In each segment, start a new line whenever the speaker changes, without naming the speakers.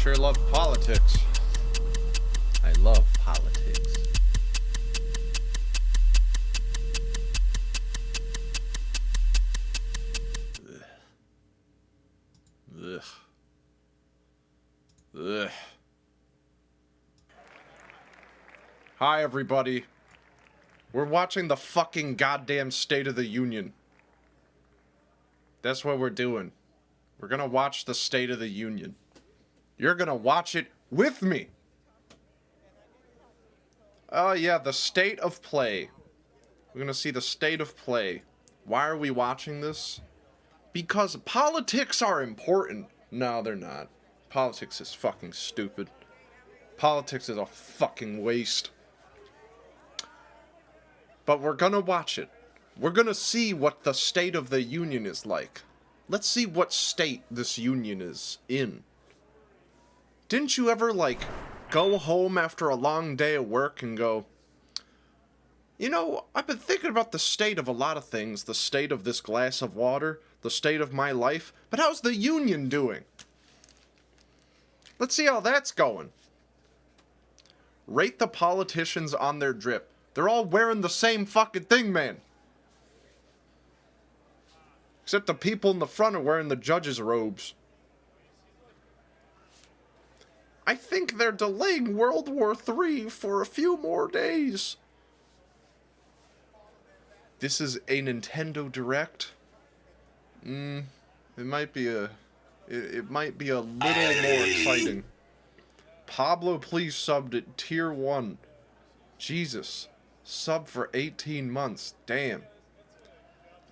sure love politics. I love politics. Ugh. Ugh. Hi, everybody. We're watching the fucking goddamn State of the Union. That's what we're doing. We're gonna watch the State of the Union. You're gonna watch it with me. Oh yeah, the state of play. We're gonna see the state of play. Why are we watching this? Because politics are important. No, they're not. Politics is fucking stupid. Politics is a fucking waste. But we're gonna watch it. We're gonna see what the State of the Union is like. Let's see what state this union is in. Didn't you ever, like, go home after a long day of work and go, you know, I've been thinking about the state of a lot of things, the state of this glass of water, the state of my life, but how's the union doing? Let's see how that's going. Rate the politicians on their drip. They're all wearing the same fucking thing, man. Except the people in the front are wearing the judges' robes. I think they're delaying World War III for a few more days. This is a Nintendo Direct. It might be a little more exciting. Pablo, please subbed at tier 1. Jesus. Sub for 18 months. Damn.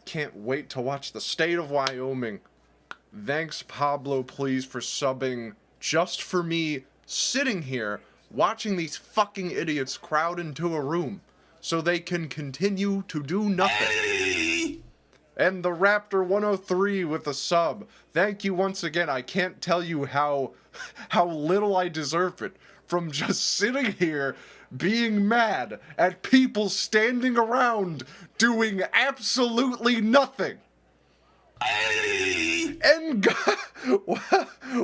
Can't wait to watch the State of Wyoming. Thanks, Pablo, please, for subbing just for me sitting here watching these fucking idiots crowd into a room so they can continue to do nothing. And the Raptor 103 with a sub. Thank you once again. I can't tell you how little I deserve it from just sitting here being mad at people standing around doing absolutely nothing. And God,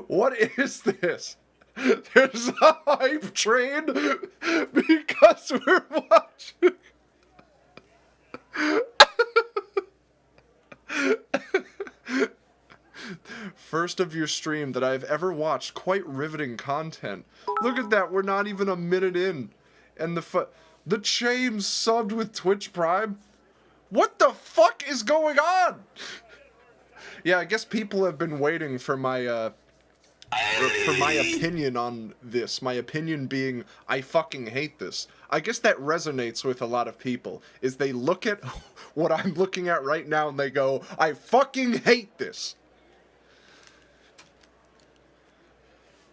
what is this? There's a hype train because we're watching. First of your stream that I've ever watched. Quite riveting content. Look at that, we're not even a minute in. And the Chames subbed with Twitch Prime. What the fuck is going on? Yeah, I guess people have been waiting for my opinion on this. My opinion being, I fucking hate this. I guess that resonates with a lot of people. Is they look at what I'm looking at right now and they go, I fucking hate this.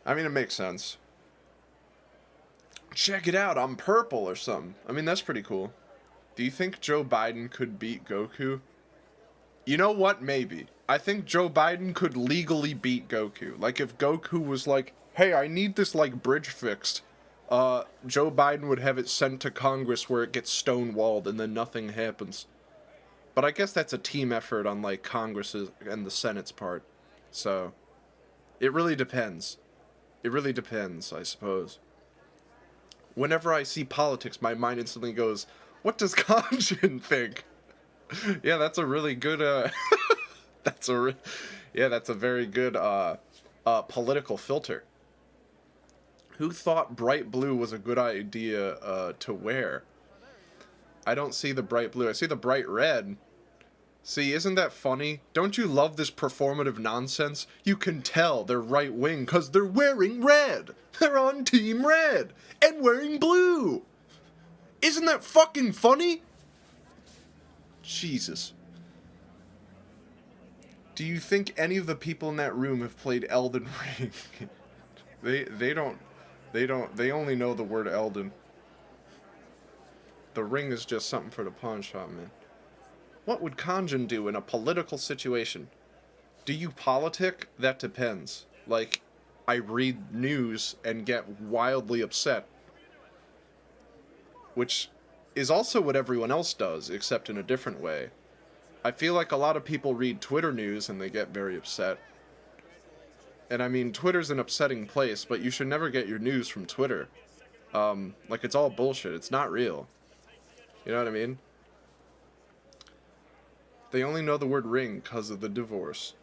I mean, it makes sense. Check it out, I'm purple or something. I mean, that's pretty cool. Do you think Joe Biden could beat Goku? You know what? Maybe. I think Joe Biden could legally beat Goku. Like, if Goku was like, hey, I need this, like, bridge fixed, Joe Biden would have it sent to Congress where it gets stonewalled and then nothing happens. But I guess that's a team effort on, like, Congress's and the Senate's part. So, it really depends. It really depends, I suppose. Whenever I see politics, my mind instantly goes, what does Khonjin think? Yeah, that's a really good, that's a very good, political filter. Who thought bright blue was a good idea, to wear? I don't see the bright blue. I see the bright red. See, isn't that funny? Don't you love this performative nonsense? You can tell they're right-wing because they're wearing red. They're on Team Red and wearing blue. Isn't that fucking funny? Jesus. Do you think any of the people in that room have played Elden Ring? They only know the word Elden. The ring is just something for the pawn shop, man. What would Khonjin do in a political situation? Do you politic? That depends. Like, I read news and get wildly upset. Which is also what everyone else does, except in a different way. I feel like a lot of people read Twitter news and they get very upset. And I mean, Twitter's an upsetting place, but you should never get your news from Twitter. Like, it's all bullshit. It's not real. You know what I mean? They only know the word ring because of the divorce.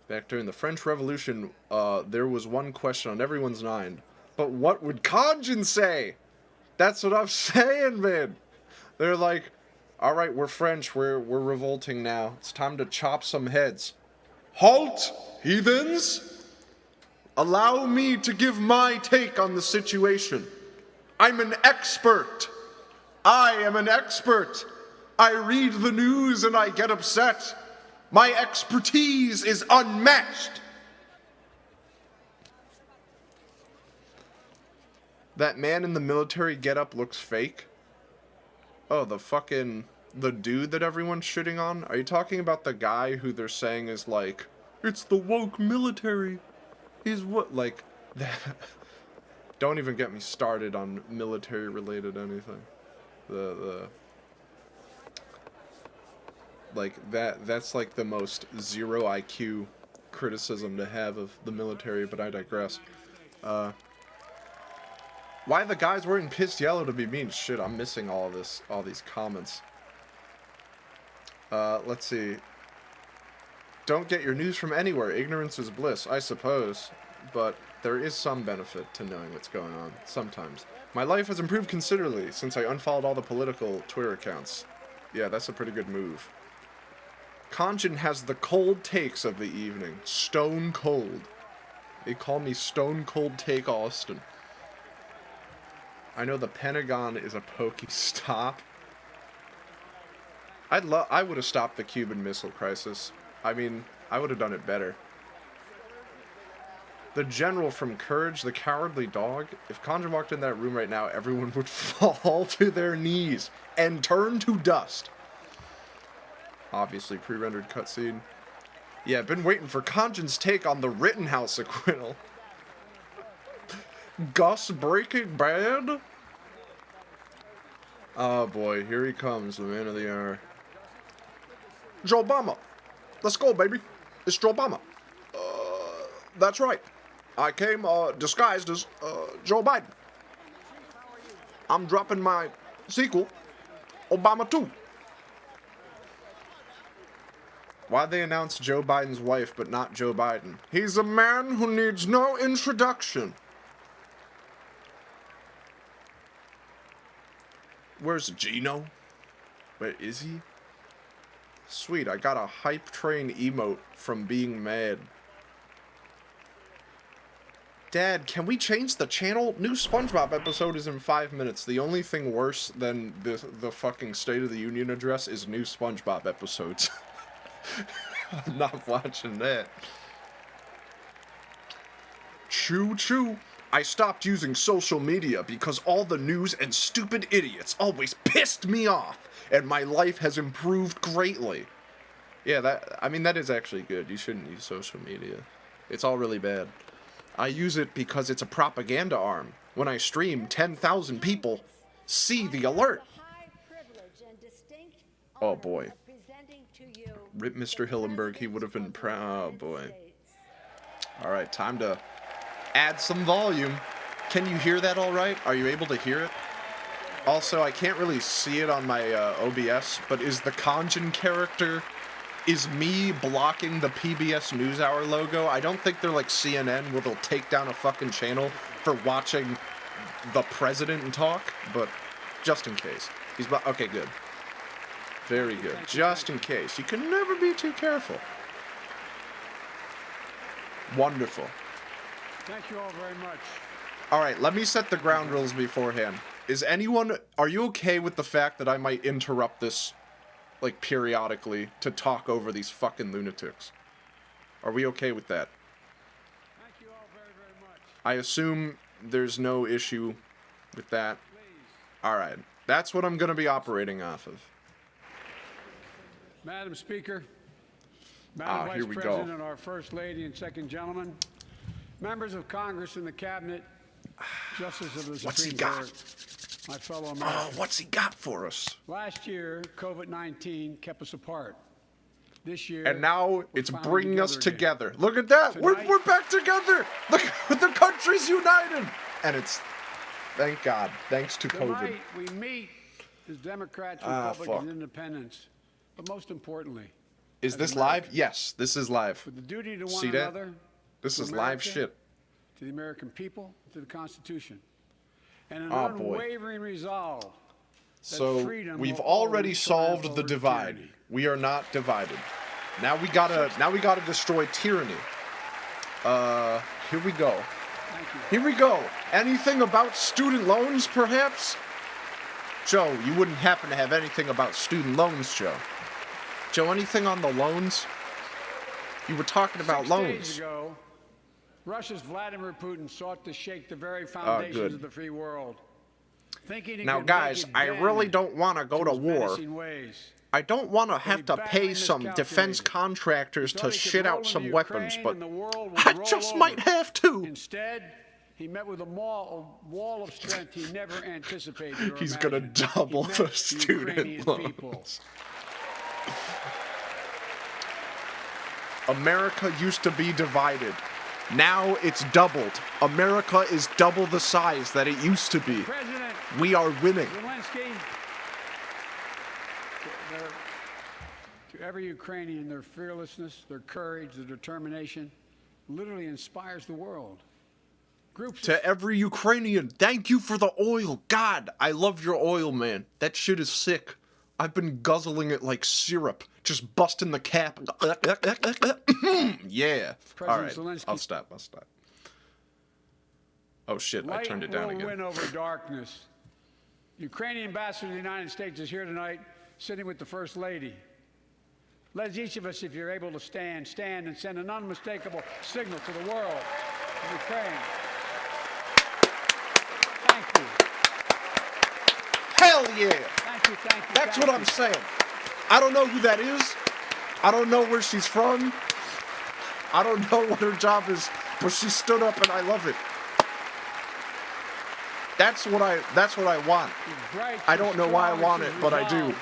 Back during the French Revolution, there was one question on everyone's mind. But what would Khonjin say? That's what I'm saying, man. They're like, alright, we're French, we're revolting now. It's time to chop some heads. Halt, heathens! Allow me to give my take on the situation. I'm an expert. I am an expert. I read the news and I get upset. My expertise is unmatched. That man in the military getup looks fake. Oh, the dude that everyone's shitting on? Are you talking about the guy who they're saying is like, it's the woke military? He's what, like, that? Don't even get me started on military related anything. Like, that's like the most zero IQ criticism to have of the military, but I digress. Why the guy's wearing pissed yellow to be mean? Shit, I'm missing all these comments. Let's see. Don't get your news from anywhere. Ignorance is bliss, I suppose. But there is some benefit to knowing what's going on, sometimes. My life has improved considerably since I unfollowed all the political Twitter accounts. Yeah, that's a pretty good move. Khonjin has the cold takes of the evening. Stone cold. They call me Stone Cold Take Austin. I know the Pentagon is a pokey stop. I would have stopped the Cuban Missile Crisis. I mean, I would have done it better. The general from Courage, the Cowardly Dog. If Khonjin walked in that room right now, everyone would fall to their knees and turn to dust. Obviously, pre-rendered cutscene. Yeah, been waiting for Khonjin's take on the Rittenhouse acquittal. Gus Breaking Bad? Oh boy, here he comes, the man of the hour. Joe Obama. Let's go, baby. It's Joe Obama. That's right. I came disguised as Joe Biden. I'm dropping my sequel, Obama 2. Why'd they announce Joe Biden's wife but not Joe Biden? He's a man who needs no introduction. Where's Gino? Where is he? Sweet, I got a hype train emote from being mad. Dad, can we change the channel? New SpongeBob episode is in 5 minutes. The only thing worse than the fucking State of the Union address is new SpongeBob episodes. I'm not watching that. Choo choo. I stopped using social media because all the news and stupid idiots always pissed me off, and my life has improved greatly. Yeah, that is actually good. You shouldn't use social media. It's all really bad. I use it because it's a propaganda arm. When I stream, 10,000 people see the alert. Oh boy. Rip Mr. Hillenberg, he would have been proud. Oh boy. Alright, time to add some volume. Can you hear that alright? Are you able to hear it? Also, I can't really see it on my OBS, but is the Khonjin character, is me blocking the PBS NewsHour logo? I don't think they're like CNN where they'll take down a fucking channel for watching the president talk, but just in case. Okay, good. Very good. Just in case. You can never be too careful. Wonderful.
Thank you all very much.
Alright, let me set the ground rules beforehand. Are you okay with the fact that I might interrupt this, like, periodically to talk over these fucking lunatics? Are we okay with that?
Thank you all very, very much.
I assume there's no issue with that. Alright, that's what I'm gonna be operating off of.
Madam Speaker, Madam Vice
here we
President,
go.
and our First Lady and Second Gentlemen, members of Congress and the Cabinet, Justice of the Supreme Court, my fellow Americans.
Oh, what's he got for us?
Last year, COVID-19 kept us apart. This year,
And now
we're
it's
finally
bringing us
again.
together. Look at that.
Tonight-
We're back together. Look, the country's united. And it's, thank God, thanks to COVID.
Tonight, we meet as Democrats, Republicans,
fuck.
and Independents. But most importantly,
Is
as
this live?
Americans.
Yes, this is live.
With the duty to one
See that?
another,
This
to
is live
America,
shit.
to the American people, to the Constitution, and an
Oh, boy.
unwavering resolve.
So
freedom
we've
will
already
always triumph
solved the
over
divide.
tyranny.
We are not divided. Now we gotta destroy tyranny. Here we go.
Thank you.
Here we go. Anything about student loans, perhaps? Joe, you wouldn't happen to have anything about student loans, Joe. Joe, anything on the loans? You were talking about
6
loans.
days ago, Russia's Vladimir Putin sought to shake the very foundations
good.
of the free world. Thinking he
Now,
could
guys,
make it
I
bend
really don't want to go to
his
war.
menacing ways.
I don't want to have to
battling
pay
this
some defense
calculated.
contractors
He
to
thought he could
shit
roll
out some
into
weapons,
Ukraine
but
and the world would
I
roll
just
over.
might have to.
Instead, he met with a wall of strength he never anticipated or
He's gonna
imagined.
double
He met
the
Ukrainian
student
people.
loans. America used to be divided. Now it's doubled. America is double the size that it used to be.
President
We are winning.
Zelensky, to every Ukrainian, their fearlessness, their courage, their determination literally inspires the world. Groups
To every Ukrainian, thank you for the oil. God, I love your oil, man. That shit is sick. I've been guzzling it like syrup. Just busting the cap. Yeah. All right.
Zelensky-
I'll stop. Oh, shit. I
Light
turned it down
will
again.
win over darkness. Ukrainian ambassador to the United States is here tonight, sitting with the First Lady. Let each of us, if you're able to stand and send an unmistakable signal to the world of Ukraine. Thank you.
Hell yeah.
Thank you, thank you.
That's
thank
what I'm
you.
saying. I don't know who that is. I don't know where she's from. I don't know what her job is, but she stood up and I love it. That's what I want.
She's bright,
I don't know why I
she's
want
strong,
it, but I do.
resolved.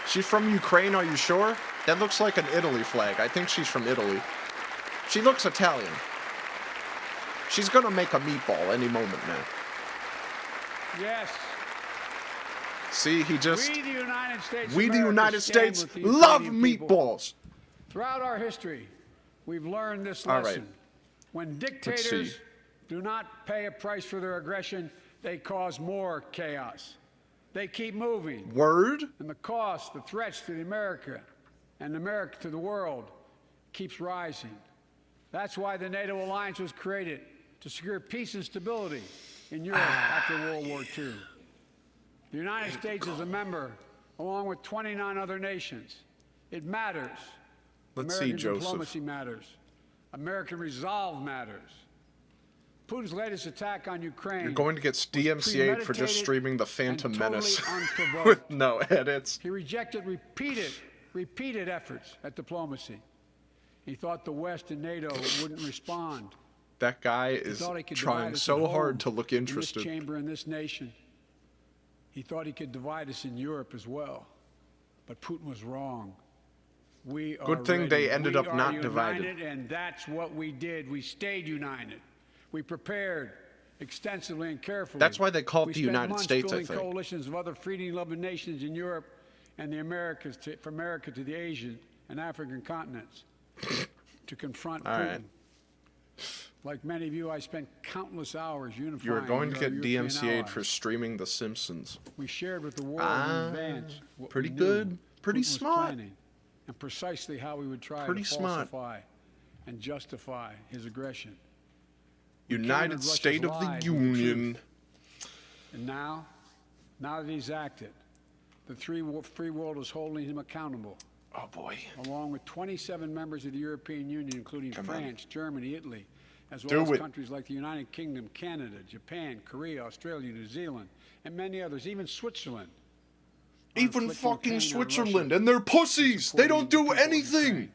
She's from Ukraine, are you sure? That looks like an Italy flag. I think she's from Italy. She looks Italian. She's gonna make a meatball any moment now.
Yes.
See, he just...
We, the United States,
We, the
America,
United
stand
States,
with the
love
Ukrainian people.
meatballs.
Throughout our history, we've learned this
All right.
lesson. When dictators do not pay a price for their aggression, they cause more chaos. They keep moving,
Word?
and the cost, the threats to America and America to the world keeps rising. That's why the NATO alliance was created, to secure peace and stability in Europe after World War II. The United States is a member, along with 29 other nations. It matters.
Let's
American
see, Joseph.
diplomacy matters. American resolve matters. Putin's latest attack on Ukraine.
You're going to get DMCA'd for just
premeditated
streaming The Phantom
and
Menace
totally unprovoked.
with no edits.
He rejected repeated efforts at diplomacy. He thought the West and NATO wouldn't respond.
That guy
He
is
thought he could
trying
divide us
so
at
hard
home,
to look
in
interested.
this chamber, in this nation. He thought he could divide us in Europe as well. But Putin was wrong. We are
Good thing
ready.
they ended
We
up
are
not
united,
divided.
and that's what we did. We stayed united. We prepared extensively and carefully.
That's why they call it
We
the
spent
United
months
States, I
building
think.
coalitions of other freedom-loving nations in Europe and the Americas, from America to the Asian and African continents, to confront
All
Putin.
right.
Like many of you, I spent countless hours unifying.
You were going to
our
get
European
DMCA'd for
allies.
streaming The Simpsons.
We shared with the world in advance what
pretty
we knew
good, pretty
Putin was
smart.
planning, and precisely how we would try
Pretty
to
smart.
falsify and justify his aggression. countered
United
Russia's
State of the
lies with the
Union.
And now that he's acted, the free world is holding him accountable,
Oh boy.
along with 27 members of the European Union, including
Come on.
France, Germany, Italy, as
Do
well as
it.
countries like the United Kingdom, Canada, Japan, Korea, Australia, New Zealand, and many others, even Switzerland. are
Even
inflicting
fucking
pain on
Switzerland,
Russia
and they're pussies. They
supporting
don't
the
do
people of
anything.
Ukraine.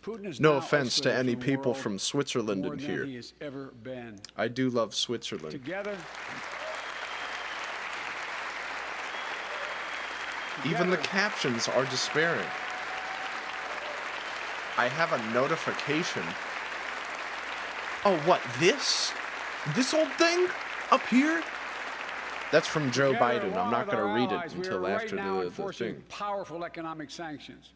Putin is
No
now
offense to
isolated
any
from the
people
world
from Switzerland
more
in
than
here.
he has ever been.
I do love Switzerland. Even the captions are despairing. I have a notification. Oh, what, this? This old thing? Up here? That's from Joe Biden. I'm not going to read it until after the thing.
Powerful economic sanctions.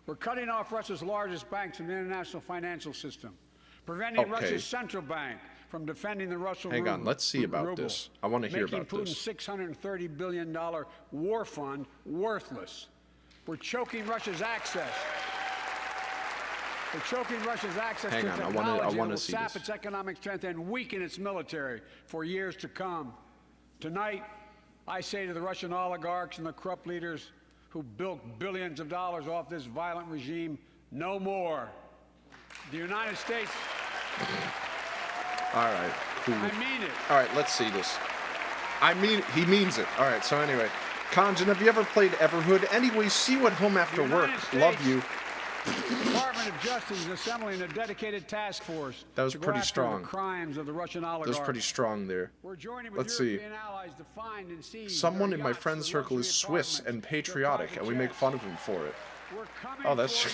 We're cutting off Russia's largest banks in the international financial system, preventing Russia's central bank from defending the Russian ruble.
Hang on, let's see about this. I want to hear about this.
Making Putin's $630 billion war fund worthless. We're choking Russia's access. We're choking Russia's access to technology that will sap its economic strength and weaken its military for years to come. Tonight, I say to the Russian oligarchs and the corrupt leaders who built billions of dollars off this violent regime, no more. The United States...
All right, cool.
I mean it.
All right, let's see this. I mean, he means it. All right, so anyway. Khonjin, have you ever played Everhood? Anyways, see you at home after work. Love you.
The Department of Justice is assembling a dedicated task force.
That was pretty strong.
The crimes of the Russian oligarchs.
That was pretty strong there.
We're joining with
Let's see.
European allies to find and seize
Someone in my friend circle is Swiss and patriotic, and we make fun of him for it. Oh, that's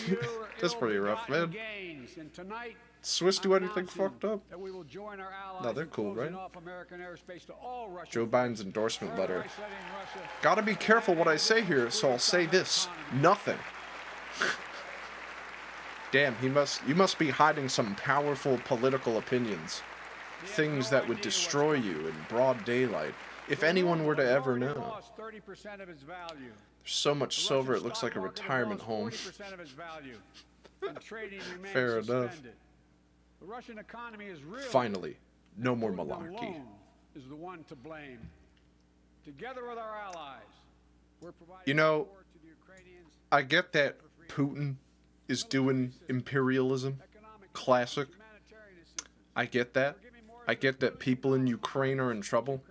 that's pretty rough, man. Swiss do anything fucked up? No, they're cool, right? Joe Biden's endorsement letter. Gotta be careful what I say here, so I'll say this. Nothing. Damn, you must be hiding some powerful political opinions. Things that would destroy you in broad daylight. If anyone were to ever know. There's so much silver it looks like a retirement home. Fair enough. Finally, no more malarkey. You know, I get that Putin is doing imperialism. Classic. I get that. I get that people in Ukraine are in trouble.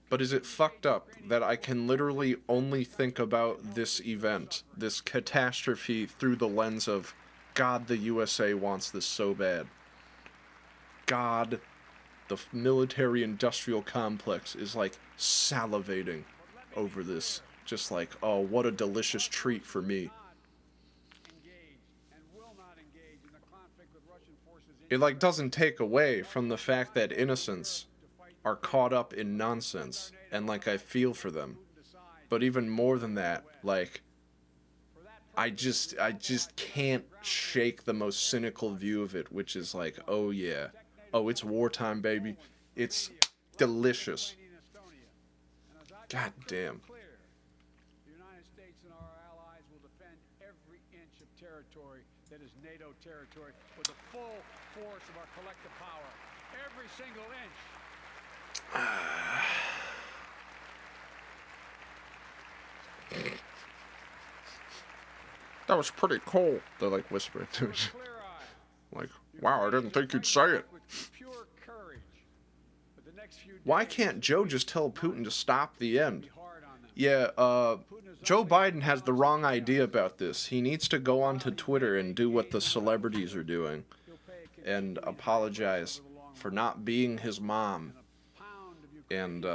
But is it fucked up that I can literally only think about this event, this catastrophe, through the lens of, God, the USA wants this so bad. God, the military-industrial complex is like salivating over this. Just like, oh, what a delicious treat for me. It like doesn't take away from the fact that innocents are caught up in nonsense, and like I feel for them. But even more than that, like I just can't shake the most cynical view of it, which is like, oh yeah, oh it's wartime, baby, it's delicious. God damn. The United States and our allies will defend every inch of territory that is NATO territory with the full force of our collective power. Every single inch. That was pretty cool. They're like whispering to me. Like, wow, I didn't think you'd say it. Why can't Joe just tell Putin to stop the end? Yeah, Joe Biden has the wrong idea about this. He needs to go onto Twitter and do what the celebrities are doing. And apologize for not being his mom. And,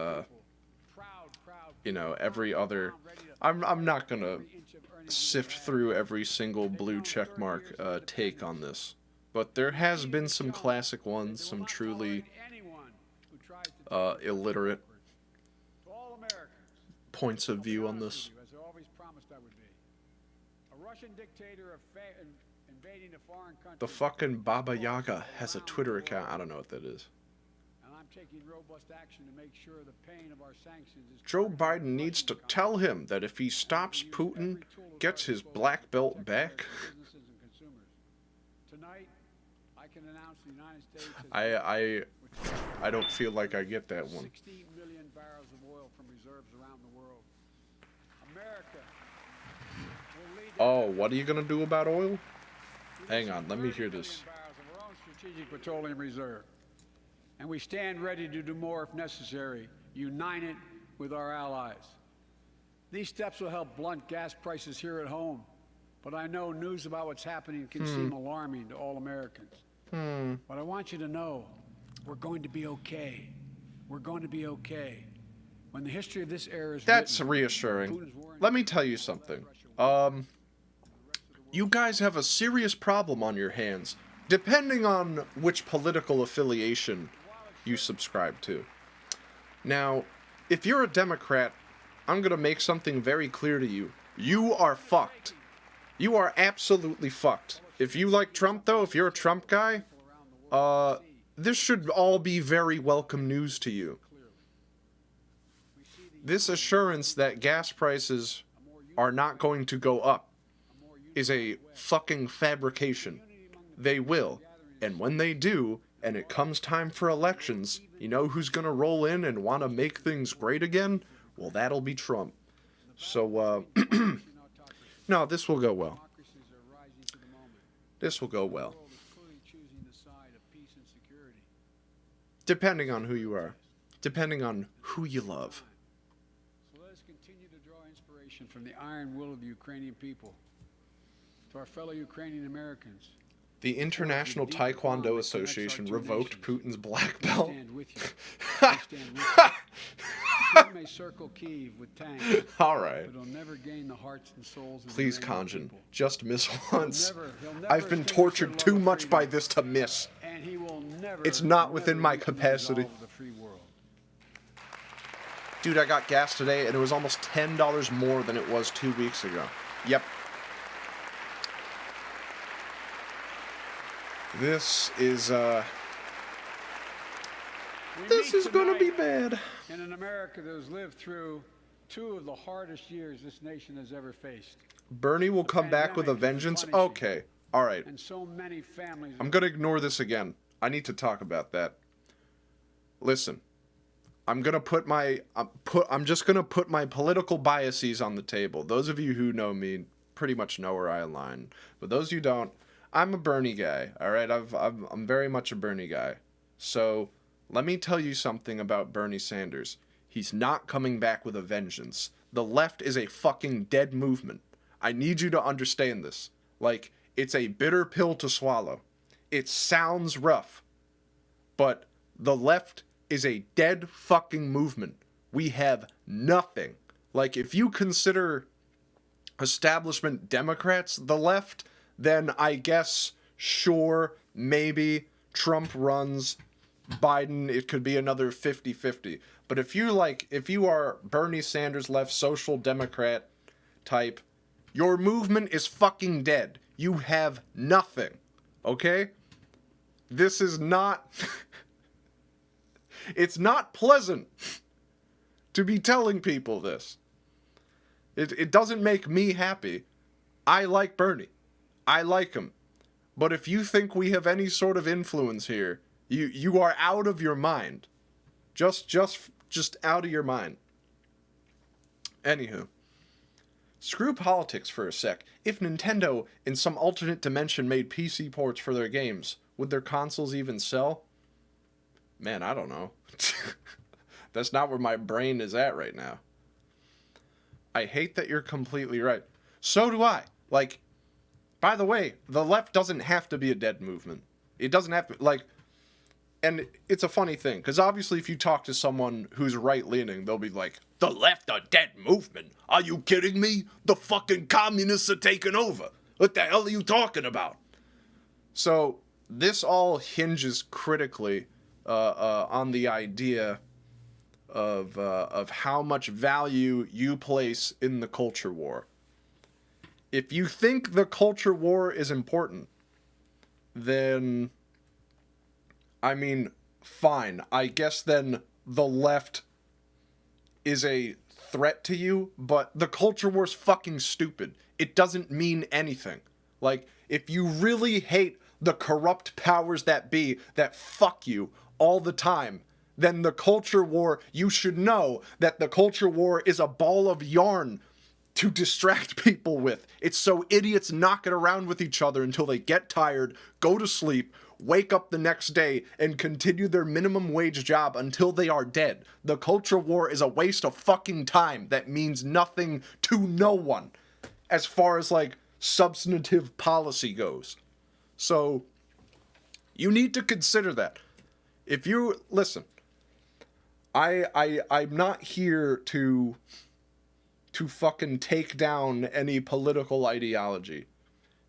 you know, every other... I'm not gonna sift through every single blue checkmark take on this. But there has been some classic ones, some truly illiterate points of view on this. The fucking Baba Yaga has a Twitter account. I don't know what that is. Joe Biden needs to tell him that if he stops Putin, gets his black belt back. I don't feel like I get that one. Oh, what are you gonna do about oil? Hang on, let me hear this.
Strategic petroleum reserve. And we stand ready to do more if necessary, united with our allies. These steps will help blunt gas prices here at home, but I know news about what's happening can seem alarming to all Americans. But I want you to know, we're going to be okay. We're going to be okay. When the history of this era is
That's
written,
reassuring. Let me tell you something. You guys have a serious problem on your hands, depending on which political affiliation you subscribe to. Now, if you're a Democrat, I'm gonna make something very clear to you. You are fucked. You are absolutely fucked. If you like Trump, though, if you're a Trump guy, this should all be very welcome news to you. This assurance that gas prices are not going to go up is a fucking fabrication. They will. And when they do, and it comes time for elections, you know who's gonna roll in and want to make things great again? Well, that'll be Trump. So, no, this will go well. This will go well. Depending on who you are. Depending on who you love.
So let us continue to draw inspiration from the iron will of the Ukrainian people. To our fellow Ukrainian Americans.
The International Taekwondo Association revoked Putin's black belt.
Stand with you. We stand with you. Some may circle Kyiv with tanks.
All right.
But he'll never gain the hearts and souls of
Please,
the Iranian
Khonjin,
people.
just miss once.
He'll never
I've been
extinguish
tortured
their
too
love of
much by
freedom.
this to miss.
And he will never,
It's not within my
weaken the
capacity.
resolve of the free world.
Dude, I got gas today, and it was almost $10 more than it was 2 weeks ago. Yep. This is gonna be bad.
In an America that has lived through two of the hardest years this nation has ever faced.
Bernie will come back with a vengeance? Okay. Alright.
And so many families.
I'm gonna ignore this again. I need to talk about that. Listen. I'm just gonna put my political biases on the table. Those of you who know me pretty much know where I align. But those who don't, I'm a Bernie guy, alright? I'm very much a Bernie guy. So, let me tell you something about Bernie Sanders. He's not coming back with a vengeance. The left is a fucking dead movement. I need you to understand this. Like, it's a bitter pill to swallow. It sounds rough. But the left is a dead fucking movement. We have nothing. Like, if you consider establishment Democrats the left, then I guess, sure, maybe, Trump runs, Biden, it could be another 50-50. But if you are Bernie Sanders left social democrat type, your movement is fucking dead. You have nothing. Okay? This is not... It's not pleasant to be telling people this. It doesn't make me happy. I like Bernie. I like him. But if you think we have any sort of influence here, you are out of your mind. Just out of your mind. Anywho. Screw politics for a sec. If Nintendo, in some alternate dimension, made PC ports for their games, would their consoles even sell? Man, I don't know. That's not where my brain is at right now. I hate that you're completely right. So do I. Like, by the way, the left doesn't have to be a dead movement. It doesn't have to, like, and it's a funny thing, because obviously if you talk to someone who's right-leaning, they'll be like, the left a dead movement? Are you kidding me? The fucking communists are taking over. What the hell are you talking about? So, this all hinges critically on the idea of how much value you place in the culture war. If you think the culture war is important, then, I mean, fine. I guess then the left is a threat to you, but the culture war's fucking stupid. It doesn't mean anything. Like, if you really hate the corrupt powers that be that fuck you all the time, then the culture war, you should know that the culture war is a ball of yarn to distract people with. It's so idiots knock it around with each other until they get tired, go to sleep, wake up the next day, and continue their minimum wage job until they are dead. The culture war is a waste of fucking time that means nothing to no one as far as, like, substantive policy goes. So, you need to consider that. If you, listen, I'm not here to fucking take down any political ideology.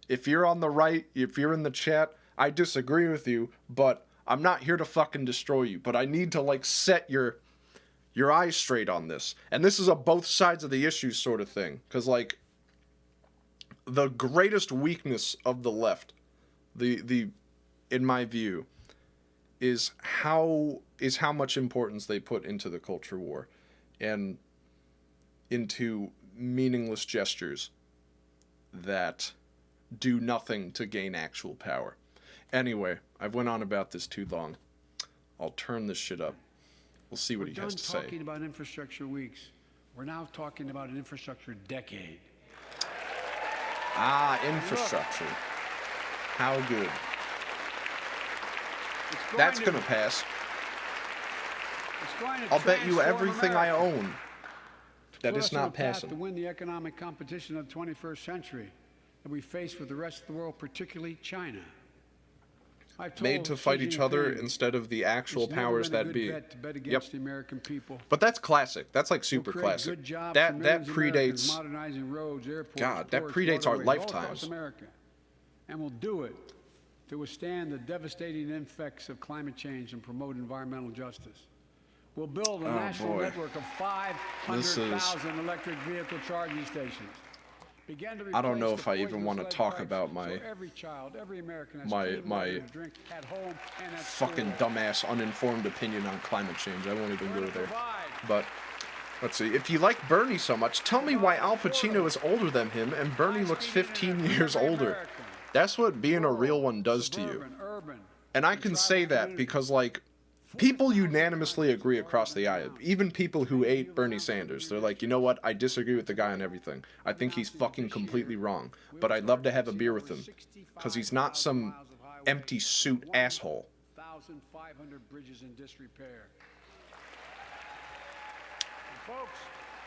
If you're on the right, if you're in the chat, I disagree with you, but I'm not here to fucking destroy you. But I need to, like, set your eyes straight on this. And this is a both sides of the issue sort of thing. Because, like, the greatest weakness of the left, the in my view, is how much importance they put into the culture war and into meaningless gestures that do nothing to gain actual power. Anyway, I've went on about this too long. I'll turn this shit up. We'll see what he has to say.
We're done talking about infrastructure weeks. We're now talking about an infrastructure decade.
Ah, infrastructure. How good. That's gonna pass. I'll bet you everything I own that it's not passing.
To win the economic competition of the 21st century that we face with the rest of the world, particularly China.
Made to fight each other instead of the actual powers that be. Yep.
The American people.
But that's classic. That's like super classic. That predates.
Roads, airports,
God, that predates our lifetimes.
And we'll do it to withstand the devastating effects of climate change and promote environmental justice. We'll build a national network of 500,000 electric vehicle charging stations.
I don't know if I even want to talk about my fucking dumbass uninformed opinion on climate change. I won't even go there. But let's see. If you like Bernie so much, tell me why Al Pacino is older than him and Bernie looks 15 years older. That's what being a real one does to you. And I can say that because, like, people unanimously agree across the aisle. Even people who hate Bernie Sanders. They're like, you know what? I disagree with the guy on everything. I think he's fucking completely wrong. But I'd love to have a beer with him. Because he's not some empty suit asshole.
1,500 bridges in disrepair.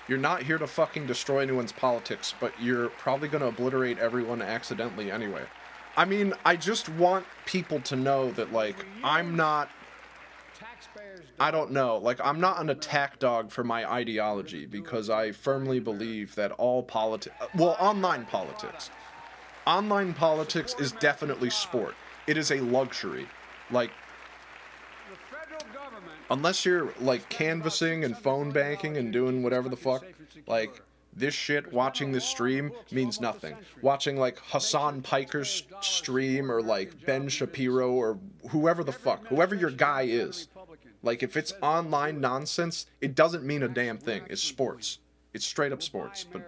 You're not here to fucking destroy anyone's politics, but you're probably going to obliterate everyone accidentally anyway. I mean, I just want people to know that, like, I'm not... I don't know, like, I'm not an attack dog for my ideology, because I firmly believe that all politics... Well, online politics. Online politics is definitely sport. It is a luxury. Like, unless you're, like, canvassing and phone banking and doing whatever the fuck, like, this shit, watching this stream, means nothing. Watching, like, Hassan Piker's stream, or, like, Ben Shapiro, or whoever the fuck, whoever your guy is. Like, if it's online nonsense, it doesn't mean a damn thing. It's sports. It's straight up sports. But,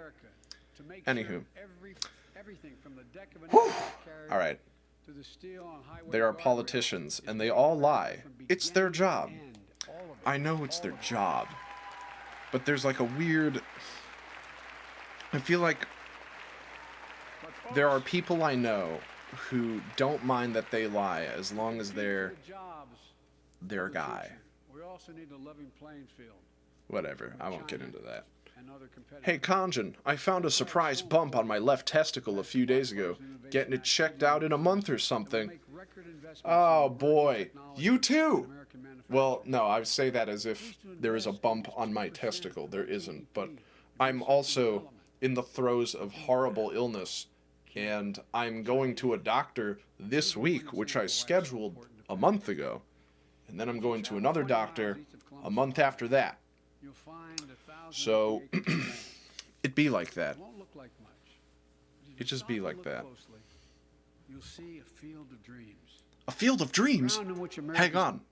anywho. Whew. Alright. They are politicians, and they all lie. It's their job. I know it's their job. But there's, like, a weird... I feel like there are people I know who don't mind that they lie as long as they're their guy.
We also need a level playing field.
Whatever, I won't get into that. Hey Khonjin, I found a surprise bump on my left testicle a few days ago. Getting it checked out in a month or something. Oh boy, you too! Well, no, I say that as if there is a bump on my testicle. There isn't, but I'm also in the throes of horrible illness, and I'm going to a doctor this week, which I scheduled a month ago, and then I'm going to another doctor a month after that. So, it be like that. It just be like that. A field of dreams? Hang on.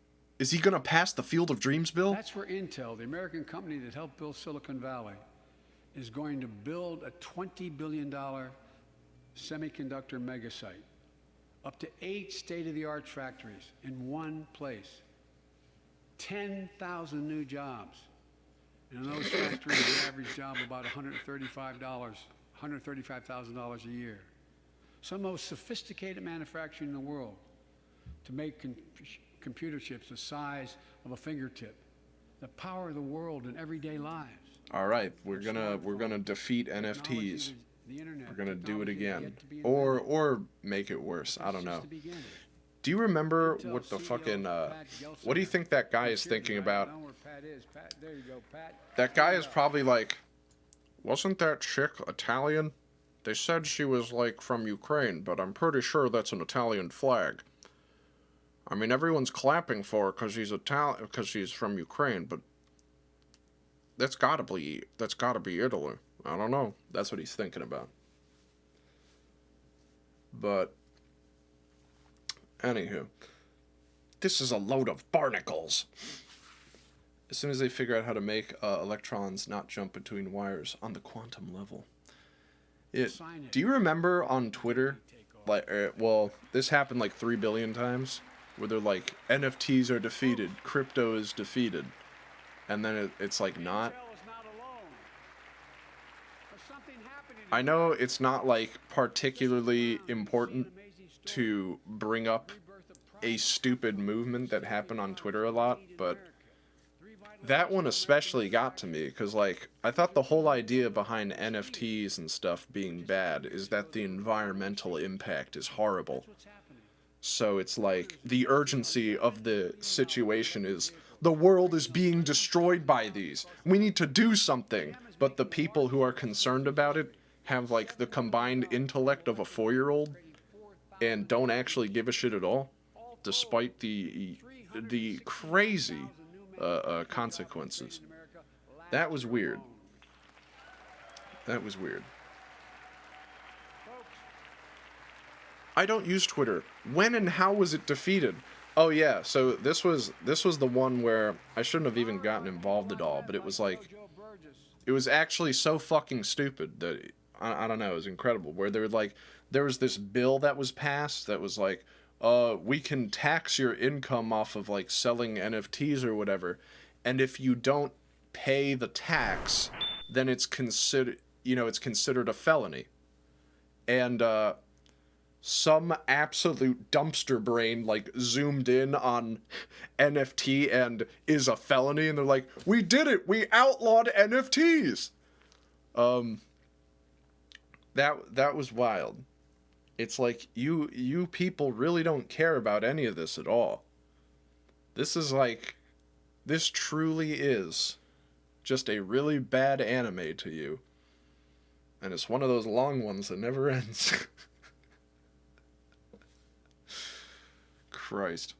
Is he going to pass the Field of Dreams bill?
That's where Intel, the American company that helped build Silicon Valley, is going to build a $20 billion semiconductor megasite. Up to 8 state-of-the-art factories in one place. 10,000 new jobs. And in those factories, the average job about $135,000 a year. Some of the most sophisticated manufacturing in the world to make computer chips the size of a fingertip. The power of the world in everyday lives.
All right, we're gonna defeat NFTs. We're gonna do it again, or make it worse. I don't know. Do you remember
Intel
what the
CEO
fucking,
Pat
what do you
Gelsinger
think that guy is
is here
thinking
tonight.
about?
I don't know where Pat is. Pat, there you go, Pat.
That guy is probably like, wasn't that chick Italian? They said she was like from Ukraine, but I'm pretty sure that's an Italian flag. I mean, everyone's clapping for her because she's from Ukraine, but that's gotta be Italy. I don't know. That's what he's thinking about. But anywho, this is a load of barnacles. As soon as they figure out how to make electrons not jump between wires on the quantum level. Do you remember on Twitter, like, well, this happened like 3 billion times, where they're like, NFTs are defeated, crypto is defeated, and then it's like not. I know it's not like particularly important to bring up a stupid movement that happened on Twitter a lot, but that one especially got to me, because like, I thought the whole idea behind NFTs and stuff being bad is that the environmental impact is horrible. So it's like, the urgency of the situation is, the world is being destroyed by these. We need to do something. But the people who are concerned about it have like the combined intellect of a 4-year-old and don't actually give a shit at all, despite the crazy consequences. That was weird. That was weird. I don't use Twitter. When and how was it defeated? Oh yeah, so this was the one where I shouldn't have even gotten involved at all, but it was like, it was actually so fucking stupid that I don't know, it was incredible. Where they were like, there was this bill that was passed that was like, we can tax your income off of like selling NFTs or whatever, and if you don't pay the tax, then it's considered a felony. And some absolute dumpster brain like zoomed in on NFT and is a felony, and they're like, we did it, we outlawed NFTs. That was wild. It's like, you people really don't care about any of this at all. This is like, this truly is just a really bad anime to you. And it's one of those long ones that never ends. Christ.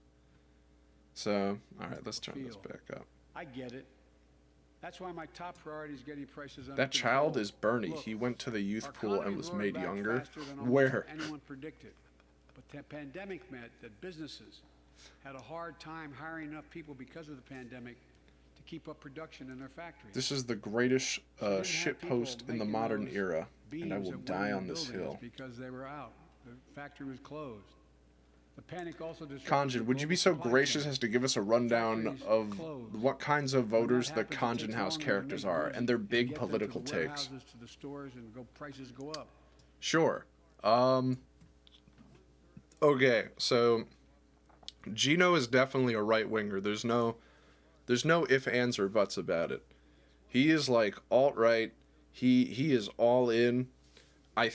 So, alright, let's turn this back up.
I get it. That's why my top priority is getting prices under
That child
control.
is Bernie.
Look,
He went to the youth
our
pool and
economy
was
roared
made
back
younger.
faster than almost
Where?
anyone predicted. But the pandemic meant that businesses had a hard time hiring enough people because of the pandemic to keep up production in their factories.
This is the greatest
So we didn't have
shit
people
post in the
making
modern
those
era, and I
beams
will
that went
die
in
on
the
this
buildings
hill.
because they were out. The factory was closed. The panic also disrupted
Khonjin,
the
would you be
global
so
supply
gracious
chain.
as to give us a rundown
Factories
of
closed.
what kinds of
When that
voters the
happens, it
Khonjin
takes
House
longer to
characters
make
are,
goods
and their
and
big
get them to
political
the
takes?
warehouses, to the stores, and prices go up.
Sure. Okay, so Gino is definitely a right-winger. There's no if, ands, or buts about it. He is like alt-right. He is all in. I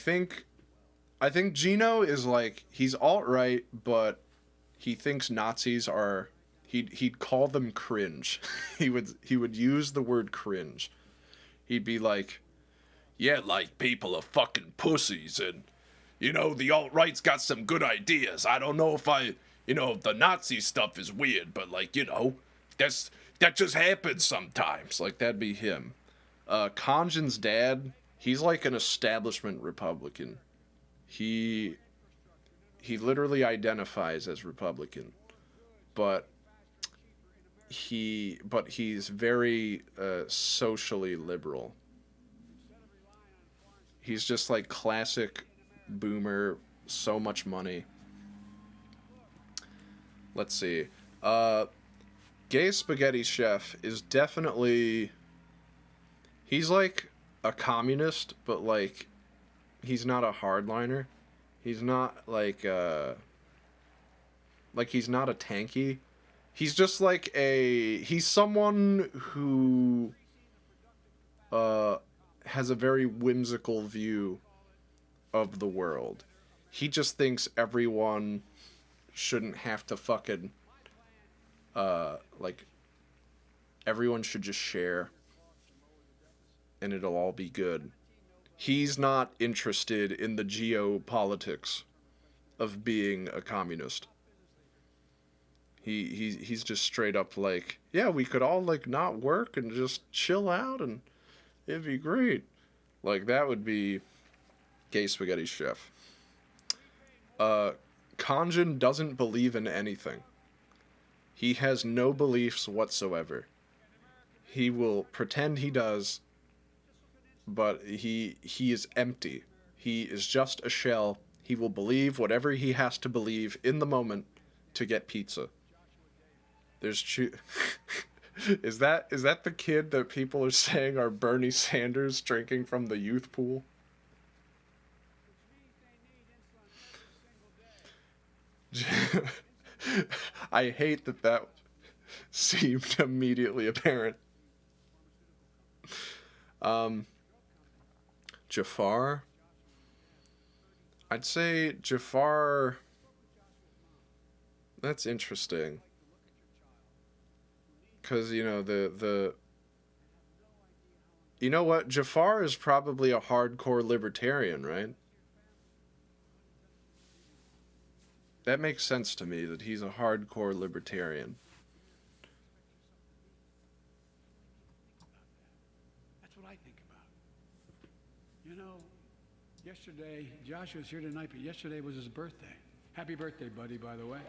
think Gino is like, he's alt-right, but he thinks Nazis are, he'd call them cringe. he would use the word cringe. He'd be like, yeah, like, people are fucking pussies, and the alt-right's got some good ideas. I don't know if the Nazi stuff is weird, but like, that just happens sometimes. Like, that'd be him. Khonjin's dad, he's like an establishment Republican. He literally identifies as Republican, but he's very socially liberal. He's just like classic boomer, so much money. Let's see. Gay Spaghetti Chef is definitely, he's like a communist, but like, he's not a hardliner. He's not like he's not a tanky. He's just like he's someone who has a very whimsical view of the world. He just thinks everyone shouldn't have to fucking, like, everyone should just share and it'll all be good. He's not interested in the geopolitics of being a communist. He's just straight up like, yeah, we could all, like, not work and just chill out and it'd be great. Like, that would be gay spaghetti chef. Khonjin doesn't believe in anything. He has no beliefs whatsoever. He will pretend he does, but he is empty. He is just a shell. He will believe whatever he has to believe in the moment to get pizza. There's Is that the kid that people are saying are Bernie Sanders drinking from the youth pool? I hate that seemed immediately apparent. Jafar? I'd say Jafar... That's interesting. Because, you know, You know what? Jafar is probably a hardcore libertarian, right? That makes sense to me, that he's a hardcore libertarian.
That's what I think about. You know, yesterday, Joshua's here tonight, but yesterday was his birthday. Happy birthday, buddy, by the way.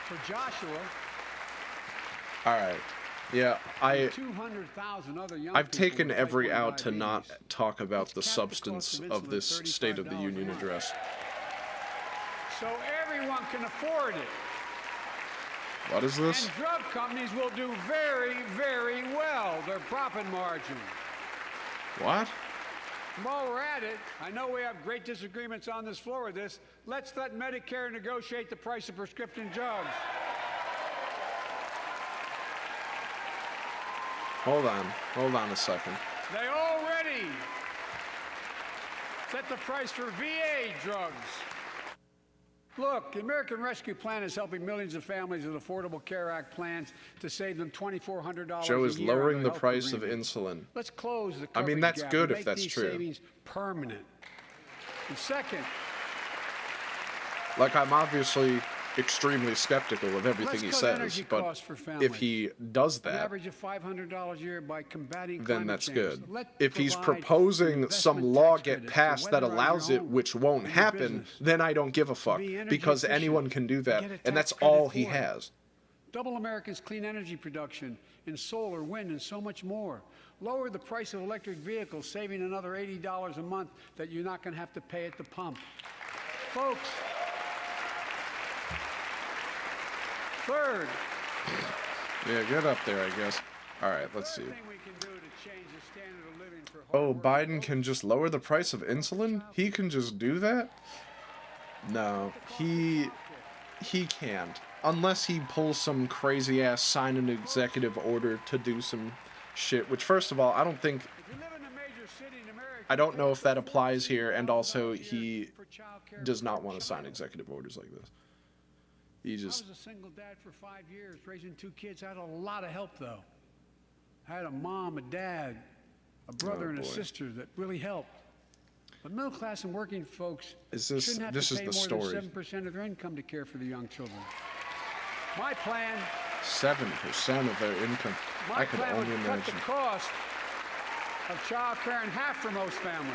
For Joshua.
All right. Yeah,
200,000 other young
I've
people
taken
with
every
type 1
out to not
diabetes.
talk about the
Let's cap the
substance
cost
of
insulin
this
at
State of the
$35
Union
a month.
address.
So everyone can afford it.
What is this?
And drug companies will do very, very well. Their profit margin.
What?
While we're at it, I know we have great disagreements on this floor with this. Let's let Medicare negotiate the price of prescription drugs.
Hold on a second.
They already set the price for VA drugs. Look, the American Rescue Plan is helping millions of families with Affordable Care Act plans to save them $2,400
Joe is
a year on
lowering
their
the
health
price of
premium.
insulin.
Let's close the
I mean,
coverage
that's
gap
good
and
if
make
that's
these
true.
savings permanent. And second,
Like, I'm obviously extremely skeptical of everything
let's
he
cut
says,
energy
but
costs for
if
families.
he does
An
that,
average of $500 a year by combating
then
climate
that's
change.
good.
Let's
If he's
provide
proposing
an
some
investment
law
tax
get
credit to
passed that
weatherize
allows
your
it,
home
which won't
and your
happen,
business.
then I don't give a fuck,
Be energy
because
efficient.
anyone can do that,
Get a
and
tax
that's
credit
all he
for it.
has.
Double America's clean energy production in solar, wind, and so much more. Lower the price of electric vehicles, saving another $80 a month that you're not going to have to pay at the pump. Folks, third,
Yeah, get up there, I guess. All right, let's see.
third thing we can do to change the standard of living for
Oh,
hardworking
Biden can just lower the price of insulin? He can just do that? No, he can't. Unless he pulls some crazy ass sign an executive order to do some shit, which first of all, I don't think,
If you live in a major city in America,
I don't know if that
you pay
applies here, and also
$14,000 a year
he
for childcare
does
for
not
your
want to sign
child.
executive orders like this. He
I
just,
was a single dad for 5 years, raising 2 kids. I had a lot of help, though. I had a mom, a dad, a brother,
Oh,
and a
boy.
sister that really helped. But middle class and working folks
Is this-
shouldn't have
this
to
is
pay
the
more
story.
than 7% of their income to care for the young children. My plan,
7% of their income. I could
would
only
cut the
imagine.
cost of child care in half for most families.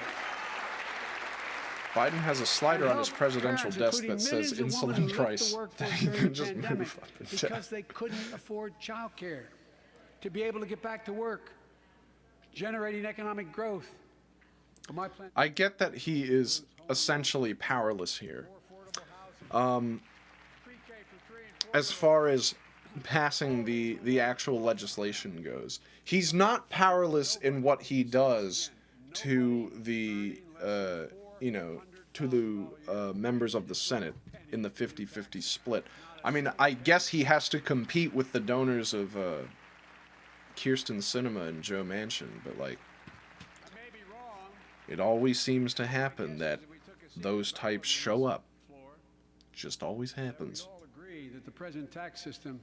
Biden has a slider
And
on his
help
presidential
parents,
desk
including
that says
millions of women
insulin
who left
price
the
that
workforce
he
during
can
the
just
pandemic
move up and down.
because they couldn't afford child care to be able to get back to work, generating economic growth. But my plan,
I get that he is essentially powerless here.
more affordable housing, pre-K for 3 and 4
As far as passing the actual legislation goes, he's not powerless in what he does to the to the members of the Senate in the 50-50 split. I mean, I guess he has to compete with the donors of Kirsten Sinema and Joe Manchin, but like,
I may be wrong.
it always seems to happen that those types show up. Just always happens.
We all agree that the present tax system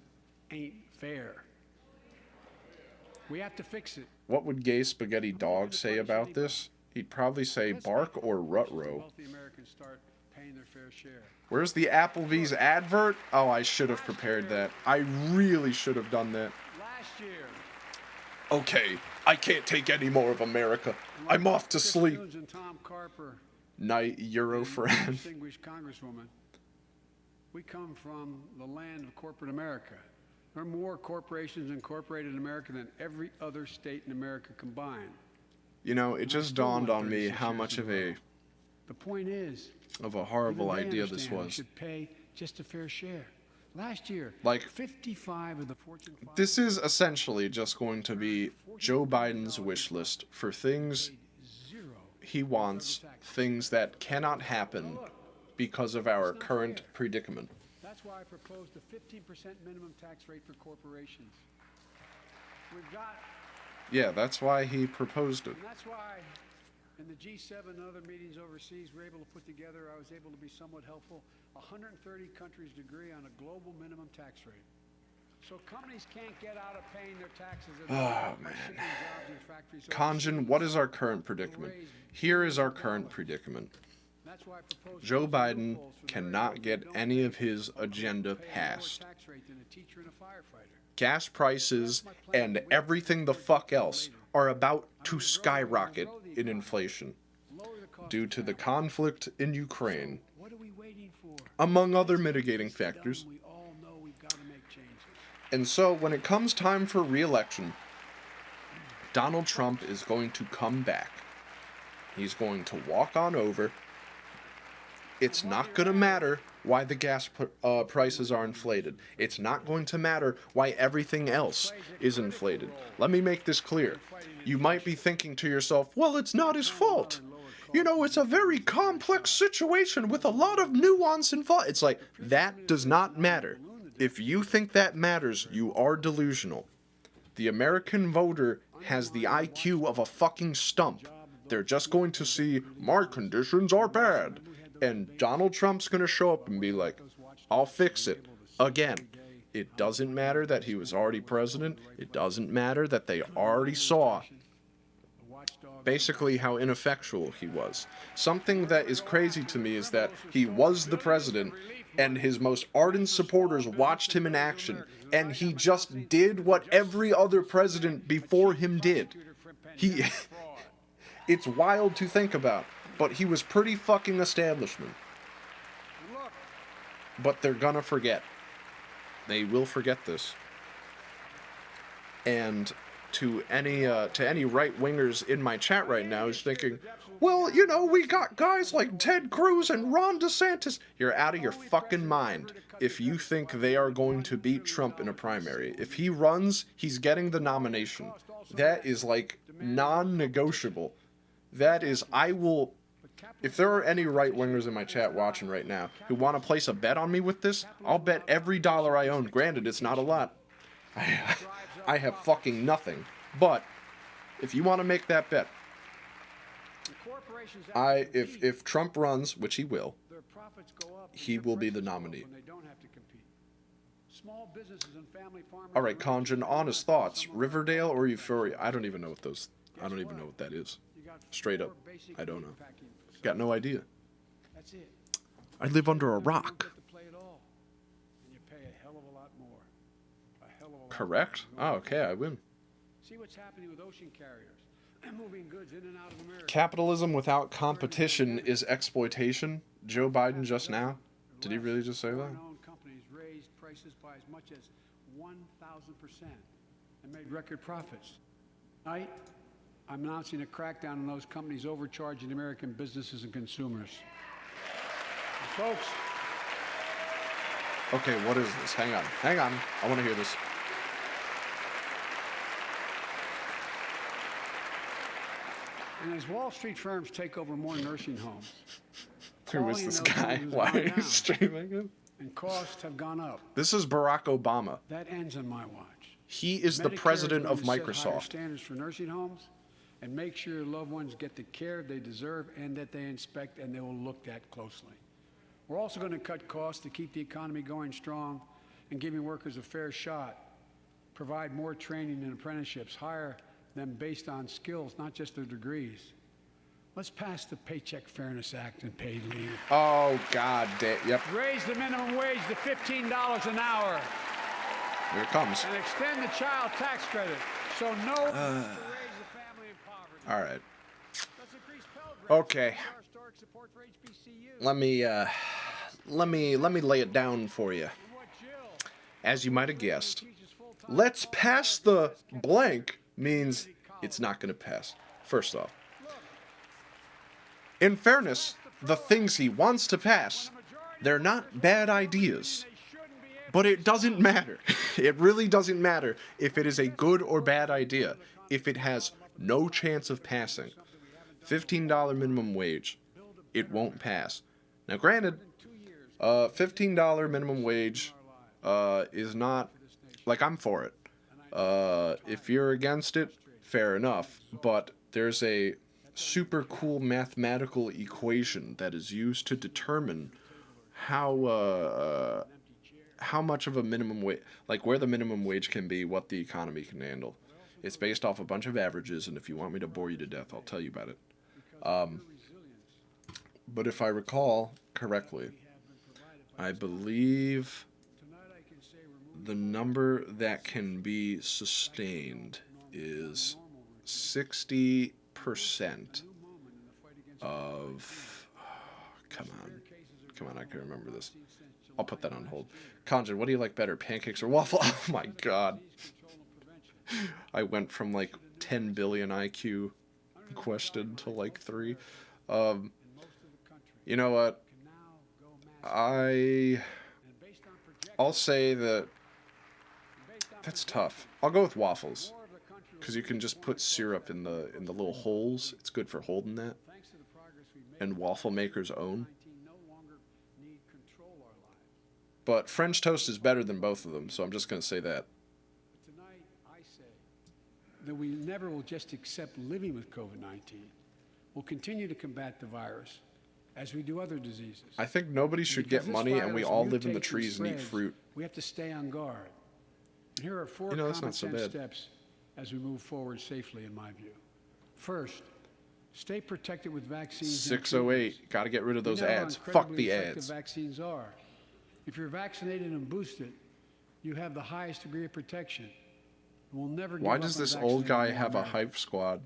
ain't fair. We have to fix it.
What would Gay Spaghetti Dog say about this? He'd probably say bark or rut-row. Where's the Applebee's advert? Oh, I should have prepared that. I really should have done that.
Last year,
Okay, I can't take any more of America. I'm off to sleep.
and Tom Carper,
Night, Euro friend.
distinguished Congresswoman, we come from the land of corporate America. There are more corporations incorporated in America than every other state in America combined.
You know, it just dawned on me how much of a
The point is,
horrible
even they
idea this
understand we
was.
should pay just a fair share. Last year,
Like,
55 of the Fortune 500
this is essentially just going to be Joe Biden's wish list for things
zero.
he wants, things that cannot happen because of our current predicament.
That's why I proposed a 15% minimum tax rate for corporations. We've got,
Yeah, that's why he proposed it.
and that's why in the G7 and other meetings overseas, we're able to put together, I was able to be somewhat helpful, 130 countries agree on a global minimum tax rate. So companies can't get out of paying their taxes at all by shipping jobs in factories
Khonjin,
overseas.
what is our current predicament? Here is our current predicament.
That's why I proposed
Joe
closing
Biden
loopholes for
cannot
those
get
who don't
any of his
pay
agenda
a lower
passed.
tax rate than a teacher and a firefighter.
Gas prices and everything the fuck else are about to skyrocket in inflation
Lower the cost
due
of
to the
travel.
conflict in Ukraine,
What are we waiting for?
among other mitigating factors.
We all know we've got to make changes.
And so when it comes time for re-election, Donald Trump is going to come back. He's going to walk on over. It's not going to matter why the gas prices are inflated. It's not going to matter why everything else is inflated. Let me make this clear. You might be thinking to yourself, well, it's not his fault. You know, it's a very complex situation with a lot of nuance involved. It's like, that does not matter. If you think that matters, you are delusional. The American voter has the IQ of a fucking stump. They're just going to see, my conditions are bad. And Donald Trump's going to show up and be like, I'll fix it. Again, it doesn't matter that he was already president. It doesn't matter that they already saw basically how ineffectual he was. Something that is crazy to me is that he was the president and his most ardent supporters watched him in action, and he just did what every other president before him did. He it's wild to think about, but he was pretty fucking establishment. But they're gonna forget. They will forget this. And to any right-wingers in my chat right now is thinking, well, you know, we got guys like Ted Cruz and Ron DeSantis. You're out of your fucking mind if you think they are going to beat Trump in a primary. If he runs, he's getting the nomination. That is like non-negotiable. That is, I will... If there are any right-wingers in my chat watching right now who want to place a bet on me with this, I'll bet every dollar I own. Granted, it's not a lot. I have fucking nothing. But if you want to make that bet, if Trump runs, which he will, he will be the nominee. All right, Khonjin, honest thoughts. Riverdale or Euphoria? I don't even know what that is. Straight up, I don't know. Got no idea. I live under a rock. Correct? Oh, okay, I win.
See what's happening with ocean carriers moving goods in and out of America.
Capitalism without competition is exploitation. Joe Biden just now? Did he really just say that?
Foreign-owned companies raised prices by as much as 1,000% and made record profits. Tonight, I'm announcing a crackdown on those companies overcharging American businesses and consumers. And folks,
Okay, what is this? Hang on. I want to hear this.
and as Wall Street firms take over more nursing homes,
Who is
quality in
this
those
guy?
homes has
Why
gone
are you
down,
streaming him?
and costs have gone up.
This is Barack Obama.
That ends on my watch.
He is the
Medicare is
president
going
of
to set higher
Microsoft.
standards for nursing homes and make sure loved ones get the care they deserve and that they inspect and they will look at closely. We're also going to cut costs to keep the economy going strong and giving workers a fair shot, provide more training and apprenticeships, hire them based on skills, not just their degrees. Let's pass the Paycheck Fairness Act and paid leave.
Oh, God damn. Yep.
Raise the minimum wage to $15 an hour.
Here it comes.
And extend the child tax credit so no one has to raise a family in poverty.
All right.
Let's increase Pell Grants.
Okay.
Our historic support for HBCUs.
Let me lay it down for you. As you might have guessed, let's pass the blank means it's not going to pass. First off, in fairness, the things he wants to pass, they're not bad ideas. But it doesn't matter. It really doesn't matter if it is a good or bad idea. If it has no chance of passing, $15 minimum wage, it won't pass. Now, granted, $15 minimum wage is not, like, I'm for it. If you're against it, fair enough. But there's a super cool mathematical equation that is used to determine how much of a minimum wage, like where the minimum wage can be, what the economy can handle. It's based off a bunch of averages, and if you want me to bore you to death, I'll tell you about it. But if I recall correctly, I believe the number that can be sustained is 60% of... Come on, I can remember this. I'll put that on hold. Khonjin, what do you like better, pancakes or waffle? Oh my god. I went from like 10 billion IQ question to like 3. You know what? I'll say that that's tough. I'll go with waffles, because you can just put syrup in the little holes. It's good for holding that. And waffle makers own. But French toast is better than both of them, so I'm just going to say that.
Tonight, I say that we never will just accept living with COVID-19. We'll continue to combat the virus as we do other diseases.
I think nobody should get money, and we all live in the trees and eat fruit.
We have to stay on guard. And here are 4
that's
common
not so
sense
bad.
steps as we move forward safely, in my view. First, stay protected with vaccines.
608. Got to get rid of those
We know how
ads. Fuck
incredibly
the
effective
ads.
Vaccines are. If you're vaccinated and boosted, you have the highest degree of protection. We'll never give
Why
up
does
on
this old guy
vaccinating
have a
America.
hype squad?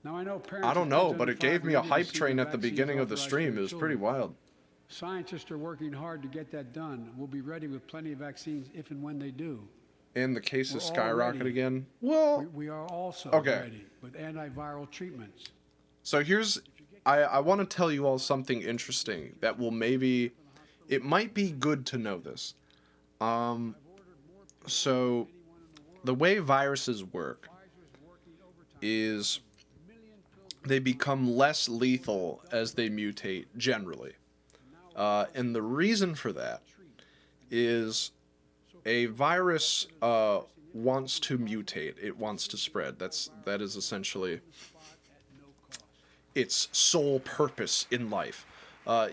Now, I know parents
I don't
of
know,
kids
but
under
it gave
5
me a
are eager to
hype
see
train
the
at the
vaccines
beginning of the
authorized for
stream.
their
It was pretty
children.
wild.
Scientists are working hard to get that done. We'll be ready with plenty of vaccines if and when they do.
And the cases
We're all
skyrocket
ready.
again. Well,
We are also
Okay.
ready with antiviral treatments.
so I want to tell you all something interesting that will maybe, it might be good to know this. So the way viruses work is they become less lethal as they mutate generally. And the reason for that is a virus wants to mutate. It wants to spread. That is essentially its sole purpose in life.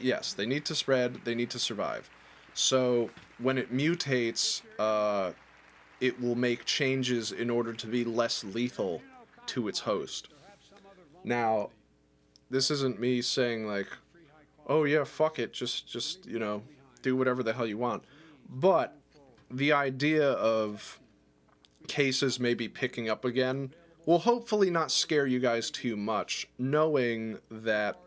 Yes, they need to spread. They need to survive. So when it mutates, it will make changes in order to be less lethal to its host. Now, this isn't me saying like, oh yeah, fuck it, just do whatever the hell you want. But the idea of cases maybe picking up again will hopefully not scare you guys too much, knowing that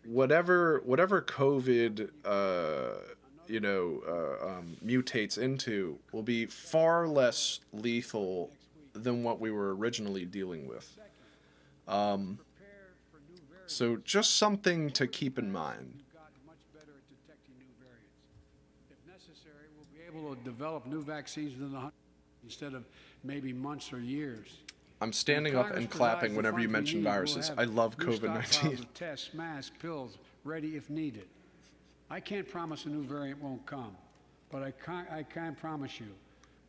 whatever COVID mutates into will be far less lethal than what we were originally dealing with. So just something to keep in mind.
Much better at detecting new variants. If necessary, we'll be able to develop new vaccines within the instead of maybe months or years.
I'm standing up and clapping whenever you mention viruses. I love COVID-19.
Tests, masks, pills, ready if needed. I can't promise a new variant won't come, but I can promise you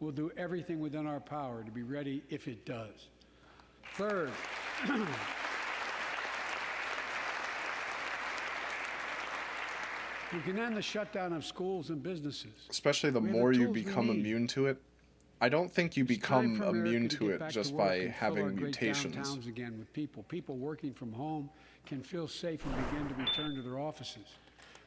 we'll do everything within our power to be ready if it does. Third, we can end the shutdown of schools and businesses,
especially the
we have the
more you
tools we
become
need.
immune to it. I don't think you
It's time
become
for America
immune
to
to
get
it
back
just
to work
by
and fill
having
our great
mutations.
downtowns again with people. People working from home can feel safe and begin to return to their offices.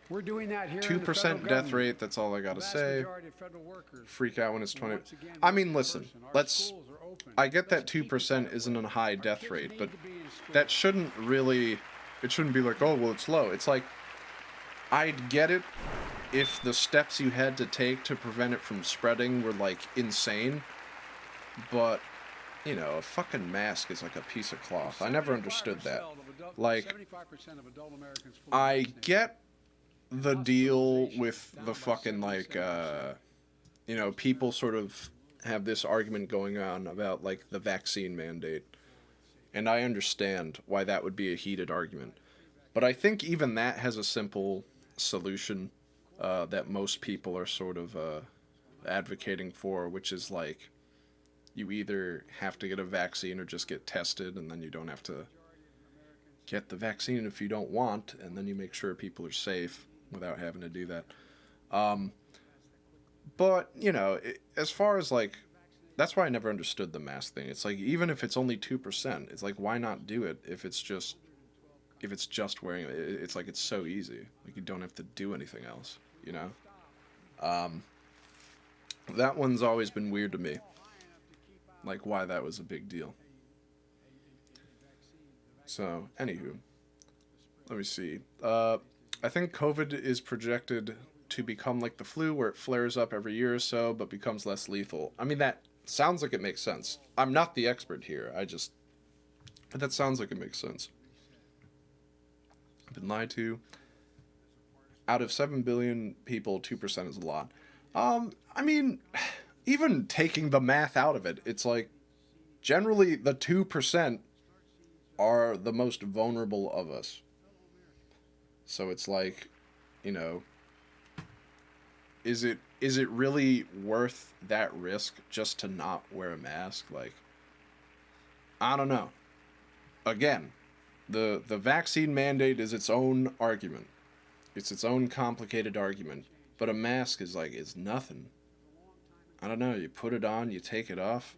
We're doing that here in the federal
2% death
government.
rate, that's all I
The
gotta
vast
say.
majority of federal workers
Freak out when it's
will
20.
once again
I
work
mean,
in
listen,
person. Our
let's.
schools are open.
I get that
Let's keep it
2%
that
isn't
way.
a high
Our
death
kids
rate,
need
but
to be in school.
that shouldn't really. It shouldn't be like, oh, well, it's low. It's like, I'd get it if the steps you had to take to prevent it from spreading were, like, insane. But, you know, a fucking mask is like a piece of cloth. I never understood that. Like,
75% of adult Americans fully
I
vaccinated.
get the deal with the fucking, like, you know, people sort of have this argument going on about, like, the vaccine mandate. And I understand why that would be a heated argument. But I think even that has a simple solution that most people are sort of advocating for, which is, like, you either have to get a vaccine or just get tested, and then you don't have to get the vaccine if you don't want, and then you make sure people are safe without having to do that. But, you know, as far as, like, that's why I never understood the mask thing. It's like, even if it's only 2%, it's like, why not do it if it's just wearing it? It's like, it's so easy. Like, you don't have to do anything else, you know? That one's always been weird to me. Like, why that was a big deal. So, anywho. Let me see. I think COVID is projected to become like the flu, where it flares up every year or so, but becomes less lethal. I mean, that sounds like it makes sense. I'm not the expert here. But that sounds like it makes sense. I've been lied to. Out of 7 billion people, 2% is a lot. I mean, even taking the math out of it, it's like, generally the 2% are the most vulnerable of us. So it's like, you know, is it really worth that risk just to not wear a mask? Like, I don't know. Again, the vaccine mandate is its own argument. It's its own complicated argument. But a mask is nothing. I don't know, you put it on, you take it off.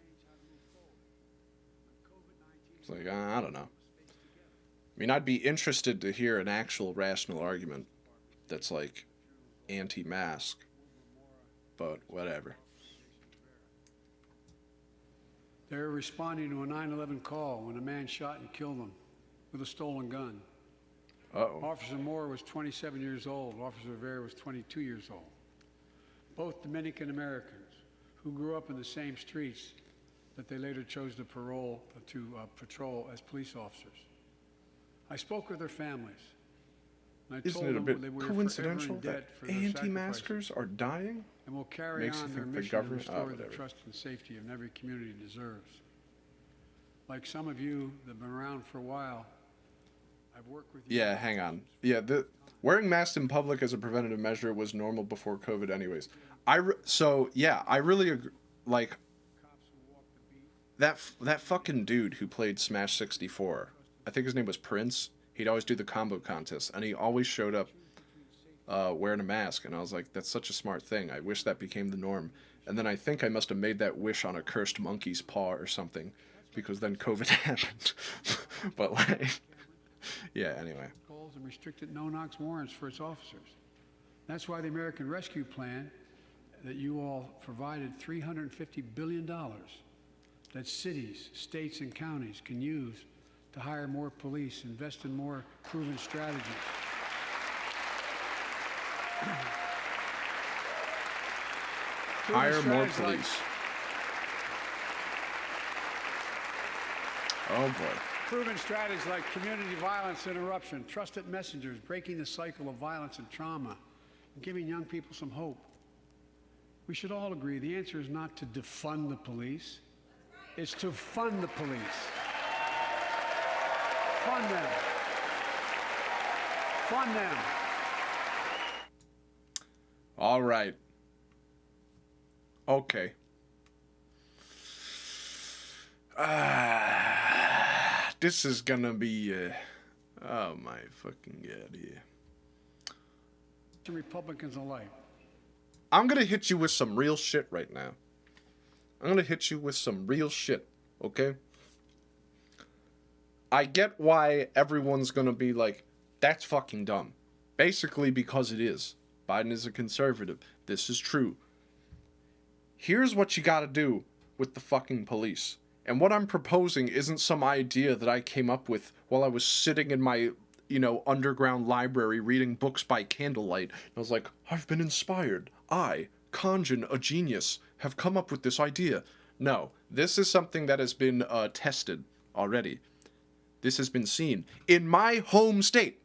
It's like, I don't know. I mean, I'd be interested to hear an actual rational argument that's, like, anti-mask. But whatever.
They were responding to a 9/11 call when a man shot and killed them with a stolen gun.
Uh-oh.
Officer Moore was 27 years old. Officer Rivera was 22 years old. Both Dominican Americans who grew up in the same streets that they later chose to patrol as police officers. I spoke with their families. And I
Isn't
told
it a
them
bit
they were
coincidental
forever in
that
debt for their sacrifices,
anti-maskers are dying?
and will carry
Makes you
on their
think the
mission to
government-
restore the
whatever.
trust and safety of every community deserves. Like some of you that have been around for a while, I've worked with you.
Yeah, hang on. Yeah, wearing masks in public as a preventative measure was normal before COVID anyways. I really agree. Like, that fucking dude who played Smash 64, I think his name was Prince, he'd always do the combo contest, and he always showed up wearing a mask, and I was like, that's such a smart thing. I wish that became the norm. And then I think I must have made that wish on a cursed monkey's paw or something, because then COVID happened. But, like, yeah, anyway.
And restricted no-knock warrants for its officers. That's why the American Rescue Plan that you all provided $350 billion that cities, states, and counties can use to hire more police, invest in more proven strategies.
Hire more police. Oh boy.
Proven strategies like community violence interruption, trusted messengers, breaking the cycle of violence and trauma, and giving young people some hope. We should all agree the answer is not to defund the police, it's to fund the police. Fund them. Fund them.
All right. Okay. This is gonna be, oh my fucking god, yeah.
Republicans alike.
I'm gonna hit you with some real shit right now. I'm gonna hit you with some real shit, okay? I get why everyone's gonna be like, that's fucking dumb. Basically because it is. Biden is a conservative. This is true. Here's what you gotta do with the fucking police. And what I'm proposing isn't some idea that I came up with while I was sitting in my, underground library reading books by candlelight. And I was like, I've been inspired. I, Khonjin, a genius, have come up with this idea. No, this is something that has been tested already. This has been seen in my home state,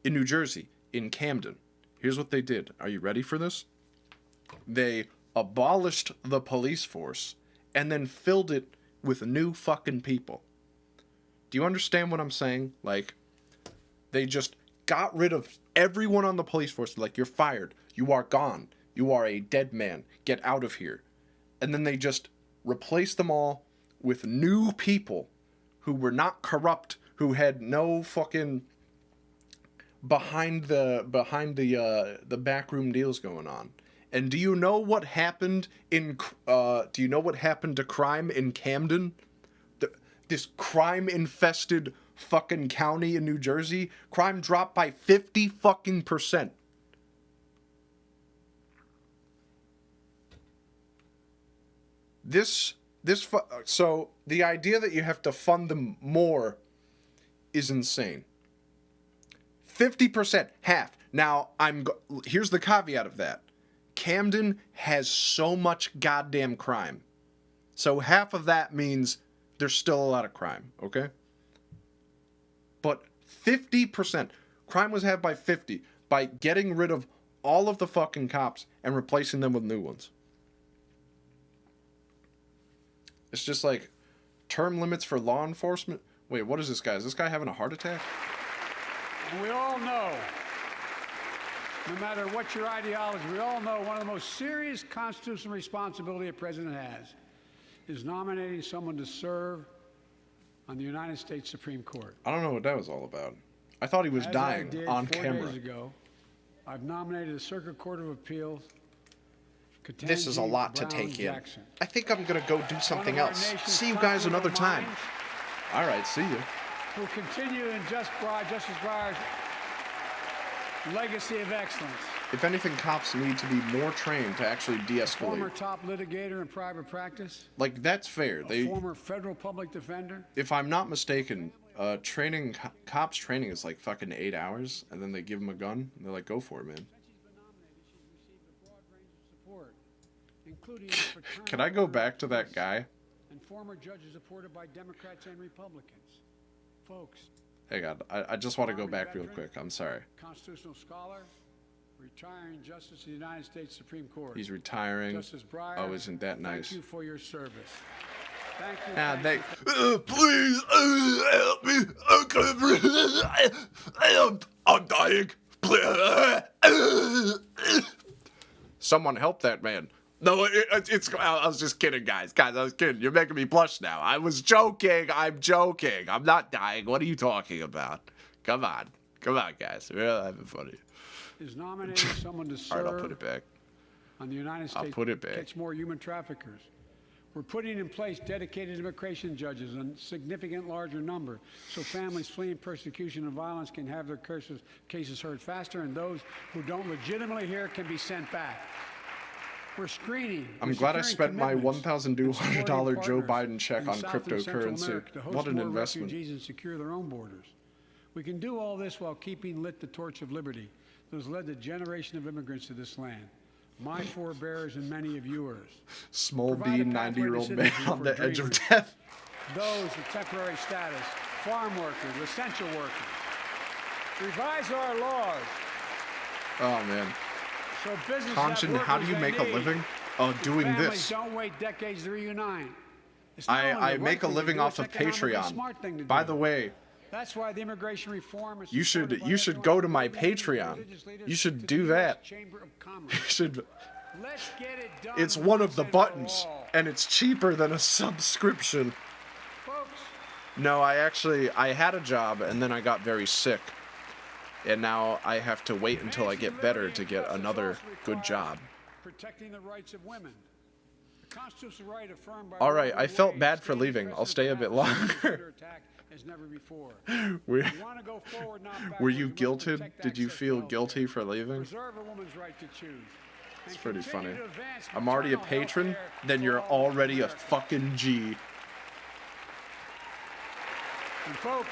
in New Jersey, in Camden. Here's what they did. Are you ready for this? They abolished the police force and then filled it with new fucking people. Do you understand what I'm saying? Like, they just got rid of everyone on the police force. Like, you're fired. You are gone. You are a dead man. Get out of here. And then they just replaced them all with new people who were not corrupt, who had no fucking behind the backroom deals going on. And do you know what happened to crime in Camden? This crime-infested fucking county in New Jersey? Crime dropped by 50 fucking %. So the idea that you have to fund them more is insane. 50%, half. Now, here's the caveat of that. Camden has so much goddamn crime. So half of that means there's still a lot of crime, okay? But 50%, crime was halved by 50 by getting rid of all of the fucking cops and replacing them with new ones. It's just like term limits for law enforcement. Wait, what is this guy? Is this guy having a heart attack?
And we all know, no matter what your ideology, we all know one of the most serious constitutional responsibility a president has is nominating someone to serve on the United States Supreme Court.
I don't know what that was all about. I thought he was dying on camera.
4 days ago, I've nominated the Circuit Court of Appeals.
This is a lot to take in. I think I'm going to go do something else. See you guys another time. All right, see you.
We'll continue in Justice Breyer's legacy of excellence.
If anything, cops need to be more trained to actually de-escalate.
Former top litigator in private practice.
Like, that's fair.
Former federal public defender.
If I'm not mistaken, cops training is like fucking 8 hours, and then they give them a gun, and they're like, go for it, man. Can I go back to that guy?
And former judges supported by Democrats and Republicans. Folks.
Hang on, I just want to go back real quick. I'm sorry.
Constitutional scholar, retiring Justice of the United States Supreme Court.
He's retiring.
Justice Breyer.
Oh, isn't that nice?
Thank you for your service. Thank you.
Please help me. I'm dying. Someone help that man. No, I was just kidding, guys. Guys, I was kidding. You're making me blush now. I was joking. I'm joking. I'm not dying. What are you talking about? Come on. Come on, guys. We're having funny.
Is nominating someone to serve.
All right, I'll put it back.
On the United States.
I'll put it back.
Catch more human traffickers. We're putting in place dedicated immigration judges in a significant larger number so families fleeing persecution and violence can have their cases heard faster, and those who don't legitimately hear can be sent back. We're screening.
I'm glad I spent my $1,200 Joe Biden check on cryptocurrency. What an investment.
Refugees and secure their own borders. We can do all this while keeping lit the torch of liberty that has led a generation of immigrants to this land. My forebears and many of yours.
Small B, 90-year-old man on the edge of death.
Those with temporary status, farm workers, essential workers. Revise our laws.
Oh, man.
So business
Khonjin, how do you make a living? Doing this.
Don't wait decades to reunite.
I make a living off of Patreon. By the way,
that's why the immigration reform is
you should go to my Patreon. You should do that. You should.
Let's get it done.
It's one of the buttons, and it's cheaper than a subscription.
Folks.
No, I had a job, and then I got very sick. And now I have to wait until I get better to get another good job.
Protecting the rights of women. The constitutional right affirmed by
Alright, I felt
Wade
bad for
stated
leaving. I'll stay a bit
President Trump
longer.
attack as never before.
Were,
We wanna go forward, not backwards.
were you
We must
guilted?
protect
Did you
access to
feel
healthcare,
guilty for leaving?
preserve a woman's right to choose.
It's
and
pretty
continue
funny.
to advance
I'm already a
maternal
patron,
healthcare
then
for
you're
all
already a
Americans.
fucking G.
And folks,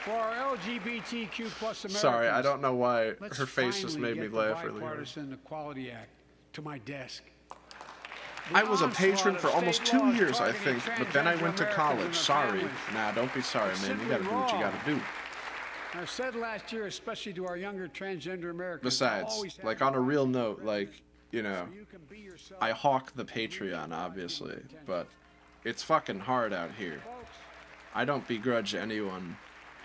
for our LGBTQ plus Americans,
Sorry, I don't know why
let's
her face just
finally
made me
get
laugh
the
really hard.
Bipartisan Equality Act to my desk.
I was a
The
patron
onslaught
for
of
almost
state
2
laws
years, I
targeting
think, but then I
transgender
went to
Americans
college.
and their
Sorry.
families.
Nah, don't be sorry,
It's
man. You
simply
gotta do what you
wrong.
gotta do.
I said last year, especially to our younger transgender Americans.
Besides,
always have
like
your
on a
right
real
to
note,
be
like,
present
you know,
so you can be yourself.
I hawk the Patreon, obviously, but it's fucking hard out here.
Folks,
I don't begrudge anyone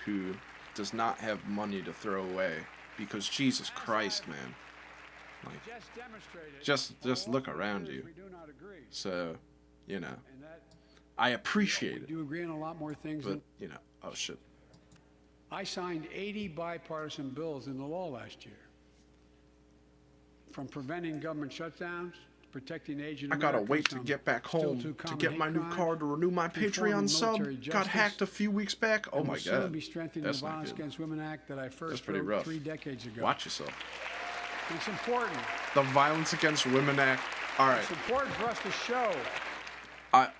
who does not have money to throw away, because Jesus Christ, man. Like,
just demonstrated
just
for
look
all
around
years
you.
we do not agree.
So, you know,
And that
I appreciate
we
it,
do agree on a lot more things.
but,
Than
you know, oh shit.
I signed 80 bipartisan bills into law last year, from preventing government shutdowns to protecting aging
I gotta
Americans
wait to
from
get back
still
home
too
to
common
get my
hate
new
crimes,
card to renew my
reforming
Patreon sub.
military
Got
justice,
hacked a few weeks back. Oh
and
my
will soon
god.
be strengthening
That's
the
not
Violence
good.
Against Women Act that I
That's
first
pretty
wrote
rough.
3 decades ago.
Watch yourself.
It's important.
The Violence Against Women Act. Alright.
It's important for us to show.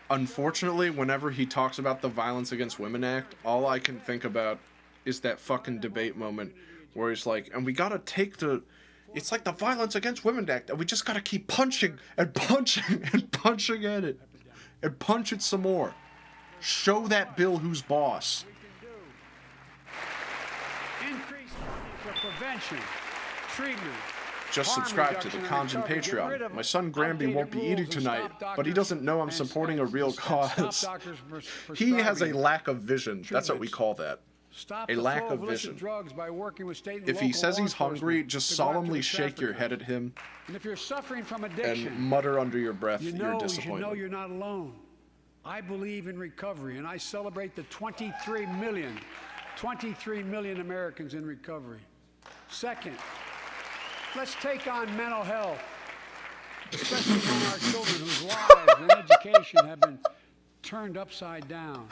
Unfortunately, whenever he talks about the Violence Against Women Act, all I can think about is that fucking debate moment where he's like, and we gotta take the... It's like the Violence Against Women Act, and we just gotta keep punching and punching and punching at it. And punch it some more. Show that bill who's boss.
We can do. Increase funding for prevention, treatment.
Just
harm
subscribe to the
reduction and
Khonjin
recovery. Get rid
Patreon.
of
My son Granby won't be
outdated
eating
rules and
tonight,
stop
but he
doctors
doesn't know I'm
and-
supporting a
and
real
stop
cause.
doctors
He has a
prescribing.
lack of vision. That's what we
treatments.
call that.
Stop
a
the
lack
flow
of
illicit
vision.
drugs by working with state and
If he
local
says
law
he's hungry,
enforcement
just
to go after
solemnly
the
shake your
traffickers.
head at him
And if you're suffering from
and
addiction,
mutter under your breath
you
your
know
disappointment.
you're not alone. I believe in recovery, and I celebrate the 23 million Americans in recovery. Second, let's take on mental health, especially among our children whose lives and education have been turned upside down.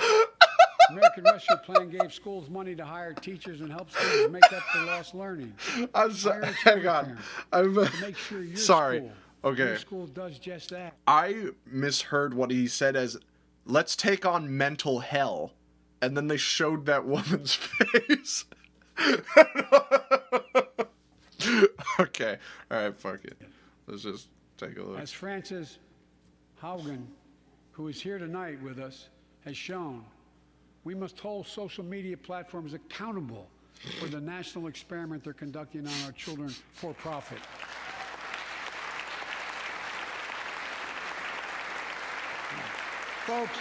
American Rescue Plan gave schools money to hire teachers and help students make up for lost learning.
I'm sorry.
Hire
Hang
school
on.
parents
I'm
to make sure your
sorry.
school,
Okay.
your school does just that.
I misheard what he said as, let's take on mental hell. And then they showed that woman's face. Okay. Alright, fuck it. Let's just take a look.
As Frances Haugen, who is here tonight with us, has shown, we must hold social media platforms accountable for the national experiment they're conducting on our children for profit. Folks,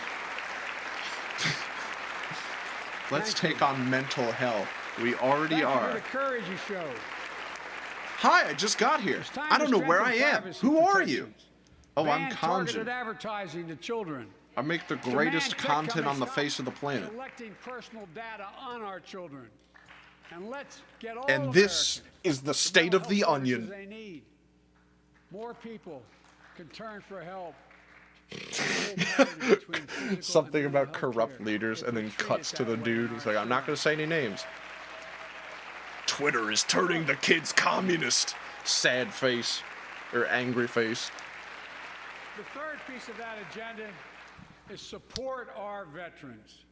Let's
thank
take on mental hell. We already
thank you for
are.
the courage you showed.
Hi, I just got here.
It's time
I
to
don't know where I
strengthen
am.
privacy
Who are you?
protections.
Oh, I'm
Ban targeted
Khonjin.
advertising to children.
I make the
Demand
greatest
tech
content on
companies
the
stop
face of the planet.
collecting personal data on our children. And let's get all
And this
Americans
is the state of the
mental health
onion.
services they need. More people can turn for help.
Something about corrupt leaders and then cuts to the dude. He's like, I'm not going to say any names. Twitter is turning the kids communist. Sad face. Or angry face.
The third piece of that agenda is support our veterans.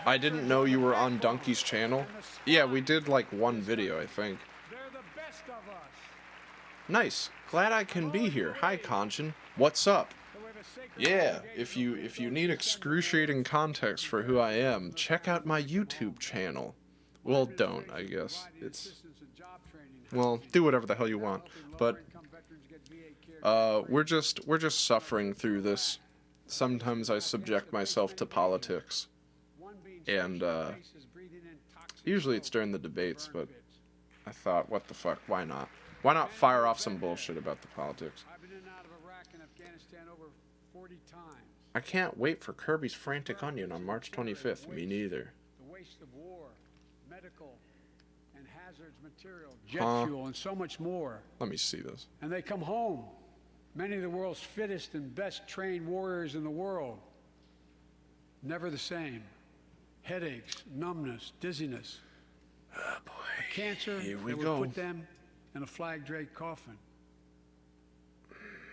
I didn't know you were on Donkey's channel. Yeah, we did like one video, I think.
They're the best of us.
Nice. Glad I can be here. Hi, Khonjin. What's up?
So we have a sacred
Yeah,
obligation
if you need excruciating context for who I am, check out my YouTube channel. Well, don't, I guess. It's
assistance and job training.
well, do whatever the hell you want. But
Lower-income veterans get VA care.
we're just suffering through this. Sometimes I subject myself to politics.
One being
And
faces breathing in toxic
usually it's during the debates, but I thought, what the fuck, why not? Why not fire off some bullshit about the politics?
I've been in and out of Iraq and Afghanistan over 40 times.
I can't wait for Kirby's Frantic Onion on March 25th. Me neither.
The waste of war. medical and hazards material, jet fuel, and so much more.
Let me see this.
And they come home, many of the world's fittest and best trained warriors in the world. Never the same. Headaches, numbness, dizziness.
Oh boy.
A cancer
Here we
that
go.
would put them in a flag-draped coffin.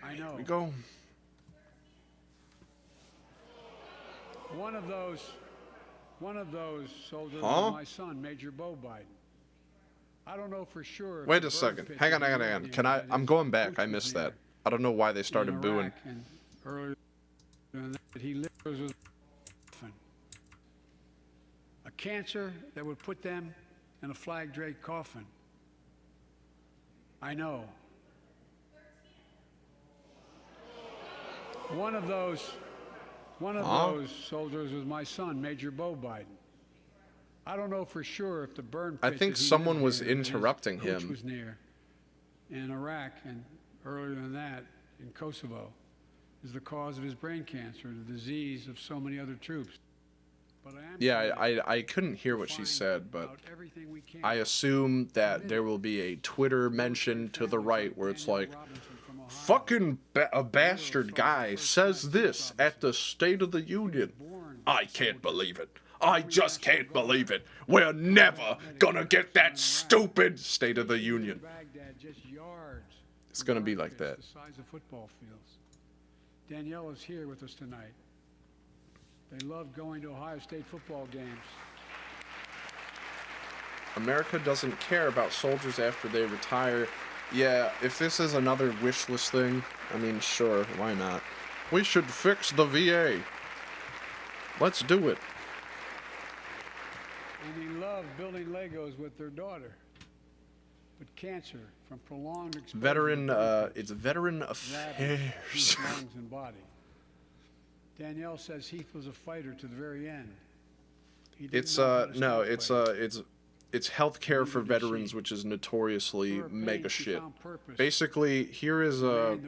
I know.
Here we go.
One of those soldiers was my son, Major Bo Biden. I don't know for sure.
Wait a second. Hang on. Can I? I'm going back. I missed that. I don't know why they started booing.
And earlier than that, he lived with a cancer that would put them in a flag-draped coffin. I know. One of those soldiers was my son, Major Bo Biden. I don't know for sure if the burn pit
I think someone was interrupting him.
Which was near in Iraq and earlier than that in Kosovo is the cause of his brain cancer, the disease of so many other troops. But
I couldn't hear what she said, but I assume that there will be a Twitter mention to the right where it's like, fucking a bastard guy says this at the State of the Union. I can't believe it. I just can't believe it. We're never gonna get that stupid State of the Union. It's gonna be like that.
The size of football fields. Danielle is here with us tonight. They love going to Ohio State football games.
America doesn't care about soldiers after they retire. Yeah, if this is another wish list thing, I mean, sure, why not? We should fix the VA. Let's do it.
And he loved building Legos with their daughter. But cancer from prolonged exposure.
It's Veteran Affairs.
Lungs and body. Danielle says Heath was a fighter to the very end.
It's healthcare for veterans, which is notoriously mega shit. Basically, here is what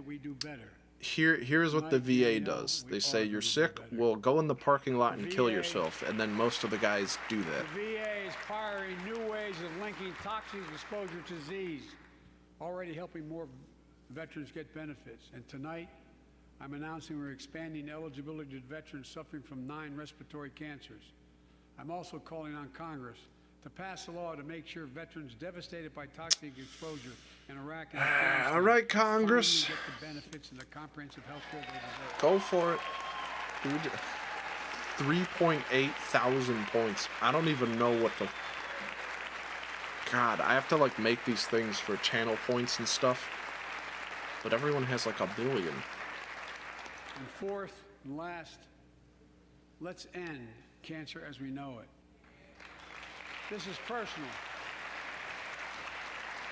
the VA does. They say you're sick, well, go in the parking lot and kill yourself, and then most of the guys do that.
The VA is pioneering new ways of linking toxic exposure to disease, already helping more veterans get benefits. And tonight, I'm announcing we're expanding eligibility to veterans suffering from 9 respiratory cancers. I'm also calling on Congress to pass a law to make sure veterans devastated by toxic exposure in Iraq and Afghanistan
all right, Congress.
get the benefits and the comprehensive health care they deserve.
Go for it. Dude, 3.8 thousand points. I don't even know what the... God, I have to, like, make these things for channel points and stuff. But everyone has, like, 1 billion.
And fourth and last, let's end cancer as we know it. This is personal.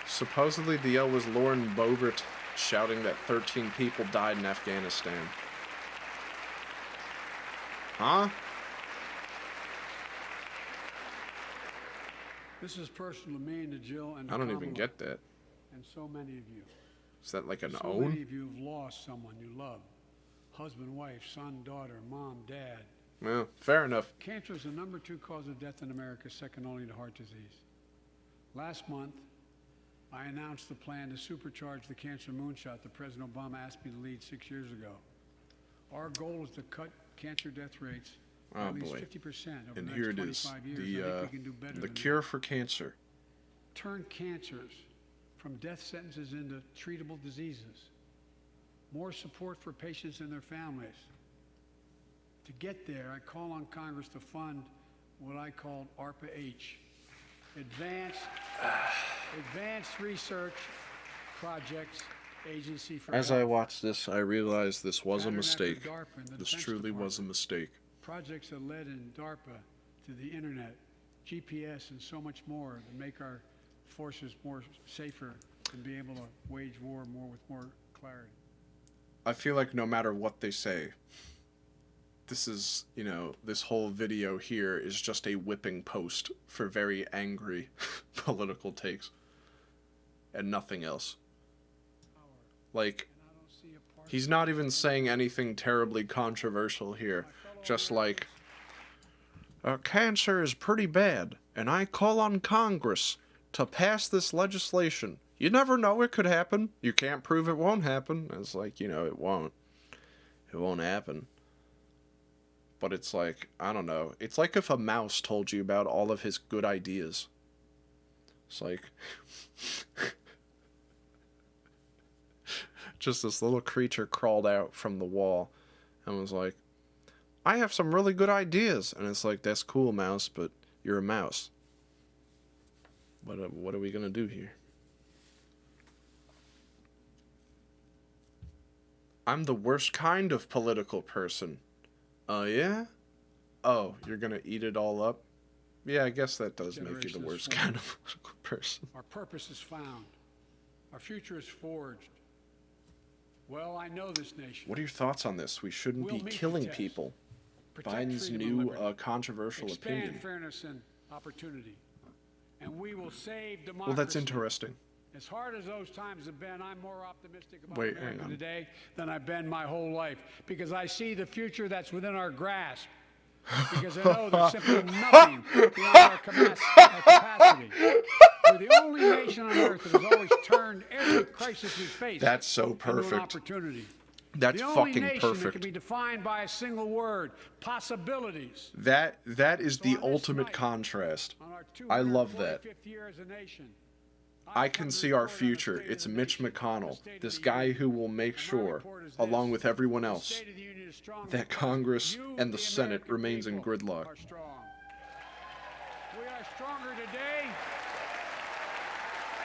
Supposedly the yell was Lauren Boebert shouting that 13 people died in Afghanistan. Huh?
This is personal to me and to Jill and to
I don't even
Kamala
get that.
and so many of you.
Is that like an
So
own?
many of you have lost someone you love. Husband, wife, son, daughter, mom, dad.
Well, fair enough.
Cancer is the #2 cause of death in America, second only to heart disease. Last month, I announced the plan to supercharge the cancer moonshot that President Obama asked me to lead 6 years ago. Our goal is to cut cancer death rates by at least 50% over
And
the
here
next
it is.
25 years. I think we can do better
The
than
cure
that.
for cancer.
Turn cancers from death sentences into treatable diseases. More support for patients and their families. To get there, I call on Congress to fund what I call ARPA-H, Advanced Research Projects Agency for
As
Health.
I watched this, I realized this was a
Pattern after
mistake.
DARPA and the
This
Defense
truly was a
Department.
mistake.
Projects that led in DARPA to the internet, GPS, and so much more to make our forces more safer and be able to wage war with more clarity.
I feel like no matter what they say, this is, you know, this whole video here is just a whipping post for very angry political takes. And nothing else. Like, he's not even saying anything terribly controversial here. Just like, cancer is pretty bad. and I call on Congress to pass this legislation. You never know, it could happen. You can't prove it won't happen. It's like, you know, it won't. It won't happen. But it's like, I don't know. It's like if a mouse told you about all of his good ideas. It's like... just this little creature crawled out from the wall and was like, I have some really good ideas. And it's like, that's cool, mouse, but you're a mouse. What are we going to do here? I'm the worst kind of political person. Oh, yeah? Oh, you're going to eat it all up? Yeah, I guess that does make you the worst kind of political person.
Our purpose is found. Our future is forged. Well, I know this nation.
What are your thoughts on this? We shouldn't be killing people. Biden's new controversial opinion.
Expand fairness and opportunity. And we will save democracy.
Well, that's interesting.
As hard as those times have been, I'm more optimistic about America today than I've been my whole life, because I see the future that's within our grasp. Because I know there's simply nothing beyond our capacity. We're the only nation on earth that has always turned every crisis we face
That's so
into
perfect.
an opportunity.
That's
the
fucking
only nation
perfect.
that can be defined by a single word: possibilities.
That is the ultimate contrast. I love that. I can see our future. It's Mitch McConnell, this guy who will make sure, along with everyone else, that Congress and the Senate remains in gridlock.
We are stronger today.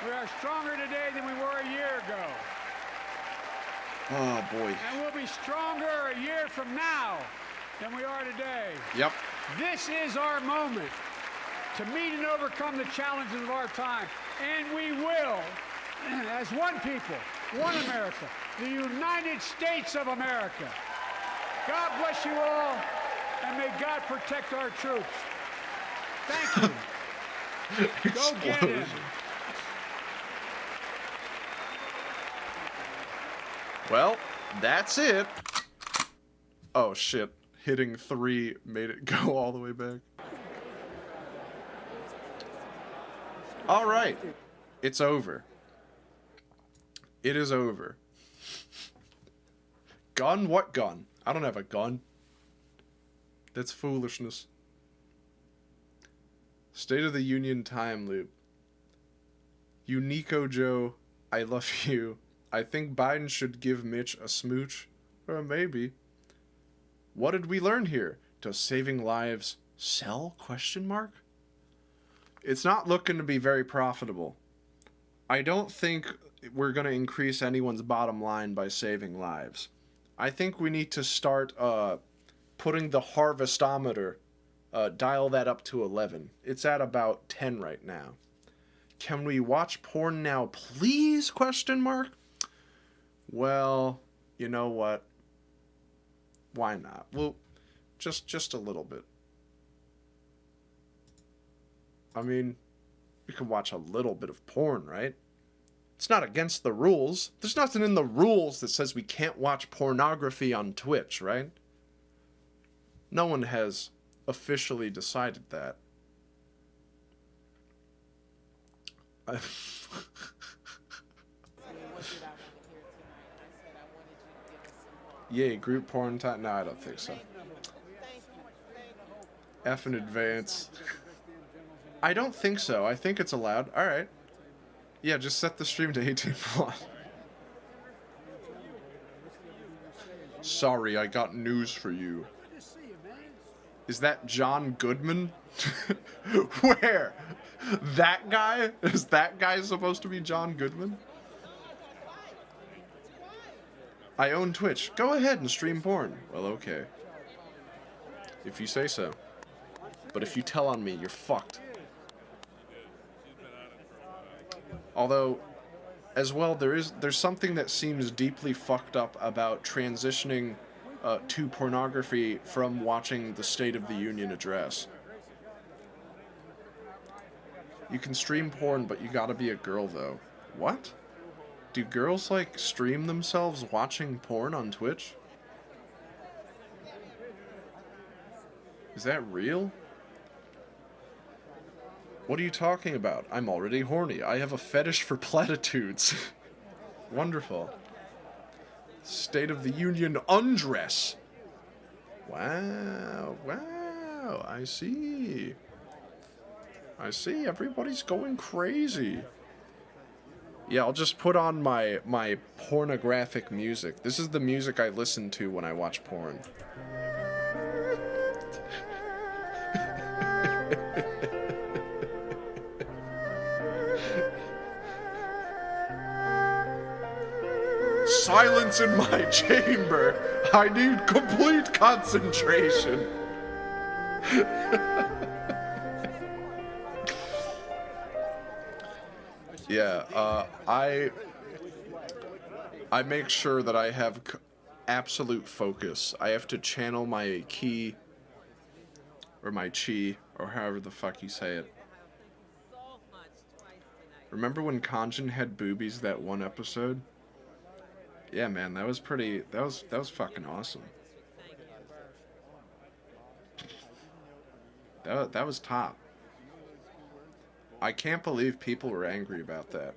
We are stronger today than we were a year ago.
Oh, boy.
And we'll be stronger a year from now than we are today.
Yep.
This is our moment to meet and overcome the challenges of our time. And we will, as one people, one America, the United States of America. God bless you all, and may God protect our troops. Thank you. Go get him.
Well, that's it. Oh, shit. Hitting 3 made it go all the way back. All right. It's over. It is over. Gun? What gun? I don't have a gun. That's foolishness. State of the Union time loop. Unico Joe, I love you. I think Biden should give Mitch a smooch. Or maybe. What did we learn here? Does saving lives sell? Question mark? It's not looking to be very profitable. I don't think we're going to increase anyone's bottom line by saving lives. I think we need to start putting the harvestometer, dial that up to 11. It's at about 10 right now. Can we watch porn now, please? Question mark. Well, you know what? Why not? Well, just a little bit. I mean, we can watch a little bit of porn, right? It's not against the rules. There's nothing in the rules that says we can't watch pornography on Twitch, right? No one has officially decided that. Yay, group porn time? No, I don't think so. F in advance. I don't think so. I think it's allowed. Alright. Yeah, just set the stream to 18+. Sorry, I got news for you. Is that John Goodman? Where? That guy? Is that guy supposed to be John Goodman? I own Twitch. Go ahead and stream porn. Well, okay. If you say so. But if you tell on me, you're fucked. Although, as well, there's something that seems deeply fucked up about transitioning to pornography from watching the State of the Union address. You can stream porn, but you gotta be a girl, though. What? Do girls, like, stream themselves watching porn on Twitch? Is that real? What are you talking about? I'm already horny. I have a fetish for platitudes. Wonderful. State of the Union undress. Wow, wow, I see. I see, everybody's going crazy. Yeah, I'll just put on my pornographic music. This is the music I listen to when I watch porn. Silence in my chamber. I need complete concentration. Yeah, I make sure that I have absolute focus. I have to channel my ki, or my chi, or however the fuck you say it. Remember when Khonjin had boobies that one episode? Yeah, man, that was pretty. That was fucking awesome. That was top. I can't believe people were angry about that.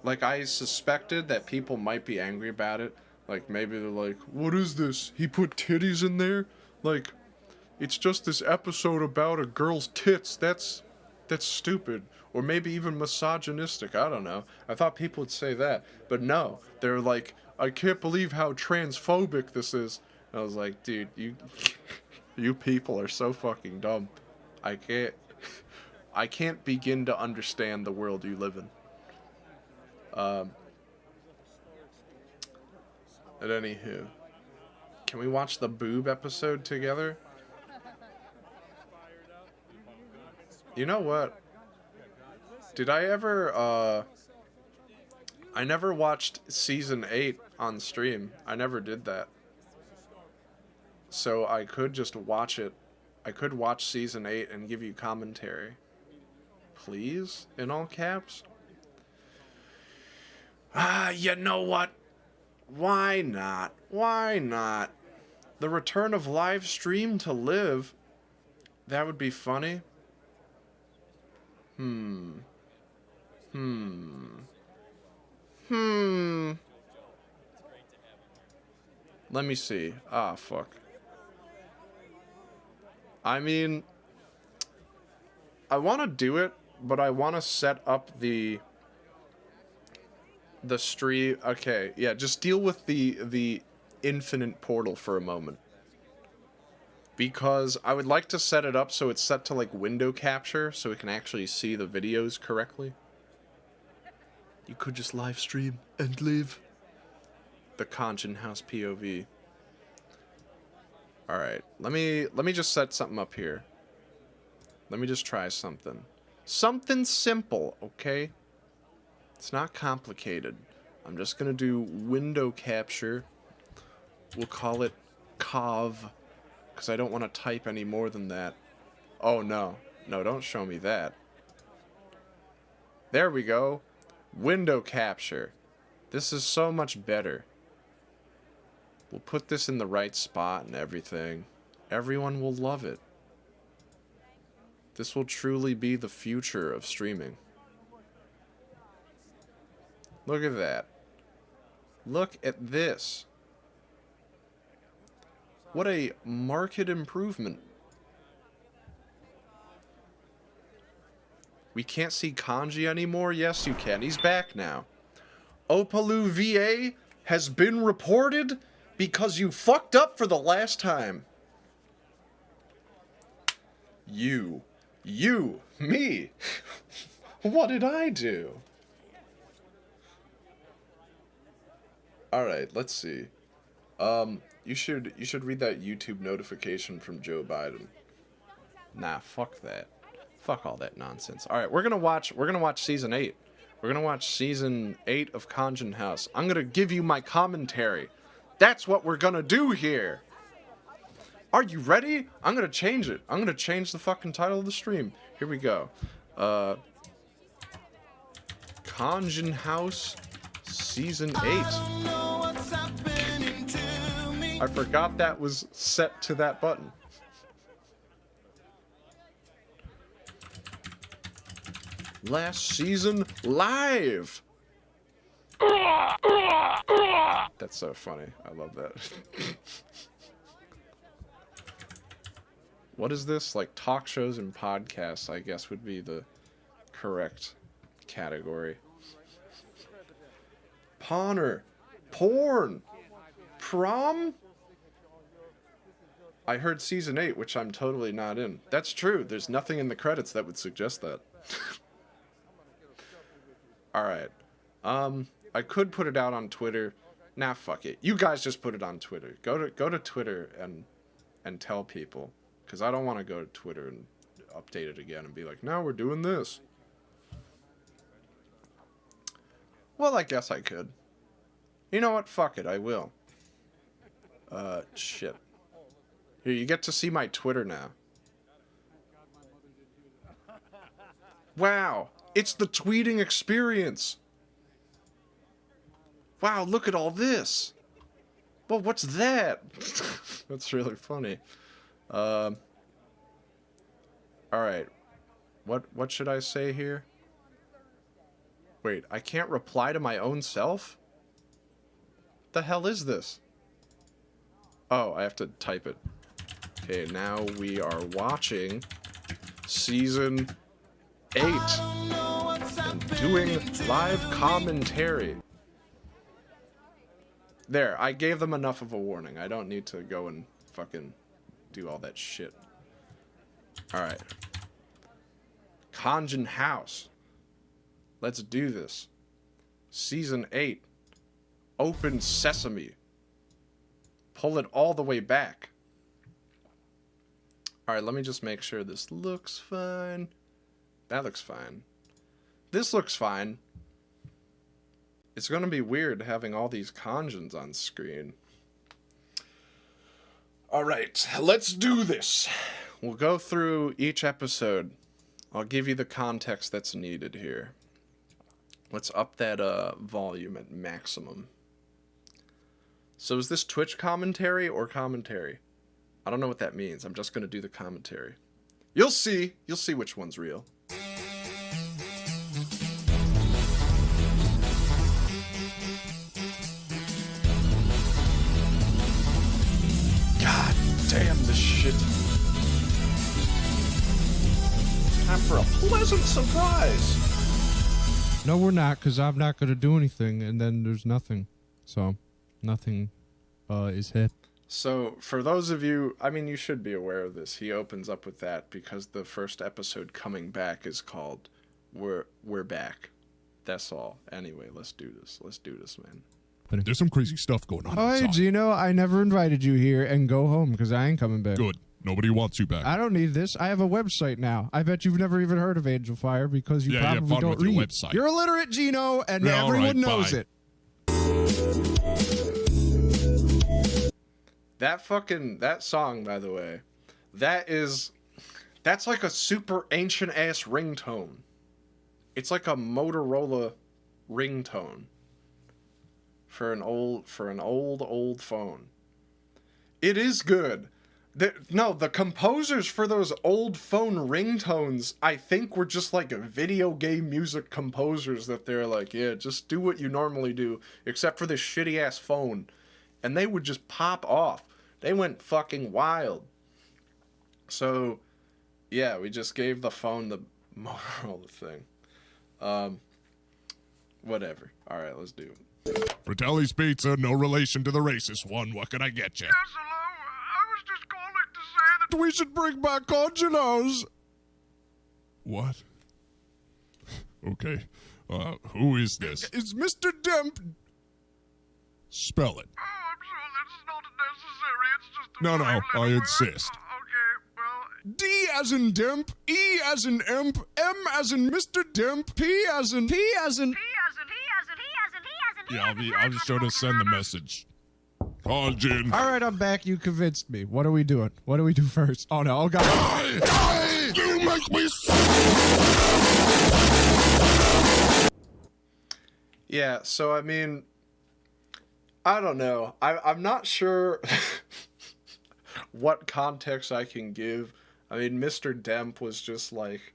Like, I suspected that people might be angry about it. Like, maybe they're like, what is this? He put titties in there? Like, it's just this episode about a girl's tits. That's stupid. Or maybe even misogynistic. I don't know. I thought people would say that. But no. They're like, I can't believe how transphobic this is. And I was like, dude, you people are so fucking dumb. I can't begin to understand the world you live in. But anywho, can we watch the boob episode together? You know what? Did I ever, I never watched season 8 on stream. I never did that. So I could just watch it. I could watch season 8 and give you commentary. Please? In all caps? You know what? Why not? Why not? The return of live stream to live. That would be funny. Let me see. Ah, fuck. I mean, I want to do it, but I want to set up the stream. Okay, yeah, just deal with the infinite portal for a moment. Because I would like to set it up so it's set to like window capture so we can actually see the videos correctly. You could just live stream and leave. The Khonjin House POV. Alright, let me just set something up here. Let me just try something. Something simple, okay? It's not complicated. I'm just gonna do window capture. We'll call it COV. Because I don't want to type any more than that. Oh, no. No, don't show me that. There we go. Window capture. This is so much better. We'll put this in the right spot and everything. Everyone will love it. This will truly be the future of streaming. Look at that. Look at this. What a marked improvement. We can't see Kanji anymore? Yes, you can. He's back now. Opalu VA has been reported because you fucked up for the last time. You, me. What did I do? Alright, let's see. You should read that YouTube notification from Joe Biden. Nah, fuck that. Fuck all that nonsense. Alright, we're gonna watch season 8. We're gonna watch season 8 of Khonjin House. I'm gonna give you my commentary. That's what we're gonna do here. Are you ready? I'm gonna change it. I'm gonna change the fucking title of the stream. Here we go. Khonjin House season 8. I forgot that was set to that button. last season live. That's so funny. I love that. What is this? Like talk shows and podcasts, I guess, would be the correct category. Pawner. Porn. Prom? I heard season 8, which I'm totally not in. That's true. There's nothing in the credits that would suggest that. Alright. I could put it out on Twitter. Nah, fuck it. You guys just put it on Twitter. Go to Twitter and tell people. Because I don't want to go to Twitter and update it again and be like, now we're doing this. Well, I guess I could. You know what? Fuck it. I will. Shit. Here, you get to see my Twitter now. Wow. It's the tweeting experience. Wow, look at all this. Well, what's that? That's really funny. Alright. What should I say here? Wait, I can't reply to my own self? The hell is this? Oh, I have to type it. Okay, now we are watching season 8 and doing live commentary. There, I gave them enough of a warning. I don't need to go and fucking do all that shit. Alright. Khonjin House. Let's do this. Season 8. Open Sesame. Pull it all the way back. Alright, let me just make sure this looks fine. That looks fine. This looks fine. It's gonna be weird having all these Khonjins on screen. Alright, let's do this. We'll go through each episode. I'll give you the context that's needed here. Let's up that volume at maximum. So is this Twitch commentary or commentary? I don't know what that means. I'm just gonna do the commentary. You'll see. You'll see which one's real. God damn this shit. Time for a pleasant surprise.
No, we're not, because I'm not going to do anything, and then there's nothing. So, nothing is hit.
So, for those of you, I mean, you should be aware of this. He opens up with that because the first episode coming back is called We're Back. That's all. Anyway, let's do this. Let's do this, man.
There's some crazy stuff going on
Oh, hey,
outside.
Gino, I never invited you here, and go home, because I ain't coming back.
Good. Nobody wants you back.
I don't need this. I have a website now. I bet you've never even heard of Angel Fire, because you
Yeah,
probably
fun
don't
with your
read.
website.
You're illiterate, Gino, and
Yeah, all
everyone
right,
knows
bye.
it.
That song, by the way, that's like a super ancient ass ringtone. It's like a Motorola ringtone for an old phone. It is good. The composers for those old phone ringtones, I think, were just like video game music composers that they're like, yeah, just do what you normally do, except for this shitty ass phone. And they would just pop off. They went fucking wild. So, yeah, we just gave the phone the Motorola thing. Whatever. Alright, let's do it.
Fratelli's Pizza, no relation to the racist one. What can I get you?
Yes, hello. I was just calling to say that
We should bring back Congelos.
What? Okay. Who is this?
It's Mr. Demp.
Spell it.
I'm sure that's not necessary. It's just a
No,
five-letter
I
word.
insist.
Okay, well,
D as in Demp, E as in Emp, M as in Mr. Demp, P as in...
Yeah, I'll be sure to send the message. Khonjin.
All right, I'm back. You convinced me. What are we doing? What do we do first? Oh, no. Oh, God.
You make me
Yeah, so I mean, I don't know. I'm not sure what context I can give. I mean, Mr. Demp was just like,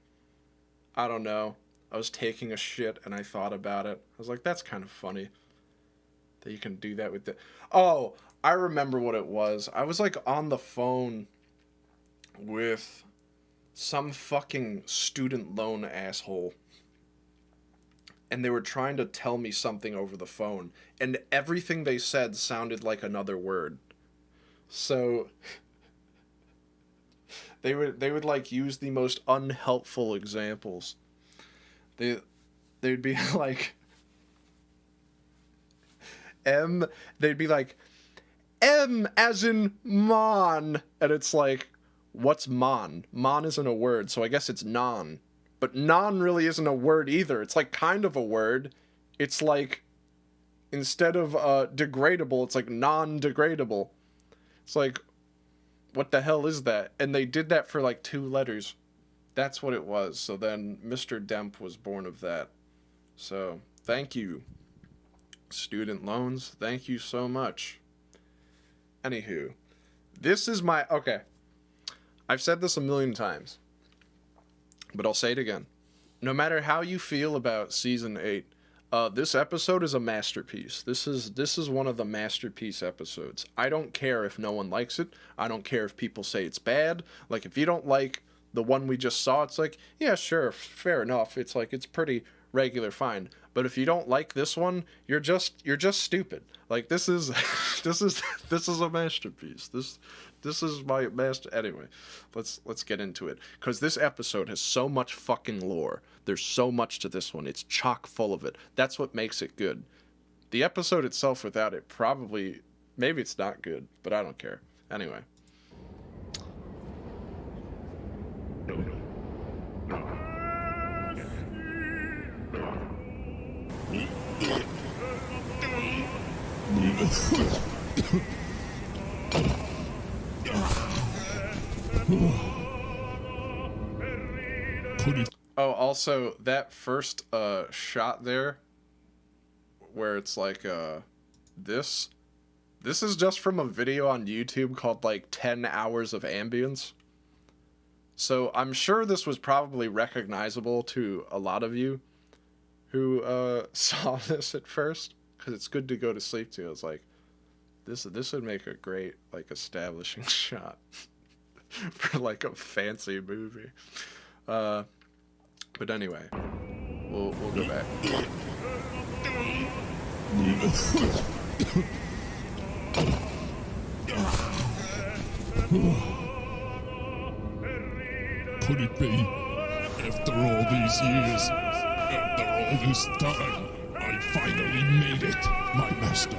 I don't know. I was taking a shit and I thought about it. I was like, that's kind of funny that you can do that with the... Oh, I remember what it was. I was like on the phone with some fucking student loan asshole. And they were trying to tell me something over the phone. And everything they said sounded like another word. So they would like use the most unhelpful examples. They'd be like they'd be like M as in mon, and it's like, what's mon? Mon isn't a word, so I guess it's non. But non really isn't a word either. It's like kind of a word. It's like, instead of degradable, it's like non-degradable. It's like, what the hell is that? And they did that for like 2 letters. That's what it was. So then Mr. Demp was born of that. So thank you, student loans. Thank you so much. Anywho, this is my... Okay. I've said this a million times, but I'll say it again. No matter how you feel about season 8, this episode is a masterpiece. This is one of the masterpiece episodes. I don't care if no one likes it. I don't care if people say it's bad. Like, if you don't like the one we just saw, it's like, yeah, sure, fair enough. It's like, it's pretty regular, fine. But if you don't like this one, you're just stupid. Like, this is this is a masterpiece. This is my master. Anyway, let's get into it, because this episode has so much fucking lore. There's so much to this one. It's chock full of it. That's what makes it good. The episode itself without it, probably, maybe it's not good, but I don't care. Anyway. Oh, also, that first shot there, where it's like this is just from a video on YouTube called like 10 hours of ambience. So I'm sure this was probably recognizable to a lot of you who saw this at first, because it's good to go to sleep to. It's like, this would make a great like establishing shot for like a fancy movie. But anyway, we'll go back.
Could it be? After all these years, after all this time, I finally made it, my master.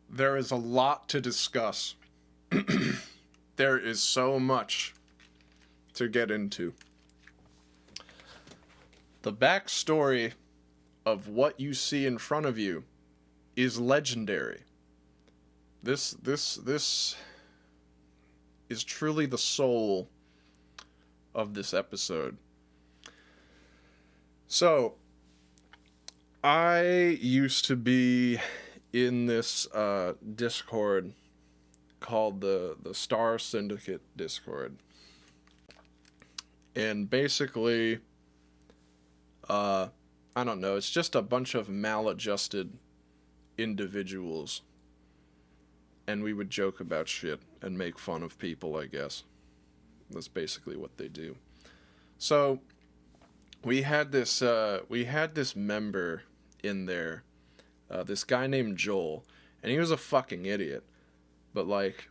There is a lot to discuss. There is so much to get into. The backstory of what you see in front of you is legendary. This is truly the soul of this episode. So, I used to be in this Discord called the Star Syndicate Discord. And basically, I don't know, it's just a bunch of maladjusted individuals. And we would joke about shit and make fun of people, I guess. That's basically what they do. So, we had this member in there, this guy named Joel, and he was a fucking idiot. But like,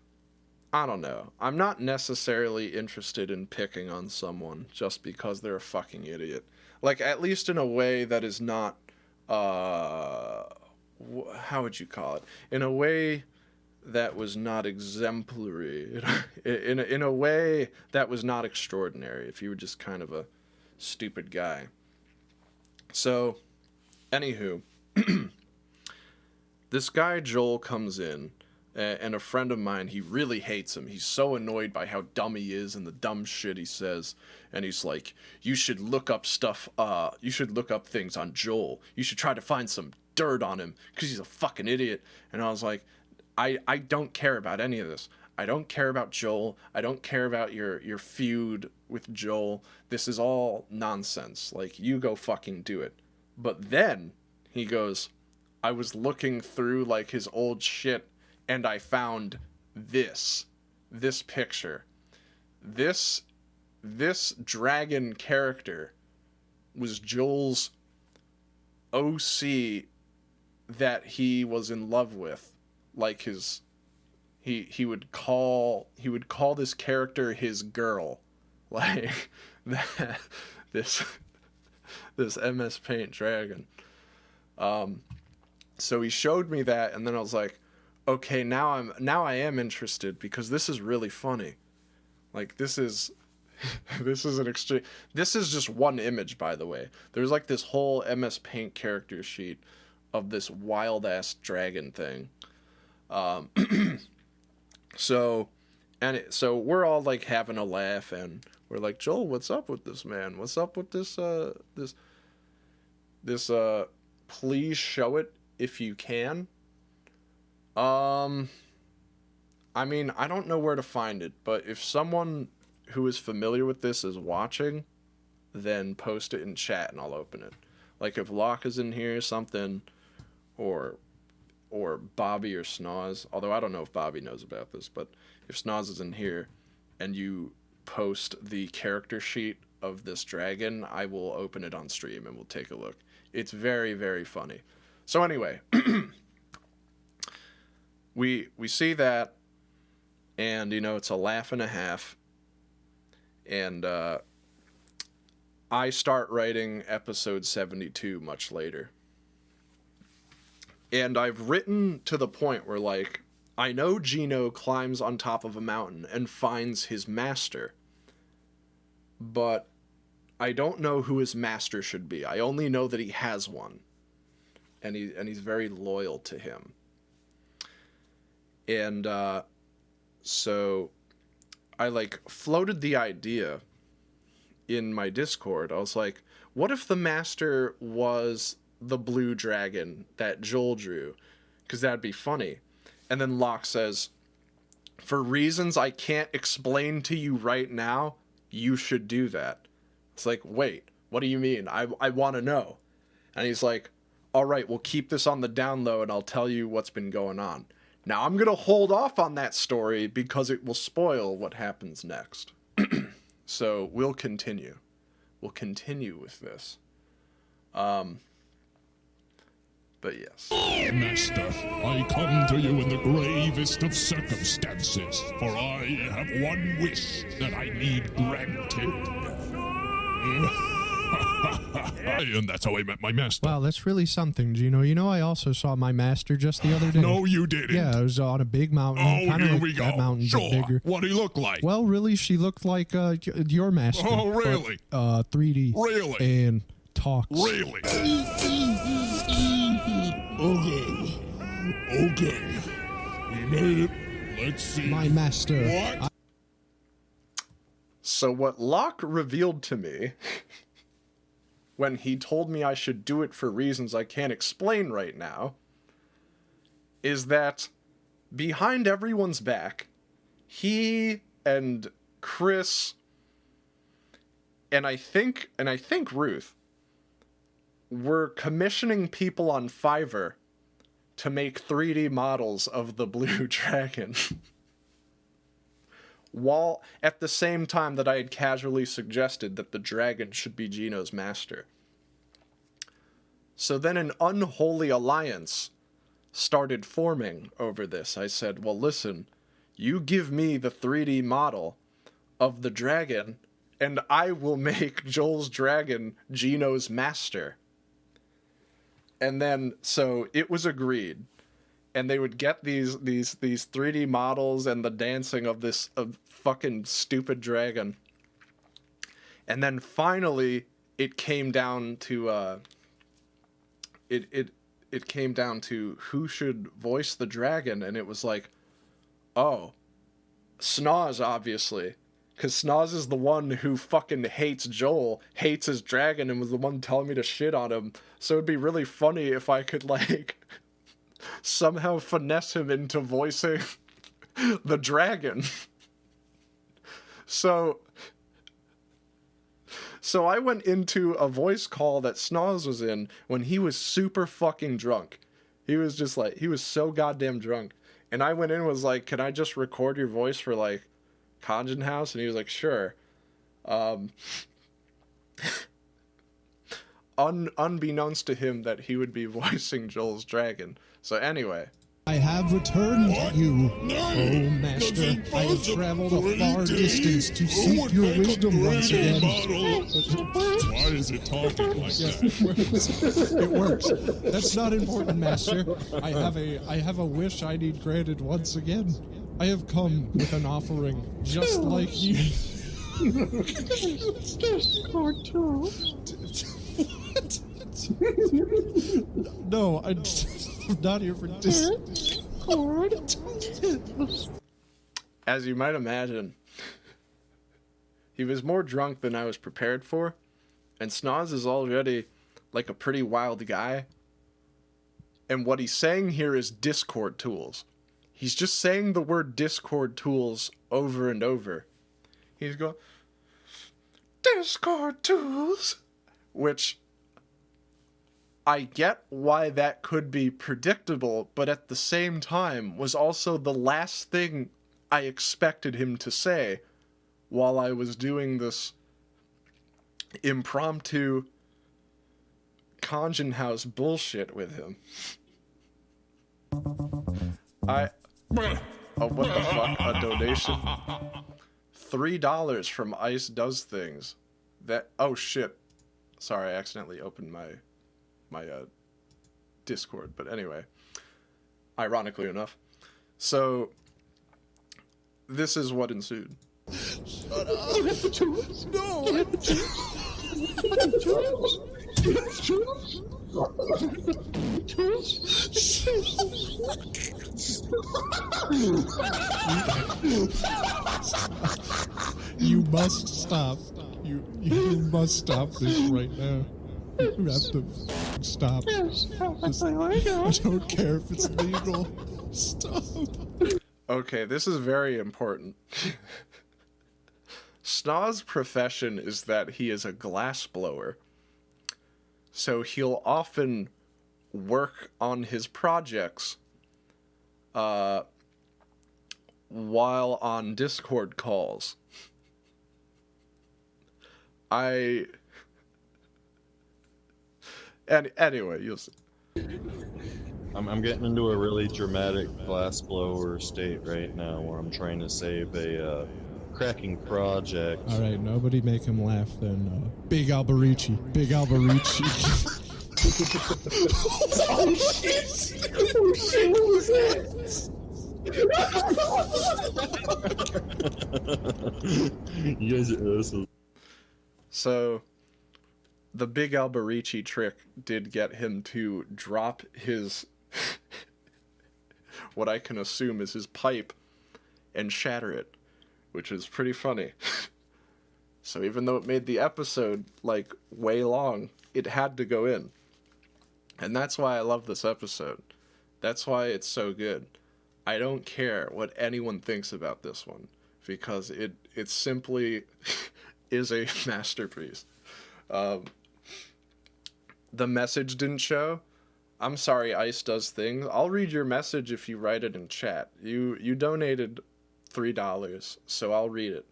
I don't know. I'm not necessarily interested in picking on someone just because they're a fucking idiot. Like, at least in a way that is not, how would you call it? In a way that was not exemplary. In a way that was not extraordinary, if you were just kind of a stupid guy. So, anywho, this guy Joel comes in, and a friend of mine, he really hates him. He's so annoyed by how dumb he is and the dumb shit he says. And he's like, you should look up stuff, you should look up things on Joel. You should try to find some dirt on him, because he's a fucking idiot. And I was like, I don't care about any of this. I don't care about Joel. I don't care about your feud with Joel. This is all nonsense. Like, you go fucking do it. But then he goes, I was looking through like his old shit and I found this picture. This dragon character was Joel's OC that he was in love with. Like he would call this character his girl. Like that this MS Paint dragon. So he showed me that, and then I was like, okay, now I am interested, because this is really funny. Like, this is an extreme. This is just one image, by the way. There's like this whole MS Paint character sheet of this wild ass dragon thing. So we're all like having a laugh, and we're like, Joel, what's up with this, man? What's up with this please show it if you can. I mean, I don't know where to find it, but if someone who is familiar with this is watching, then post it in chat and I'll open it. Like, if Locke is in here or something, or Bobby or Snoz, although I don't know if Bobby knows about this, but if Snoz is in here and you post the character sheet of this dragon, I will open it on stream and we'll take a look. It's very, very funny. So anyway, we see that, and, you know, it's a laugh and a half, and I start writing episode 72 much later. And I've written to the point where, like, I know Gino climbs on top of a mountain and finds his master, but I don't know who his master should be. I only know that he has one, and he's very loyal to him. And so I like floated the idea in my Discord. I was like, what if the master was the blue dragon that Joel drew? Because that'd be funny. And then Locke says, for reasons I can't explain to you right now, you should do that. It's like, wait, what do you mean? I want to know. And he's like, all right, we'll keep this on the down low and I'll tell you what's been going on. Now, I'm going to hold off on that story because it will spoil what happens next. So we'll continue. We'll continue with this. But yes.
Master, I come to you in the gravest of circumstances, for I have one wish that I need granted. And that's how I met my master.
Wow, that's really something, Gino. You know, I also saw my master just the other day.
No, you didn't.
Yeah, I was on a big mountain.
Oh,
kinda
here
like
we go.
That mountain,
Sure.
but bigger.
What did he look like?
Well, really, she looked like your master.
Oh, really?
But, 3D.
Really?
And talks.
Really? Okay. We made it. Let's see.
My master.
What?
So what Locke revealed to me when he told me I should do it for reasons I can't explain right now is that behind everyone's back, he and Chris and I think Ruth were commissioning people on Fiverr to make 3D models of the blue dragon. While at the same time that I had casually suggested that the dragon should be Gino's master. So then an unholy alliance started forming over this. I said, well, listen, you give me the 3D model of the dragon, and I will make Joel's dragon Gino's master. And then, so it was agreed. And they would get these 3D models and the dancing of this fucking stupid dragon. And then finally, it came down to it came down to who should voice the dragon, and it was like, oh, Snoz, obviously. Because Snoz is the one who fucking hates Joel, hates his dragon, and was the one telling me to shit on him. So it'd be really funny if I could, like, somehow finesse him into voicing the dragon. So I went into a voice call that Snoz was in when he was super fucking drunk. He was just like, he was so goddamn drunk. And I went in and was like, can I just record your voice for like Khonjin House? And he was like, sure. Unbeknownst to him that he would be voicing Joel's dragon. So anyway.
I have returned you, oh master. I have traveled a far distance to seek your wisdom once again.
Why is it talking like that?
It works. That's not important, master. I have a wish I need granted once again. I have come with an offering, just like you. No, I'm not here for Discord.
As you might imagine, he was more drunk than I was prepared for, and Snoz is already like a pretty wild guy. And what he's saying here is Discord tools. He's just saying the word Discord tools over and over. He's going, Discord tools, which I get why that could be predictable, but at the same time was also the last thing I expected him to say while I was doing this impromptu Khonjin House bullshit with him. Oh, what the fuck? A donation? $3 from Ice Does Things. That, oh shit. Sorry, I accidentally opened my Discord, but anyway, ironically enough. So, this is what ensued.
Shut up! No! You must stop. You must stop this right now. You have to stop. I don't care if it's legal. Stop.
Okay, this is very important. Snoz's profession is that he is a glass blower. So he'll often work on his projects while on Discord calls. Anyway, you'll see.
I'm getting into a really dramatic glass blower state right now where I'm trying to save a cracking project.
All right, nobody make him laugh then. Big Alberici. Big Alberici.
Oh shit! Oh shit, what was that?
You guys are assholes.
So, the Big Alberici trick did get him to drop his, what I can assume is his pipe, and shatter it, which is pretty funny. So even though it made the episode, like, way long, it had to go in. And that's why I love this episode. That's why it's so good. I don't care what anyone thinks about this one, because it simply is a masterpiece. The message didn't show. I'm sorry, Ice Does Things. I'll read your message if you write it in chat. You donated $3, so I'll read it.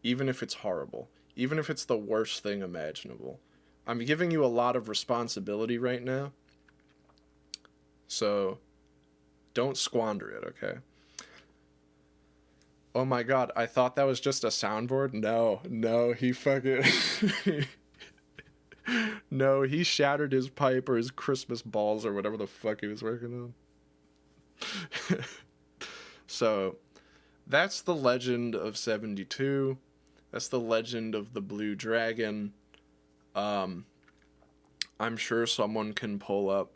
Even if it's horrible. Even if it's the worst thing imaginable. I'm giving you a lot of responsibility right now. So, don't squander it, okay? Oh my god, I thought that was just a soundboard? No, he fucking... No, he shattered his pipe or his Christmas balls or whatever the fuck he was working on. So, that's the legend of 72. That's the legend of the Blue Dragon. I'm sure someone can pull up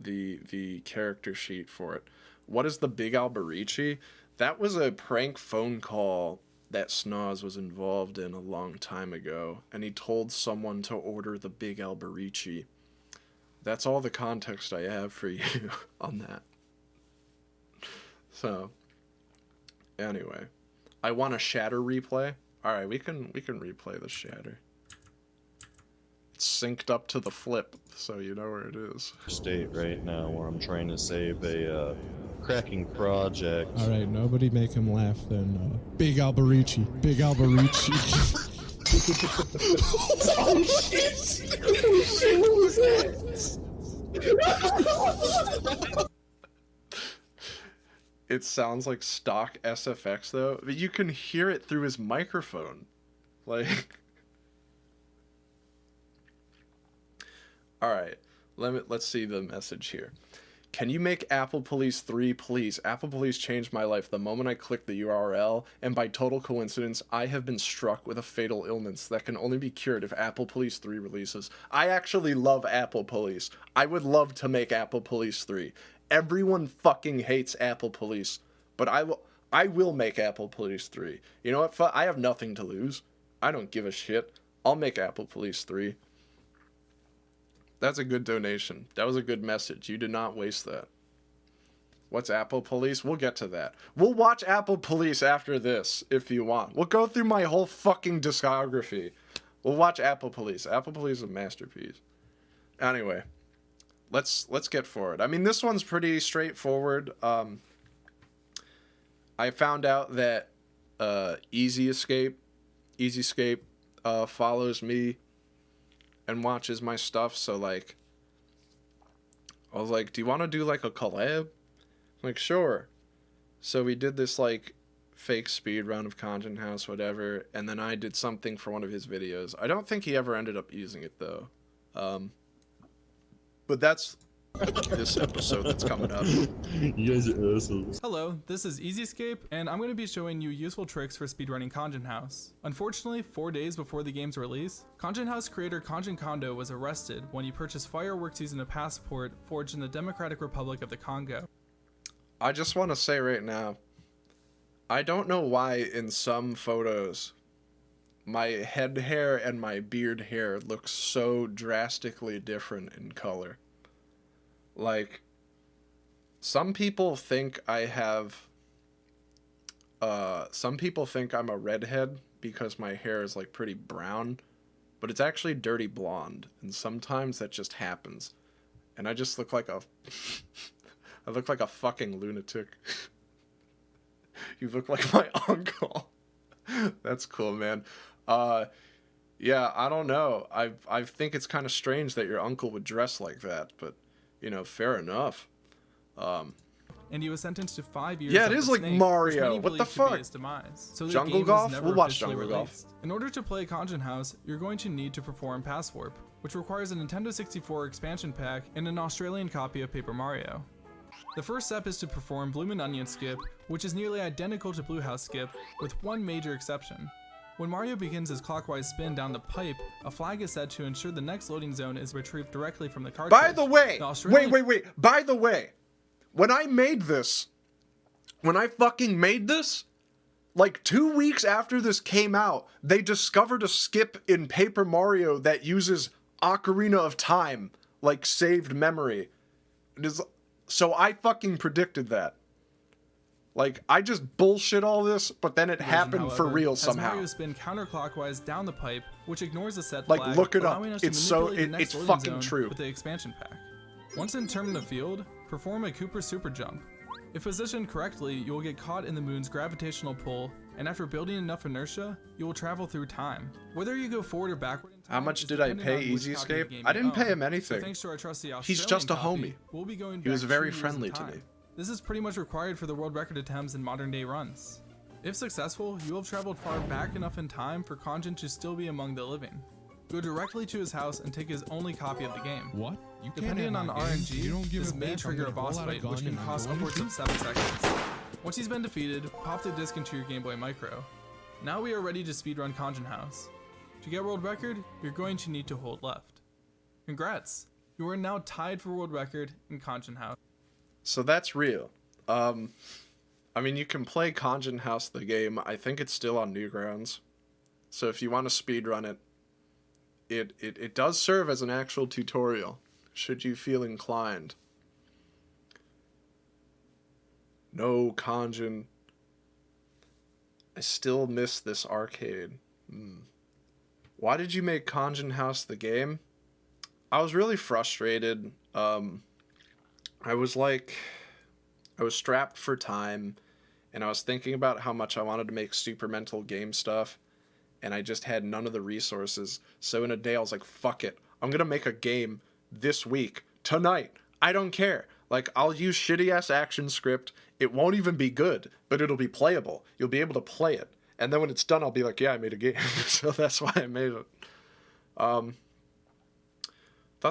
the character sheet for it. What is the Big Alberici? That was a prank phone call that Snoz was involved in a long time ago, and he told someone to order the Big Alberici. That's all the context I have for you on that. So, Anyway, I want a shatter replay. All right, we can replay the shatter. It's synced up to the flip, so you know where it is.
State right now where I'm trying to save a cracking project.
All right, nobody make him laugh then. Big Alberici. Big Alberici.
Oh shit! Oh shit, what was that?
It sounds like stock SFX though, but you can hear it through his microphone. Like, all right, let's see the message here. Can you make Apple Police 3, please? Apple Police changed my life the moment I clicked the URL, and by total coincidence, I have been struck with a fatal illness that can only be cured if Apple Police 3 releases. I actually love Apple Police. I would love to make Apple Police 3. Everyone fucking hates Apple Police, but I will make Apple Police 3. You know what? I have nothing to lose. I don't give a shit. I'll make Apple Police 3. That's a good donation. That was a good message. You did not waste that. What's Apple Police? We'll get to that. We'll watch Apple Police after this, if you want. We'll go through my whole fucking discography. We'll watch Apple Police. Apple Police is a masterpiece. Anyway, let's get forward. I mean, this one's pretty straightforward. I found out that Easy Escape follows me and watches my stuff, so like I was like, do you want to do like a collab? I'm like, sure. So we did this like fake speed run of Khonjin House, whatever, and then I did something for one of his videos. I don't think he ever ended up using it though. But that's this episode that's coming up.
You guys are assholes.
Hello, this is Easy Escape, and I'm going to be showing you useful tricks for speedrunning Khonjin House. Unfortunately, 4 days before the game's release, Khonjin House creator Khonjin Kondo was arrested when he purchased fireworks using a passport forged in the Democratic Republic of the Congo.
I just want to say right now, I don't know why in some photos my head hair and my beard hair look so drastically different in color. Like, some people think I have, some people think I'm a redhead because my hair is like pretty brown, but it's actually dirty blonde, and sometimes that just happens. And I just look like a, I look like a fucking lunatic. You look like my uncle. That's cool, man. Yeah, I don't know. I think it's kind of strange that your uncle would dress like that, but you know, fair enough.
And he was sentenced to 5 years.
Yeah, it
of
is
the
like
snake,
Mario.
which many
What the
believe to be
fuck?
his demise. So the
Jungle
game was
Golf?
never
We'll watch
officially
Jungle Golf.
released. In order to play Khonjin House, you're going to need to perform Pass Warp, which requires a Nintendo 64 expansion pack and an Australian copy of Paper Mario. The first step is to perform Bloomin' Onion Skip, which is nearly identical to Blue House Skip, with one major exception. When Mario begins his clockwise spin down the pipe, a flag is set to ensure the next loading zone is retrieved directly from the cartridge.
By the way,
Australian-
wait. By the way, when I made this, when I fucking made this, like 2 weeks after this came out, they discovered a skip in Paper Mario that uses Ocarina of Time, like saved memory. It is, so I fucking predicted that. Like, I just bullshit all this, but then it happened for real
has
somehow.
Mario spin counterclockwise down the pipe, which ignores the set
Like,
flag,
look it up.
allowing us to
It's so-
manipulate the next
it's
loading
fucking
zone
true.
with the expansion pack. Once determined the field, perform a Cooper super jump. If positioned correctly, you will get caught in the moon's gravitational pull, and after building enough inertia, you will travel through time. Whether you go forward or backward in time,
How much
is
did I
dependent
pay
on which
Easy
copy of the
Escape?
game
I
you
didn't pay
own.
him anything.
So thanks to our trusty
He's
Australian
just a
copy,
homie.
We'll be going
He was
back
very
2 years in
friendly to
time.
me.
This is pretty much required for the world record attempts in modern day runs. If successful, you will have traveled far back enough in time for Khonjin to still be among the living. Go directly to his house and take his only copy of the game.
What? You can't
Depending
have
on
my game.
RNG,
You don't give
this
it
may
back,
trigger
I'm
a
gonna
boss
pull out
fight, which
gun
can
and
cost
go
upwards of
into
7 seconds. Once he's been defeated, pop the disc into your Game Boy Micro. Now we are ready to speedrun Khonjin House. To get world record, you're going to need to hold left. Congrats! You are now tied for world record in Khonjin House.
So that's real. I mean, you can play Khonjin House the game. I think it's still on Newgrounds. So if you want to speedrun it, it does serve as an actual tutorial, should you feel inclined. No Khonjin. I still miss this arcade. Why did you make Khonjin House the game? I was really frustrated. I was strapped for time, and I was thinking about how much I wanted to make super mental game stuff, and I just had none of the resources. So in a day, I was like, fuck it. I'm gonna make a game this week, tonight. I don't care. Like, I'll use shitty-ass action script. It won't even be good, but it'll be playable. You'll be able to play it. And then when it's done, I'll be like, yeah, I made a game. So that's why I made it. Thought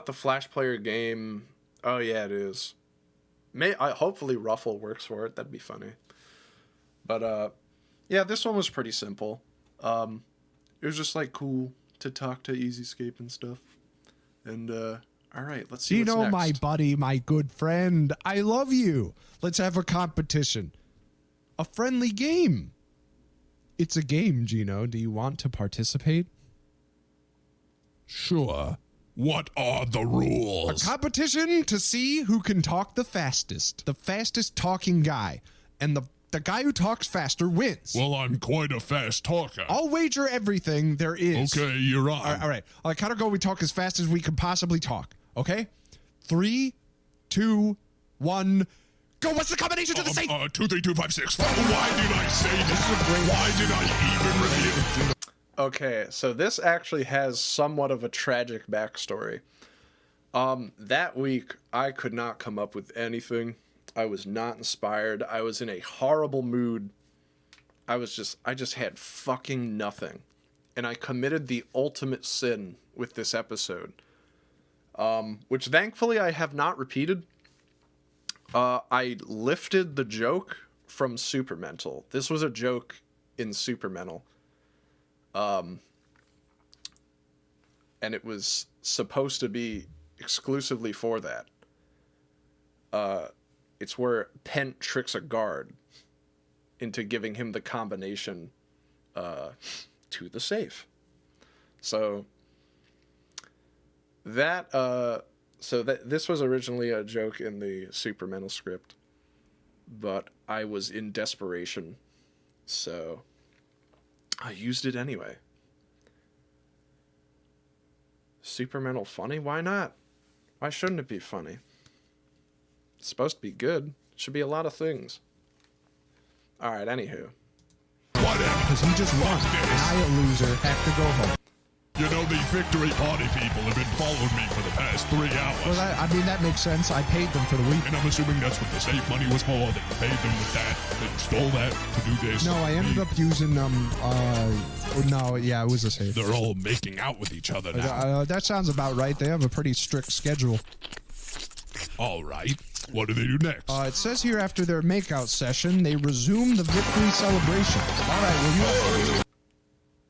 the Flash Player game... Oh, yeah, it is. Hopefully Ruffle works for it. That'd be funny. But, yeah, this one was pretty simple. It was just, like, cool to talk to Easyscape and stuff. And, all right, let's see what's next.
My buddy, my good friend, I love you. Let's have a competition. A friendly game. It's a game, Gino. Do you want to participate?
Sure. What are the rules?
A competition to see who can talk the fastest. The fastest talking guy. And the guy who talks faster wins.
Well, I'm quite a fast talker.
I'll wager everything there is.
Okay, you're on.
All right. On the count of go, we talk as fast as we can possibly talk. Okay? 3, 2, 1... Go! What's the combination to the safe?
2, 3, 2, 5, 6. Why did I say that? Why did I even reveal?
Okay, so this actually has somewhat of a tragic backstory. That week, I could not come up with anything. I was not inspired. I was in a horrible mood. I just had fucking nothing. And I committed the ultimate sin with this episode. Which thankfully I have not repeated. I lifted the joke from Supermental. This was a joke in Supermental. And it was supposed to be exclusively for that. It's where Pent tricks a guard into giving him the combination to the safe. So this was originally a joke in the Supermental script, but I was in desperation, so I used it anyway. Supermental funny? Why not? Why shouldn't it be funny? It's supposed to be good. It should be a lot of things. Alright, anywho.
Whatever.
Because he just won, and I, a loser, have to go home.
You know, these victory party people have been following me for the past 3 hours.
Well, that makes sense. I paid them for the week.
And I'm assuming that's what the safe money was for. That you paid them with that. That you stole that to do this.
No, I ended up using, it was a safe.
They're all making out with each other now.
That sounds about right. They have a pretty strict schedule.
All right. What do they do next?
It says here after their makeout session, they resume the victory celebration. All right, well,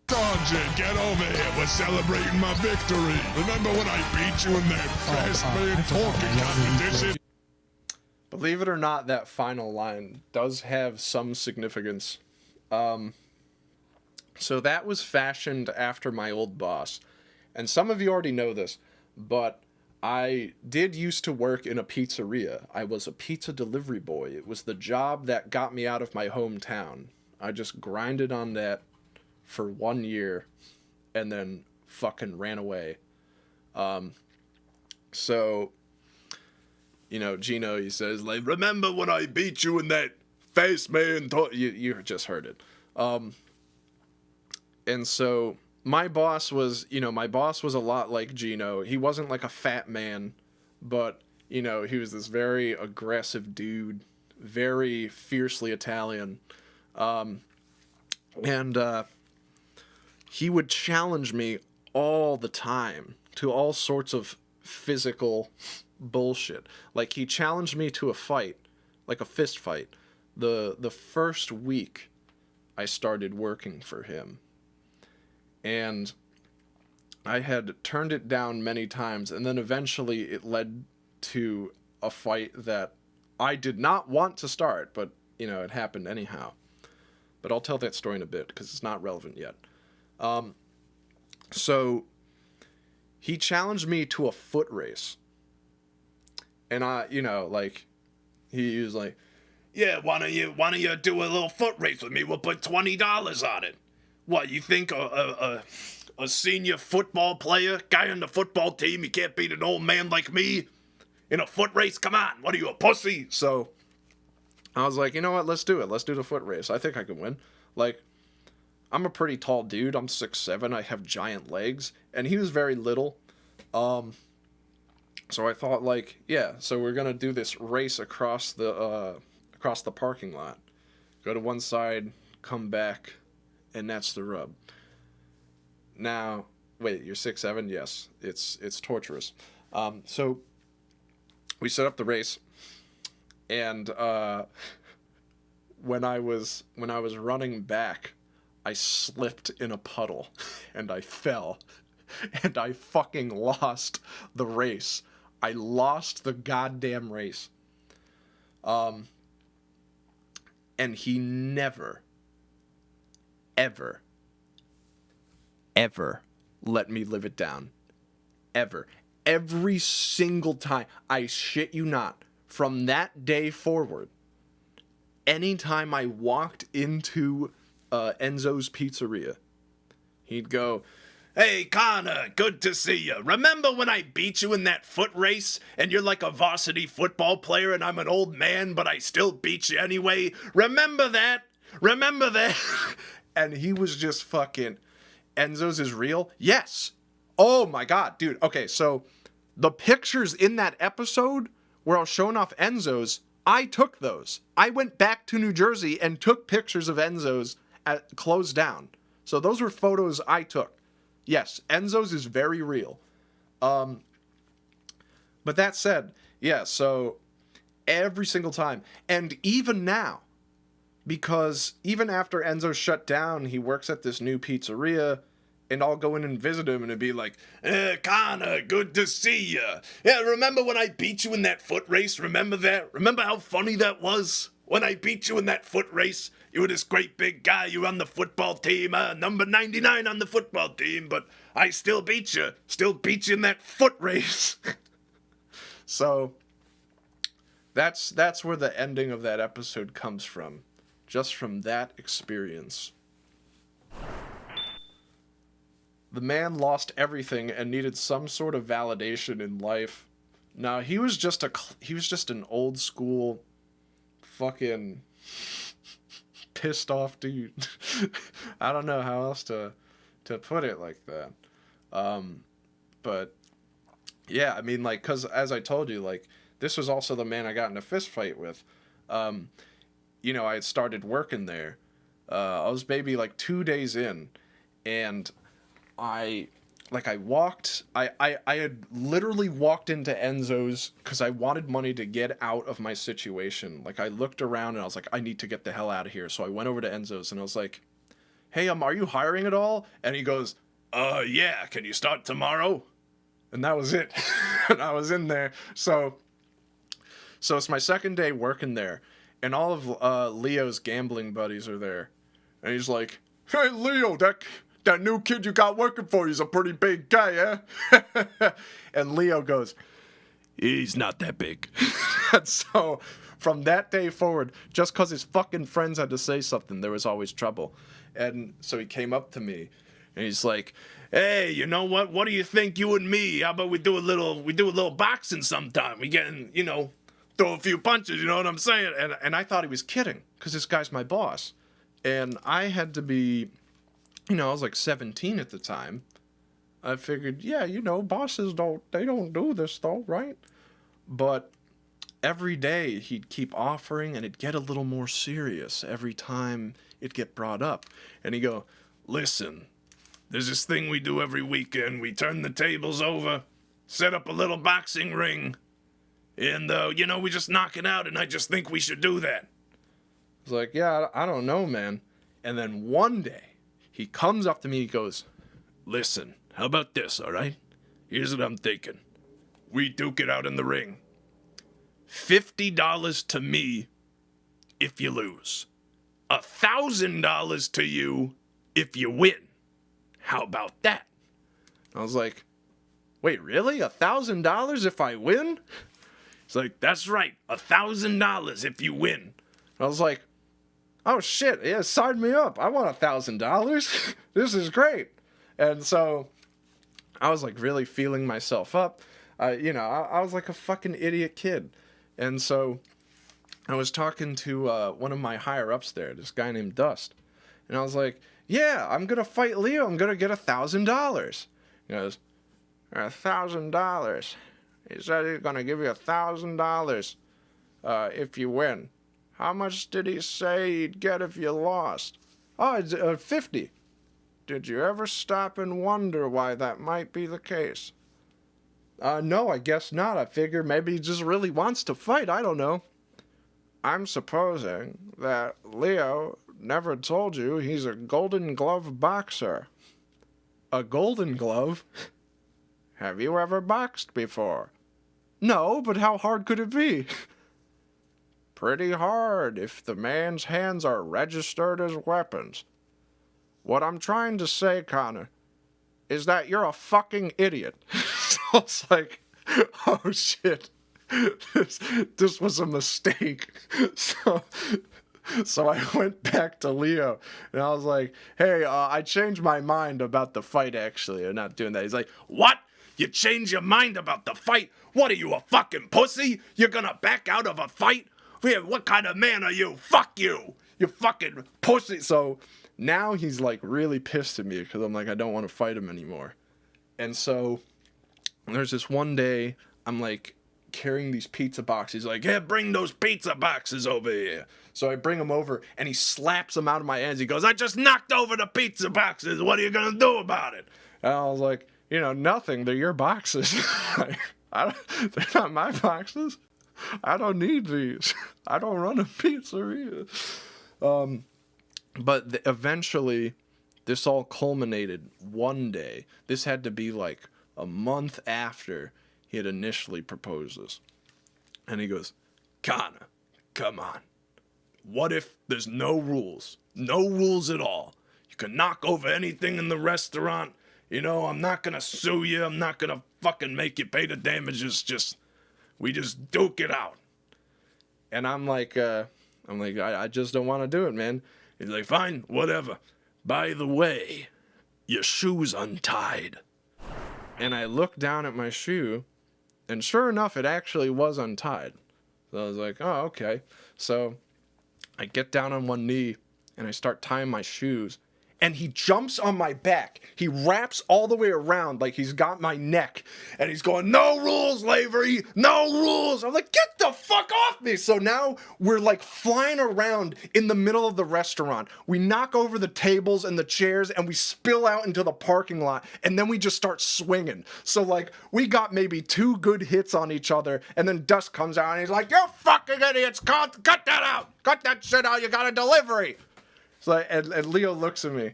Khonjin, get over here. We're celebrating my victory. Remember when I beat you in that fast man talking competition?
Believe it or not, that final line does have some significance. So that was fashioned after my old boss. And some of you already know this, but I did used to work in a pizzeria. I was a pizza delivery boy. It was the job that got me out of my hometown. I just grinded on that for 1 year and then fucking ran away. So, you know, Gino, he says, like, remember when I beat you in that face man talk? You just heard it. And so my boss was a lot like Gino. He wasn't like a fat man, but, you know, he was this very aggressive dude, very fiercely Italian. He would challenge me all the time to all sorts of physical bullshit. Like, he challenged me to a fight, like a fist fight, the first week I started working for him. And I had turned it down many times, and then eventually it led to a fight that I did not want to start, but, you know, it happened anyhow. But I'll tell that story in a bit, because it's not relevant yet. So he challenged me to a foot race. And he was like, yeah, why don't you do a little foot race with me? We'll put $20 on it. What, you think a senior football player, guy on the football team, he can't beat an old man like me in a foot race? Come on, what are you, a pussy? So I was like, you know what, let's do it. Let's do the foot race. I think I can win. Like, I'm a pretty tall dude. I'm 6'7". I have giant legs, and he was very little. So I thought, like, yeah, so we're gonna do this race across the parking lot. Go to one side, come back, and that's the rub. Now, wait, you're 6'7"? Yes, it's torturous. So we set up the race, and when I was running back, I slipped in a puddle, and I fell, and I fucking lost the race. I lost the goddamn race. And he never, ever let me live it down. Ever. Every single time. I shit you not. From that day forward, anytime I walked into Enzo's Pizzeria, he'd go, "Hey, Connor, good to see you. Remember when I beat you in that foot race and you're like a varsity football player and I'm an old man, but I still beat you anyway? Remember that? Remember that?" And he was just fucking, Enzo's is real? Yes. Oh my God, dude. Okay, so the pictures in that episode where I was showing off Enzo's, I took those. I went back to New Jersey and took pictures of Enzo's at closed down. So those were photos I took. Yes, Enzo's is very real. But that said, yeah, so every single time, and even now, because even after Enzo shut down, he works at this new pizzeria, and I'll go in and visit him and it'd be like, Connor, good to see you. Yeah, remember when I beat you in that foot race? Remember that? Remember how funny that was? When I beat you in that foot race? You were this great big guy. You were on the football team, number 99 on the football team, but I still beat you. Still beat you in that foot race. So that's where the ending of that episode comes from. Just from that experience. The man lost everything and needed some sort of validation in life. Now, he was just an old school fucking pissed off dude. I don't know how else to put it like that. But yeah, I mean, like, cause as I told you, like, this was also the man I got in a fist fight with. You know, I had started working there. I was maybe like 2 days in, and I had literally walked into Enzo's because I wanted money to get out of my situation. Like, I looked around and I was like, I need to get the hell out of here. So I went over to Enzo's and I was like, hey, are you hiring at all? And he goes, yeah, can you start tomorrow? And that was it. And I was in there. So it's my second day working there, and all of Leo's gambling buddies are there. And he's like, hey, Leo, that new kid you got working for you is a pretty big guy, eh? And Leo goes, he's not that big. And so from that day forward, just because his fucking friends had to say something, there was always trouble. And so he came up to me and he's like, hey, you know what? What do you think, you and me? How about we do a little boxing sometime? We get in, throw a few punches, you know what I'm saying? And I thought he was kidding, because this guy's my boss. And I had to be, I was like 17 at the time. I figured, yeah, bosses don't do this though, right? But every day he'd keep offering, and it'd get a little more serious every time it'd get brought up. And he'd go, listen, there's this thing we do every weekend. We turn the tables over, set up a little boxing ring, and, we just knock it out, and I just think we should do that. I was like, yeah, I don't know, man. And then one day, he comes up to me, he goes, listen, how about this, all right? Here's what I'm thinking. We duke it out in the ring. $50 to me if you lose. $1,000 to you if you win. How about that? I was like, wait, really? $1,000 if I win? He's like, that's right, $1,000 if you win. I was like, oh shit, yeah, sign me up. I want $1,000. This is great. And so I was like really feeling myself up. I was like a fucking idiot kid. And so I was talking to one of my higher ups there, this guy named Dust. And I was like, yeah, I'm going to fight Leo. I'm going to get $1,000. He goes, $1,000. He said he's going to give you $1,000 if you win. How much did he say he'd get if you lost? Oh, it's 50. Did you ever stop and wonder why that might be the case? No, I guess not. I figure maybe he just really wants to fight. I don't know. I'm supposing that Leo never told you he's a Golden Glove boxer. A Golden Glove? Have you ever boxed before? No, but how hard could it be? Pretty hard if the man's hands are registered as weapons. What I'm trying to say, Connor, is that you're a fucking idiot. So it's like, oh shit, this was a mistake. So I went back to Leo, and I was like, hey, I changed my mind about the fight, actually. I'm not doing that. He's like, what? You changed your mind about the fight? What are you, a fucking pussy? You're gonna back out of a fight? What kind of man are you? Fuck you! You fucking pussy! So now he's like really pissed at me because I'm like, I don't want to fight him anymore. And so there's this one day I'm like carrying these pizza boxes. He's like, yeah, bring those pizza boxes over here. So I bring them over and he slaps them out of my hands. He goes, I just knocked over the pizza boxes. What are you gonna do about it? And I was like, nothing. They're your boxes. They're not my boxes. I don't need these. I don't run a pizzeria. But eventually, this all culminated one day. This had to be like a month after he had initially proposed this. And he goes, Connor, come on. What if there's no rules? No rules at all. You can knock over anything in the restaurant. I'm not gonna sue you. I'm not gonna fucking make you pay the damages. We just duke it out. And I'm like, I just don't want to do it, man. He's like, fine, whatever. By the way, your shoe's untied. And I looked down at my shoe, and sure enough, it actually was untied. So I was like, oh, okay. So I get down on one knee, and I start tying my shoes. And he jumps on my back. He wraps all the way around like he's got my neck. And he's going, no rules, Lavery, no rules. I'm like, get the fuck off me. So now we're like flying around in the middle of the restaurant. We knock over the tables and the chairs and we spill out into the parking lot. And then we just start swinging. So like we got maybe 2 good hits on each other. And then Dust comes out and he's like, you fucking idiots, cut that out. Cut that shit out. You got a delivery. So and Leo looks at me,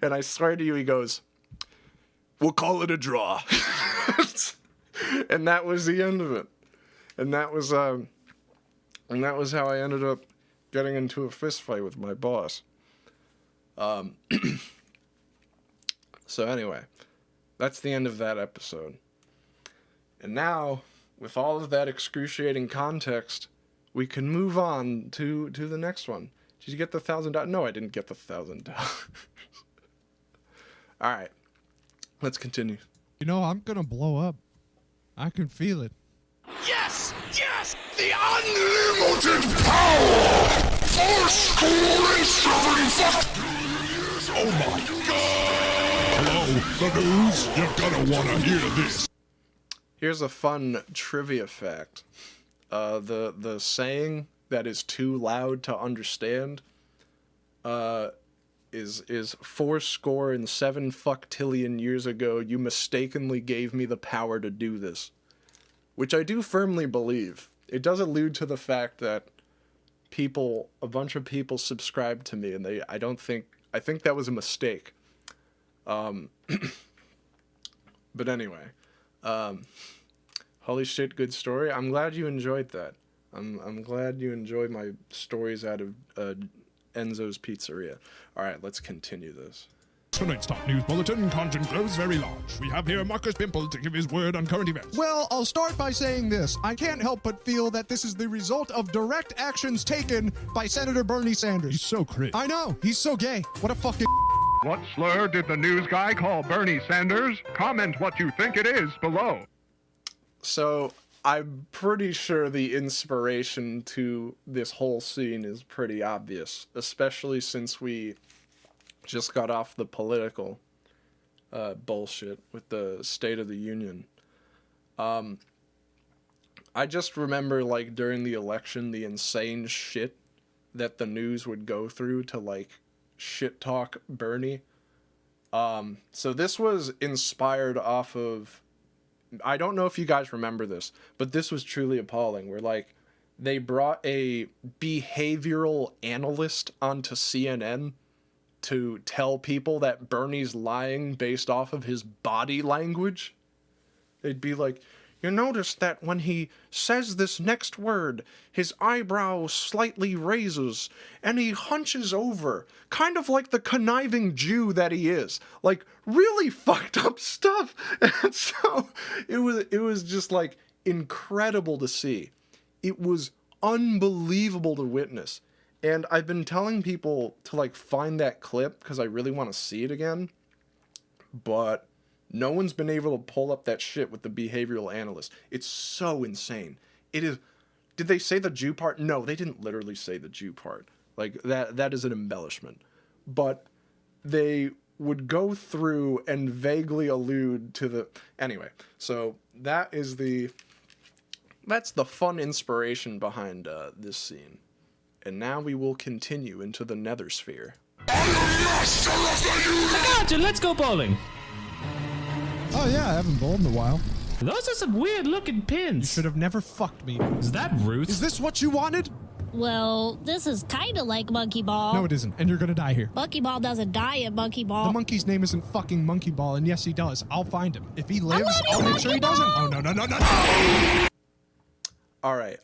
and I swear to you, he goes, we'll call it a draw. And that was the end of it. And that was how I ended up getting into a fist fight with my boss. So anyway, that's the end of that episode. And now, with all of that excruciating context, we can move on to the next one. Did you get the $1,000? No, I didn't get the $1,000. All right, let's continue.
I'm gonna blow up. I can feel it.
Yes! Yes! The unlimited power! 477 years! Oh my god! Hello, the news? You're gonna wanna hear this.
Here's a fun trivia fact. The saying that is too loud to understand is 407 fucktillion years ago you mistakenly gave me the power to do this, which I do firmly believe. It does allude to the fact that a bunch of people subscribed to me, and I think that was a mistake. But anyway, holy shit, good story. I'm glad you enjoyed that. I'm glad you enjoyed my stories out of Enzo's Pizzeria. All right, let's continue this.
Tonight's top news bulletin, Khonjin grows very large. We have here Marcus Pimple to give his word on current events.
Well, I'll start by saying this. I can't help but feel that this is the result of direct actions taken by Senator Bernie Sanders.
He's so crit.
I know, he's so gay. What a fucking
What slur did the news guy call Bernie Sanders? Comment what you think it is below.
So I'm pretty sure the inspiration to this whole scene is pretty obvious, especially since we just got off the political bullshit with the State of the Union. I just remember, like, during the election, the insane shit that the news would go through to, like, shit talk Bernie. So this was inspired off of, I don't know if you guys remember this, but this was truly appalling, where, like, they brought a behavioral analyst onto CNN to tell people that Bernie's lying based off of his body language. They'd be like, you notice that when he says this next word, his eyebrow slightly raises, and he hunches over, kind of like the conniving Jew that he is. Like, really fucked up stuff. And so, it was just, like, incredible to see. It was unbelievable to witness. And I've been telling people to, like, find that clip, because I really want to see it again. But no one's been able to pull up that shit with the behavioral analyst. It's so insane. It is. Did they say the Jew part? No, they didn't literally say the Jew part. Like, that is an embellishment. But they would go through and vaguely allude to the... Anyway, so that's the fun inspiration behind this scene. And now we will continue into the nether sphere.
Gotcha, let's go bowling.
Oh yeah, I haven't bowled in a while.
Those are some weird looking
You
pins.
should have never fucked me.
Is that Ruth?
Is this what you wanted?
Well, this is kind of like Monkey Ball.
No, it isn't, and you're gonna die here.
Monkey Ball doesn't die at Monkey Ball.
The monkey's name isn't fucking Monkey Ball, and yes, he does. I'll find him. If he lives,
love you,
I'll make sure he doesn't. Oh, no.
All right.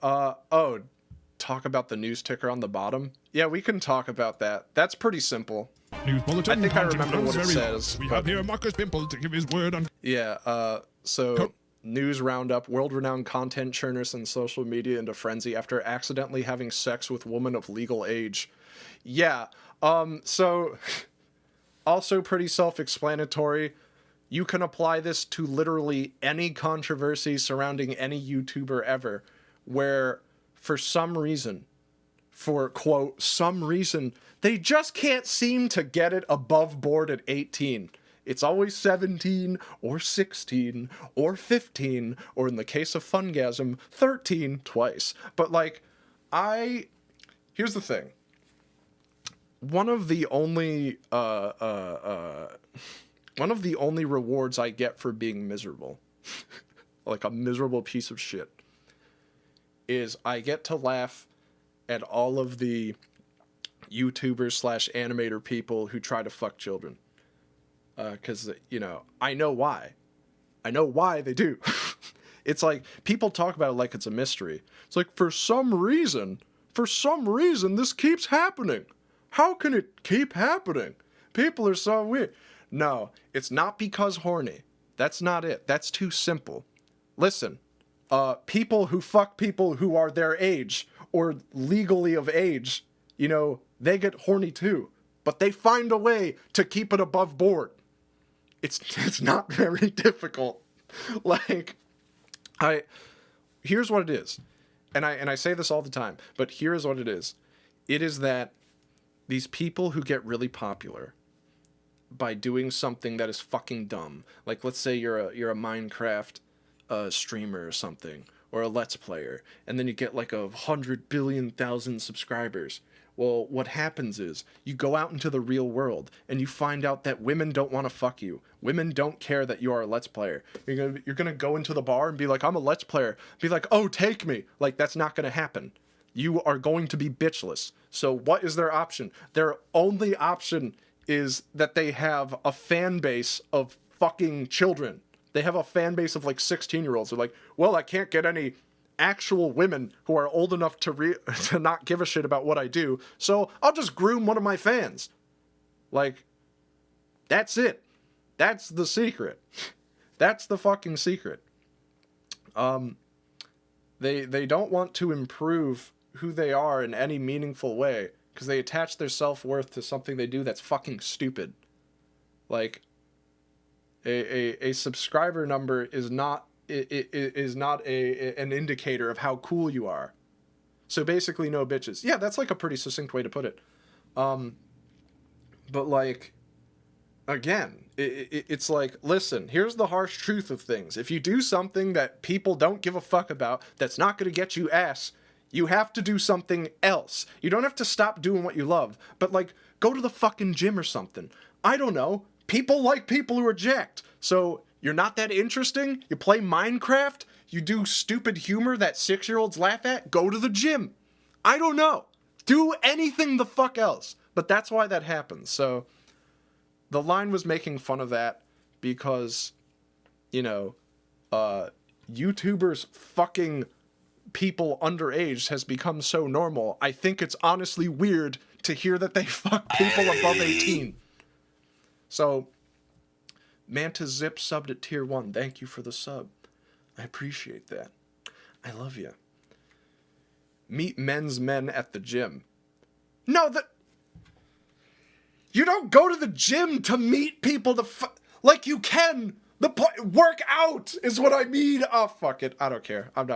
Talk about the news ticker on the bottom. Yeah, we can talk about that. That's pretty simple.
News bulletin,
I think I
Khonjin
remember
grows
what it
very large.
says,
We
but-
have here Marcus Pimple to give his word on...
Yeah, news roundup, world-renowned content churners and social media into frenzy after accidentally having sex with woman of legal age. Yeah, so, also pretty self-explanatory. You can apply this to literally any controversy surrounding any YouTuber ever, where, for some reason, quote, some reason, they just can't seem to get it above board at 18. It's always 17, or 16, or 15, or in the case of Fungasm, 13 twice. But, like, here's the thing. One of the only rewards I get for being miserable, like a miserable piece of shit, is I get to laugh at all of the YouTubers / animator people who try to fuck children. Because, you know, I know why. I know why they do. It's like, people talk about it like it's a mystery. It's like, for some reason, this keeps happening. How can it keep happening? People are so weird. No, it's not because horny. That's not it. That's too simple. Listen, people who fuck people who are their age, or legally of age, you know, they get horny too. But they find a way to keep it above board. It's not very difficult. Like, here's what it is. And I say this all the time, but here's what it is. It is that these people who get really popular by doing something that is fucking dumb, like let's say you're a Minecraft streamer or something, or a Let's Player, and then you get like 100 billion thousand subscribers. Well, what happens is, you go out into the real world, and you find out that women don't want to fuck you. Women don't care that you are a Let's Player. You're gonna go into the bar and be like, I'm a Let's Player. Be like, oh, take me. Like, that's not gonna happen. You are going to be bitchless. So what is their option? Their only option is that they have a fan base of fucking children. They have a fan base of like 16-year-olds. They're like, well, I can't get any actual women who are old enough to not give a shit about what I do, so I'll just groom one of my fans. Like, That's it. That's the secret. That's the fucking secret. They don't want to improve who they are in any meaningful way because they attach their self-worth to something they do that's fucking stupid. Like, a subscriber number is not an indicator of how cool you are. So basically, no bitches. Yeah, that's like a pretty succinct way to put it. But like, again, it's like, listen, here's the harsh truth of things. If you do something that people don't give a fuck about, that's not going to get you ass, you have to do something else. You don't have to stop doing what you love, but like, go to the fucking gym or something. I don't know. People like people who are jacked. So you're not that interesting? You play Minecraft? You do stupid humor that 6-year-olds laugh at? Go to the gym. I don't know. Do anything the fuck else. But that's why that happens. So the line was making fun of that because, you know, YouTubers fucking people underage has become so normal. I think it's honestly weird to hear that they fuck people above 18. So, Manta Zip subbed at tier 1. Thank you for the sub. I appreciate that. I love you. Meet men's men at the gym. No, you don't go to the gym to meet people like you can. The point, work out is what I mean. Oh, fuck it. I don't care. I'm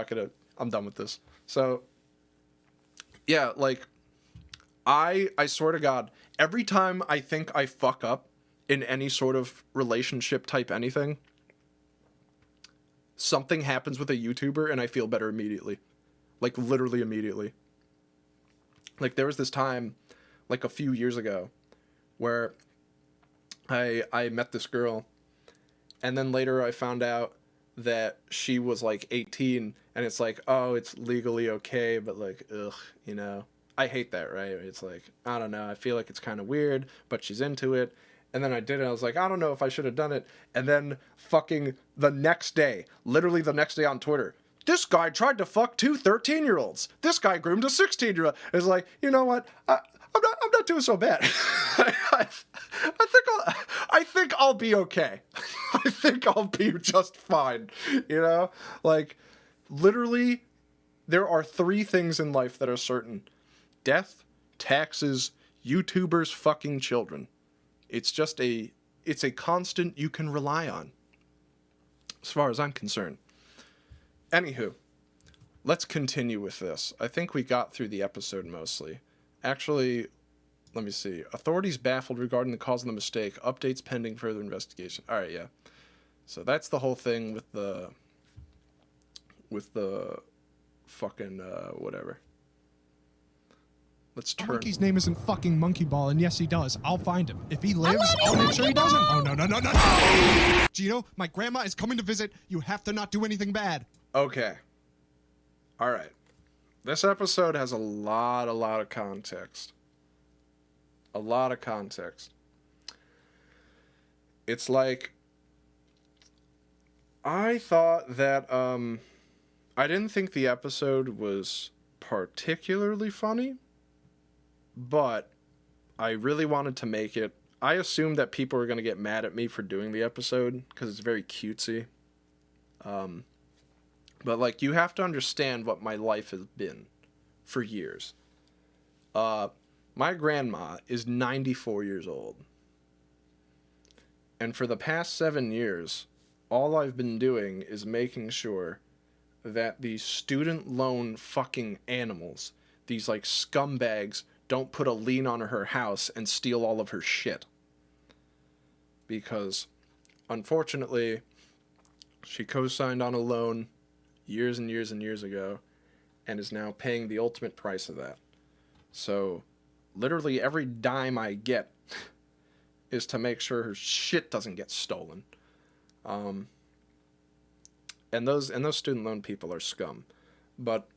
done with this. So, yeah, like, I swear to God, every time I think I fuck up in any sort of relationship type anything, something happens with a YouTuber and I feel better immediately. Like, literally immediately. Like, there was this time, like, a few years ago, where I met this girl, and then later I found out that she was, like, 18, and it's like, oh, it's legally okay, but, like, ugh, you know? I hate that, right? It's like, I don't know, I feel like it's kind of weird, but she's into it. And then I did it, I was like, I don't know if I should have done it. And then fucking the next day, literally the next day on Twitter, this guy tried to fuck 2 13-year-olds. This guy groomed a 16-year-old. It's like, you know what? I'm not doing so bad. I think I'll be okay. I think I'll be just fine. You know? Like, literally, there are 3 things in life that are certain. Death, taxes, YouTubers fucking children. It's a constant you can rely on, as far as I'm concerned. Anywho, let's continue with this. I think we got through the episode mostly. Actually, let me see. Authorities baffled regarding the cause of the mistake. Updates pending further investigation. All right, yeah. So that's the whole thing with the fucking whatever. Let's turn.
Monkey's name isn't fucking Monkey Ball, and yes, he does. I'll find him. If he lives, I'll make sure he doesn't. Oh, no. Gino, my grandma is coming to visit. You have to not do anything bad.
Okay. All right. This episode has a lot of context. A lot of context. It's like, I thought that, I didn't think the episode was particularly funny, but I really wanted to make it. I assumed that people were going to get mad at me for doing the episode because it's very cutesy. But, like, you have to understand what my life has been for years. My grandma is 94 years old. And for the past 7 years, all I've been doing is making sure that these student loan fucking animals, these, like, scumbags, don't put a lien on her house and steal all of her shit. Because, unfortunately, she co-signed on a loan years and years and years ago and is now paying the ultimate price of that. So, literally every dime I get is to make sure her shit doesn't get stolen. And those student loan people are scum. But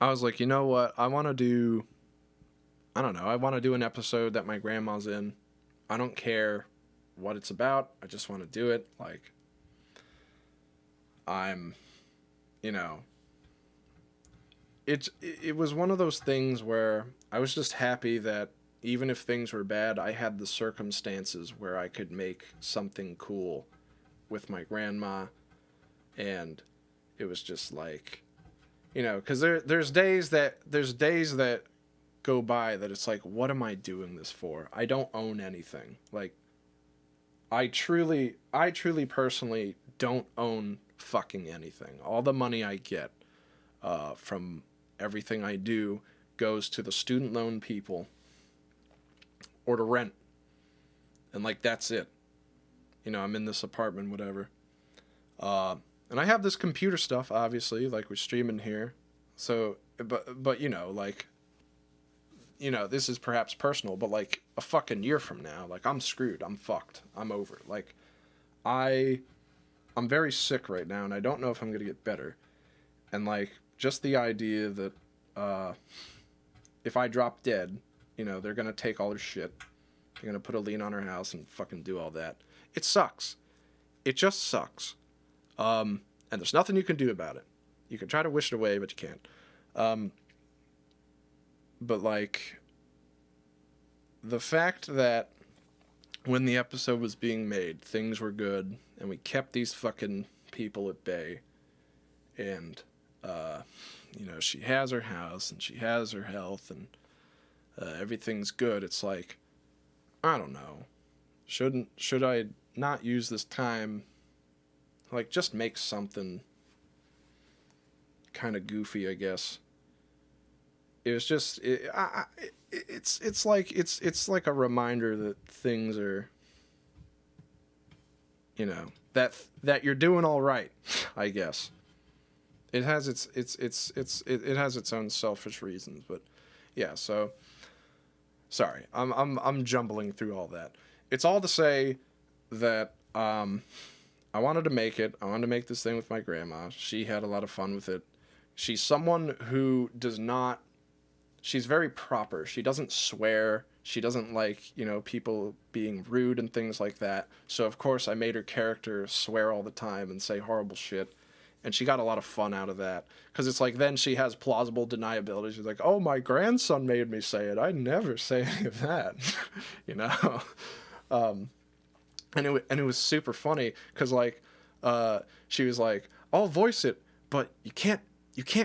I was like, you know what? I want to do an episode that my grandma's in. I don't care what it's about. I just want to do it. Like, it was one of those things where I was just happy that even if things were bad, I had the circumstances where I could make something cool with my grandma, and it was just like, you know, because there's days that go by that it's like, what am I doing this for? I don't own anything. Like, I truly personally don't own fucking anything. All the money I get from everything I do goes to the student loan people or to rent. And like, that's it. You know, I'm in this apartment, whatever. And I have this computer stuff, obviously, like we're streaming here. So, but you know, like, you know, this is perhaps personal, but like a fucking year from now, like I'm screwed. I'm fucked. I'm over. Like, I'm very sick right now, and I don't know if I'm going to get better. And like, just the idea that if I drop dead, you know, they're going to take all her shit. They're going to put a lien on her house and fucking do all that. It sucks. It just sucks. And there's nothing you can do about it. You can try to wish it away, but you can't. But like, the fact that when the episode was being made, things were good, and we kept these fucking people at bay, and you know, she has her house and she has her health, and everything's good. It's like, I don't know, should I not use this time, like, just make something kind of goofy, I guess. It was just, it's like a reminder that things are, you know, that you're doing all right, I guess. It has it has its own selfish reasons, but yeah. So sorry, I'm jumbling through all that. It's all to say that I wanted to make it. I wanted to make this thing with my grandma. She had a lot of fun with it. She's someone who does not. She's very proper. She doesn't swear. She doesn't like, you know, people being rude and things like that. So of course I made her character swear all the time and say horrible shit. And she got a lot of fun out of that. Because it's like, then she has plausible deniability. She's like, oh, my grandson made me say it. I never say any of that. You know? And it was super funny. Because, like, she was like, I'll voice it, but you can't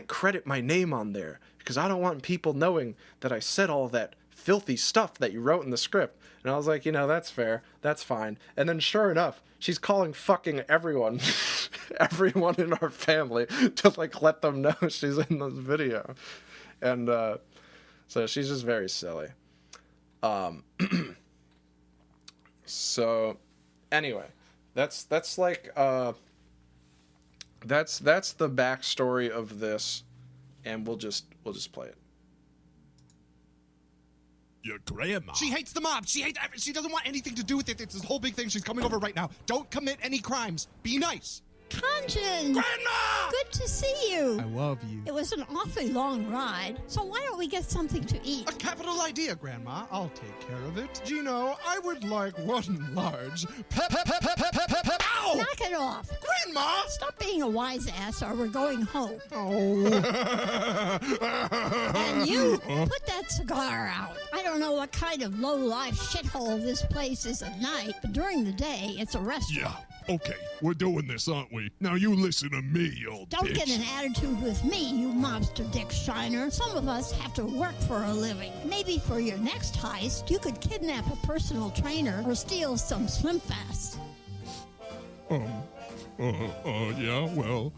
credit my name on there. Because I don't want people knowing that I said all that filthy stuff that you wrote in the script. And I was like, you know, that's fair. That's fine. And then sure enough, she's calling fucking everyone, everyone in our family to, like, let them know she's in this video. And so she's just very silly. So anyway, that's like, that's the backstory of this. And we'll just play it.
Your grandma.
She hates the mob. She doesn't want anything to do with it. It's this whole big thing. She's coming over right now. Don't commit any crimes. Be nice.
Khonjin!
Grandma!
Good to see you.
I love you.
It was an awfully long ride, so why don't we get something to eat?
A capital idea, Grandma. I'll take care of it. Gino, I would like one large Ow!
Knock it off.
Grandma!
Stop being a wise ass or we're going home.
Oh.
And you, put that cigar out. I don't know what kind of low-life shithole this place is at night, but during the day, it's a restaurant.
Yeah. Okay, we're doing this, aren't we? Now you listen to me, you old
Don't
bitch.
get an attitude with me, you mobster Dick Shiner. Some of us have to work for a living. Maybe for your next heist, you could kidnap a personal trainer or steal some Slim Fast.
Yeah, well,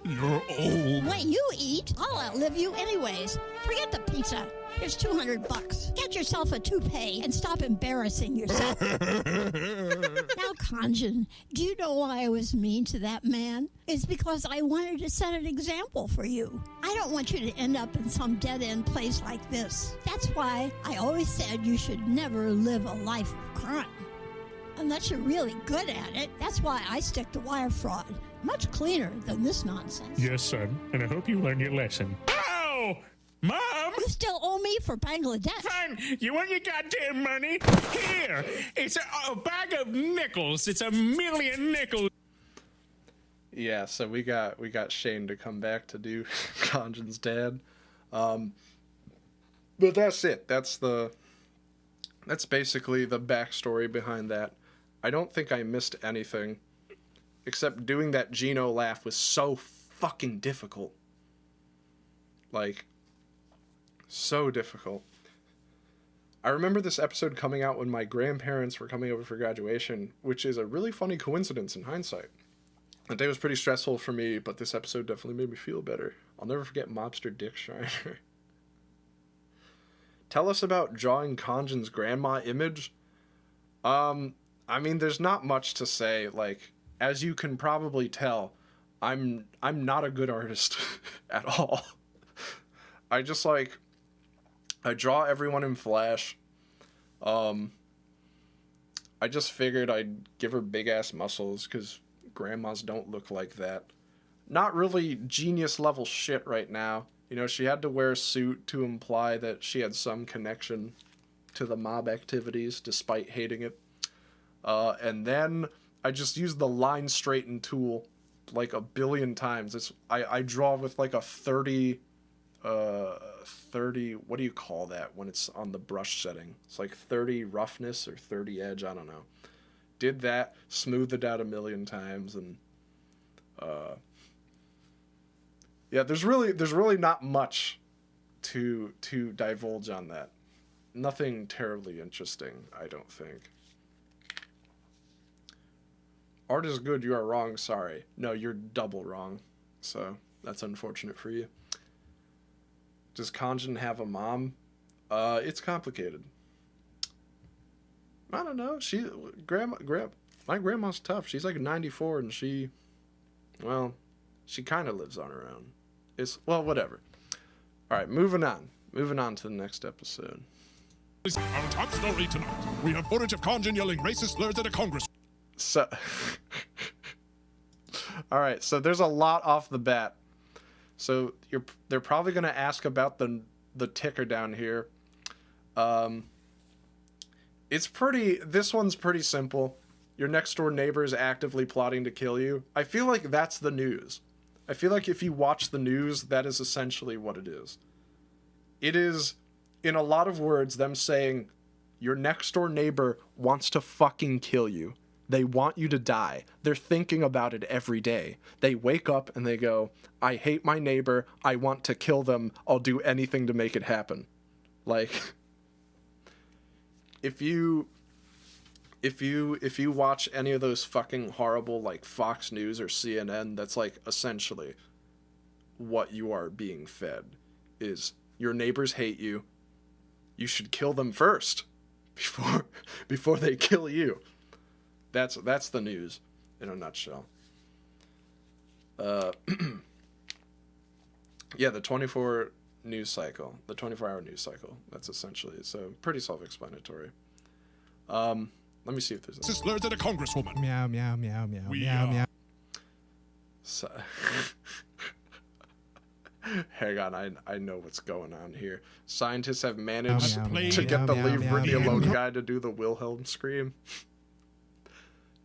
you're old.
When you eat, I'll outlive you anyways. Forget the pizza. Here's $200. Get yourself a toupee and stop embarrassing yourself. Now, Khonjin, do you know why I was mean to that man? It's because I wanted to set an example for you. I don't want you to end up in some dead-end place like this. That's why I always said you should never live a life of crime. Unless you're really good at it. That's why I stick to wire fraud. Much cleaner than this nonsense.
Yes, son, and I hope you learn your lesson. Ow! Mom!
You still owe me for Bangladesh.
Fine. You want your goddamn money? Here! It's a bag of nickels. It's $1 million nickels.
Yeah, so we got Shane to come back to do Khonjin's dad. But that's it. That's the That's basically the backstory behind that. I don't think I missed anything, except doing that Geno laugh was so fucking difficult. Like, so difficult. I remember this episode coming out when my grandparents were coming over for graduation, which is a really funny coincidence in hindsight. The day was pretty stressful for me, but this episode definitely made me feel better. I'll never forget Mobster Dick Schreiner. Tell us about drawing Khonjin's grandma image. I mean, there's not much to say. Like, as you can probably tell, I'm not a good artist at all. I just, like, I draw everyone in Flash. I just figured I'd give her big-ass muscles, because grandmas don't look like that. Not really genius-level shit right now. You know, she had to wear a suit to imply that she had some connection to the mob activities, despite hating it. And then I just used the line straighten tool like a billion times. I draw with like a 30, what do you call that when it's on the brush setting? It's like 30 roughness or 30 edge, I don't know. Did that, smoothed it out a million times, and yeah, there's really not much to divulge on that. Nothing terribly interesting, I don't think. Art is good, you are wrong, sorry. No, you're double wrong. So, that's unfortunate for you. Does Khonjin have a mom? It's complicated. I don't know. My grandma's tough. She's like 94 and she kind of lives on her own. Well, whatever. All right, moving on. Moving on to the next episode.
Our top story tonight. We have footage of Khonjin yelling racist slurs at a Congress.
So, all right. So there's a lot off the bat. So they're probably gonna ask about the ticker down here. This one's pretty simple. Your next door neighbor is actively plotting to kill you. I feel like that's the news. I feel like if you watch the news, that is essentially what it is. It is, in a lot of words, them saying, your next door neighbor wants to fucking kill you. They want you to die. They're thinking about it every day. They wake up and they go, I hate my neighbor. I want to kill them. I'll do anything to make it happen. Like, if you watch any of those fucking horrible, like, Fox News or CNN, that's, like, essentially what you are being fed. Is your neighbors hate you. You should kill them first before they kill you. That's the news in a nutshell. Yeah, the 24 news cycle, the 24-hour news cycle. That's essentially so pretty self-explanatory. Let me see if there's
Racist slurs at a congresswoman.
Meow, meow, meow, meow, meow, meow.
So, hang on, I know what's going on here. Scientists have managed to get the Leave Britney Alone guy to do the Wilhelm scream.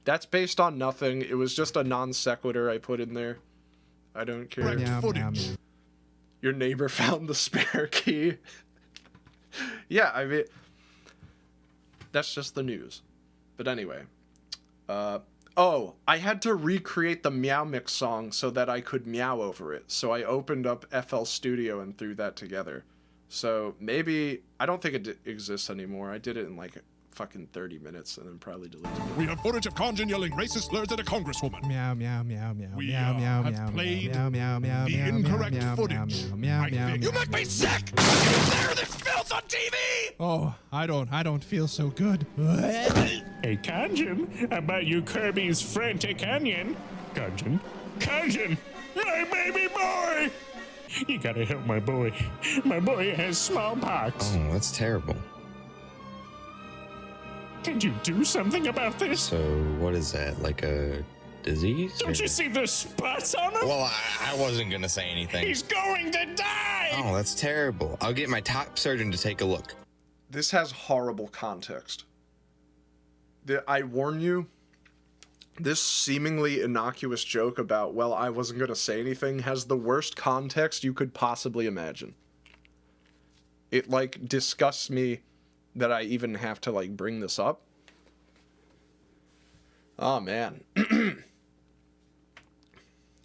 That's based on nothing. It was just a non sequitur I put in there. I don't care. Your neighbor found the spare key. Yeah, I mean, that's just the news. But anyway. Oh, I had to recreate the Meow Mix song so that I could meow over it. So I opened up FL Studio and threw that together. So maybe, I don't think it exists anymore. I did it in like fucking 30 minutes and then probably deleted it.
We have footage of Khonjin yelling racist slurs at a congresswoman.
Meow, meow, meow, meow,
We
meow, meow,
have
meow,
played
meow, meow, meow,
the
meow,
incorrect
meow,
footage.
meow,
I
meow,
think.
meow.
You make me sick! There, this filth on TV!
Oh, I don't feel so good.
Hey, Khonjin, about you Kirby's frantic onion. Khonjin, my baby boy! You gotta help my boy. My boy has smallpox.
Oh, that's terrible.
Can you do something about this?
So, what is that? Like a disease?
Don't you see the spots on him?
Well, I wasn't gonna say anything.
He's going to die!
Oh, that's terrible. I'll get my top surgeon to take a look.
This has horrible context. I warn you, this seemingly innocuous joke about, well, I wasn't going to say anything, has the worst context you could possibly imagine. It, like, disgusts me that I even have to like bring this up. Oh man.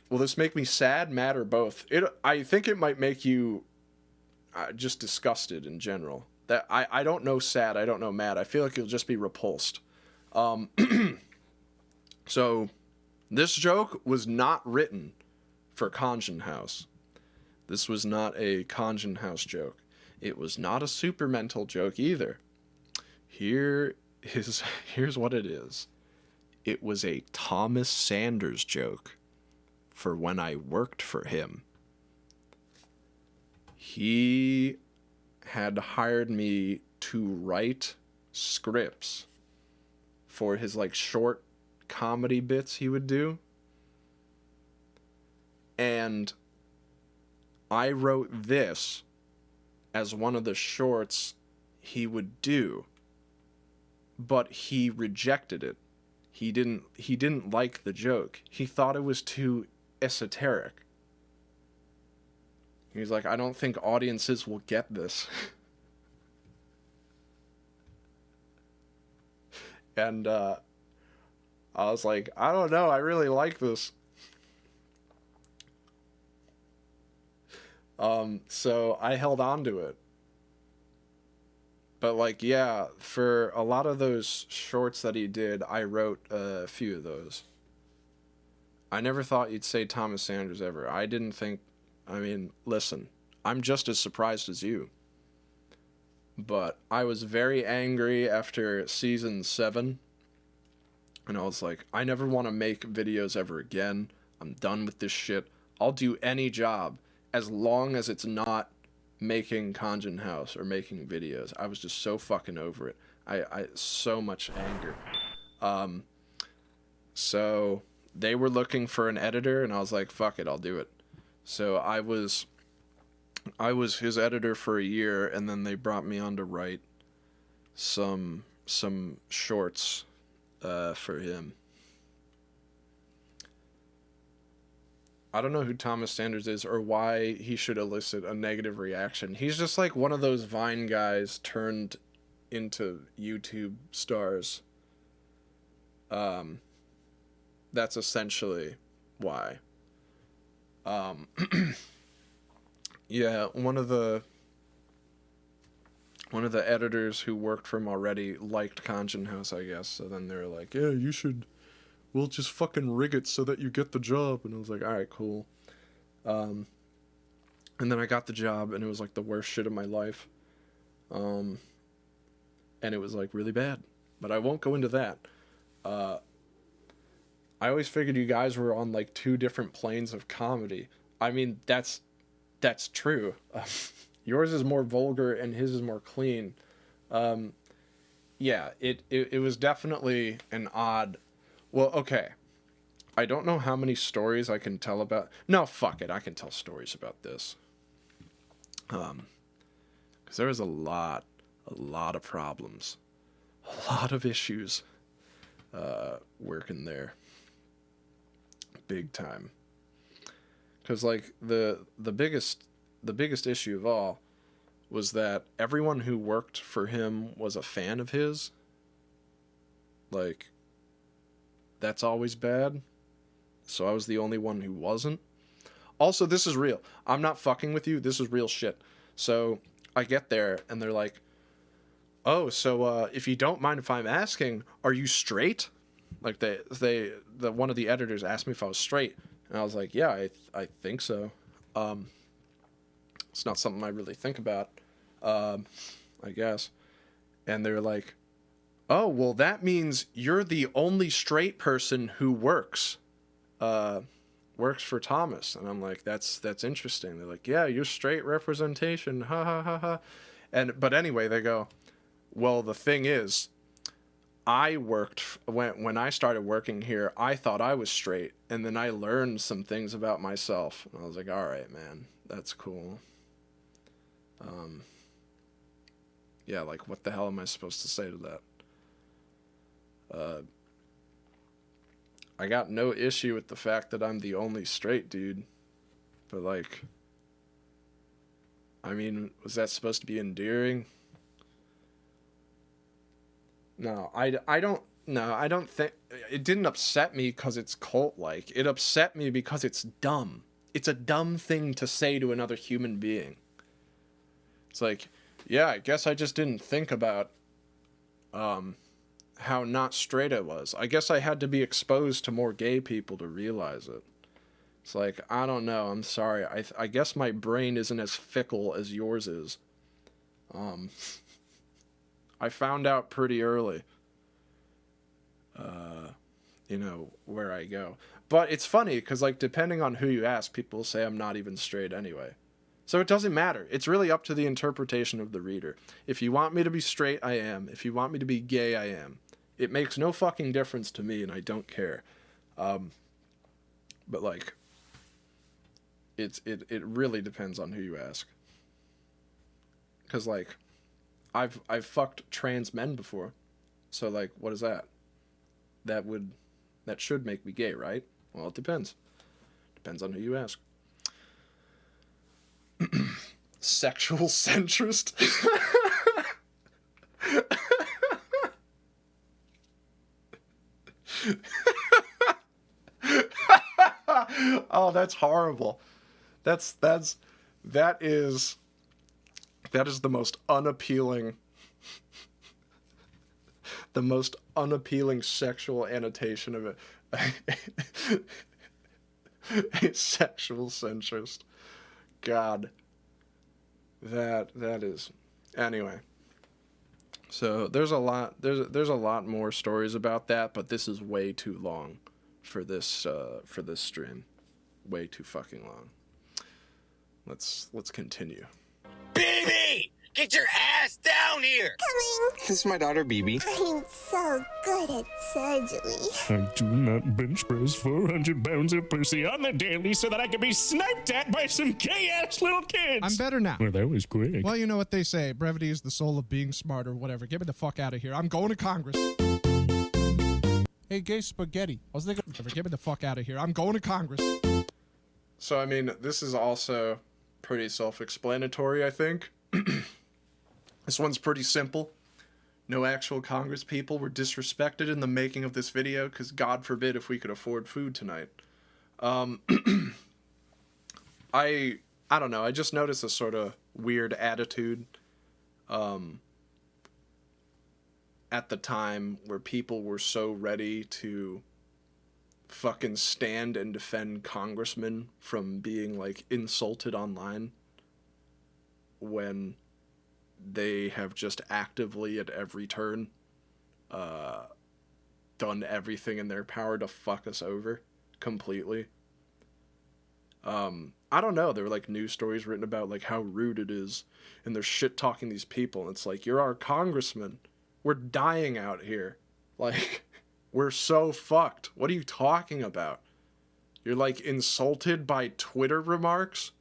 Will this make me sad, mad, or both? I think it might make you just disgusted in general. That I don't know sad, I don't know mad. I feel like you'll just be repulsed. So, this joke was not written for Khonjin House. This was not a Khonjin House joke. It was not a super mental joke either. Here's what it is. It was a Thomas Sanders joke for when I worked for him. He had hired me to write scripts for his like short comedy bits he would do. And I wrote this as one of the shorts he would do, but he rejected it. He didn't like the joke. He thought it was too esoteric. He's like, I don't think audiences will get this. And I was like, I don't know, I really like this. So I held on to it. But like, yeah, for a lot of those shorts that he did, I wrote a few of those. I never thought you'd say Thomas Sanders ever. I didn't think, I mean, listen, I'm just as surprised as you. But I was very angry after season 7. And I was like, I never want to make videos ever again. I'm done with this shit. I'll do any job as long as it's not making Khonjin House or making videos. I was just so fucking over it. I so much anger. So they were looking for an editor, and I was like, fuck it, I'll do it. So I was his editor for a year, and then they brought me on to write some shorts for him. I don't know who Thomas Sanders is or why he should elicit a negative reaction. He's just like one of those Vine guys turned into YouTube stars. That's essentially why. Yeah, one of the editors who worked for him already liked Khonjin House, I guess. So then they're like, yeah, we'll just fucking rig it so that you get the job. And I was like, all right, cool. And then I got the job, and it was like the worst shit of my life. And it was like really bad, but I won't go into that. I always figured you guys were on like 2 different planes of comedy. I mean, that's true. Yours is more vulgar and his is more clean. Yeah, it was definitely an odd. Well, okay. I don't know how many stories I can tell about. No, fuck it. I can tell stories about this. Because there was a lot of problems, a lot of issues, working there. Big time. Because like the biggest issue of all was that everyone who worked for him was a fan of his. Like, that's always bad. So I was the only one who wasn't. Also, this is real. I'm not fucking with you. This is real shit. So I get there and they're like, oh, so if you don't mind if I'm asking, are you straight? Like one of the editors asked me if I was straight. And I was like, yeah, I think so. It's not something I really think about, I guess. And they're like, oh, well, that means you're the only straight person who works for Thomas. And I'm like, that's interesting. They're like, yeah, you're straight representation. Ha ha ha ha. But anyway, they go, well, the thing is, I worked when I started working here, I thought I was straight, and then I learned some things about myself. And I was like, all right, man, that's cool. Yeah, like, what the hell am I supposed to say to that? I got no issue with the fact that I'm the only straight dude, but like, I mean, was that supposed to be endearing? No, I don't. No, I don't think it didn't upset me because it's cult-like. It upset me because it's dumb. It's a dumb thing to say to another human being. It's like, yeah, I guess I just didn't think about how not straight I was. I guess I had to be exposed to more gay people to realize it. It's like, I don't know. I'm sorry. I guess my brain isn't as fickle as yours is. I found out pretty early. You know, where I go. But it's funny, because, like, depending on who you ask, people say I'm not even straight anyway. So it doesn't matter. It's really up to the interpretation of the reader. If you want me to be straight, I am. If you want me to be gay, I am. It makes no fucking difference to me, and I don't care. But, like, it really depends on who you ask. Because, like, I've fucked trans men before. So, like, what is that? That should make me gay, right? Well, it depends. Depends on who you ask. Sexual centrist? Oh, that's horrible. That is the most unappealing sexual annotation of it. A sexual centrist. God. That is. Anyway. So there's a lot more stories about that, but this is way too long for this stream. Way too fucking long. Let's continue.
BB! Get your ass down here!
Coming!
This is my daughter, BB.
I'm so good at surgery.
I do not bench press 400 pounds of pussy on the daily so that I can be sniped at by some gay-ass little kids.
I'm better now.
Well, that was quick.
Well, you know what they say. Brevity is the soul of being smart or whatever. Get me the fuck out of here. I'm going to Congress. Hey, gay spaghetti. I was thinking, get me the fuck out of here. I'm going to Congress.
So, I mean, this is also pretty self-explanatory, I think. This one's pretty simple. No actual Congress people were disrespected in the making of this video, because God forbid if we could afford food tonight. I don't know, I just noticed a sort of weird attitude at the time where people were so ready to fucking stand and defend congressmen from being, like, insulted online when they have just actively at every turn done everything in their power to fuck us over completely. I don't know, there were like news stories written about like how rude it is, and they're shit talking these people, and it's like, you're our congressman, we're dying out here, like, we're so fucked, what are you talking about? You're like insulted by Twitter remarks?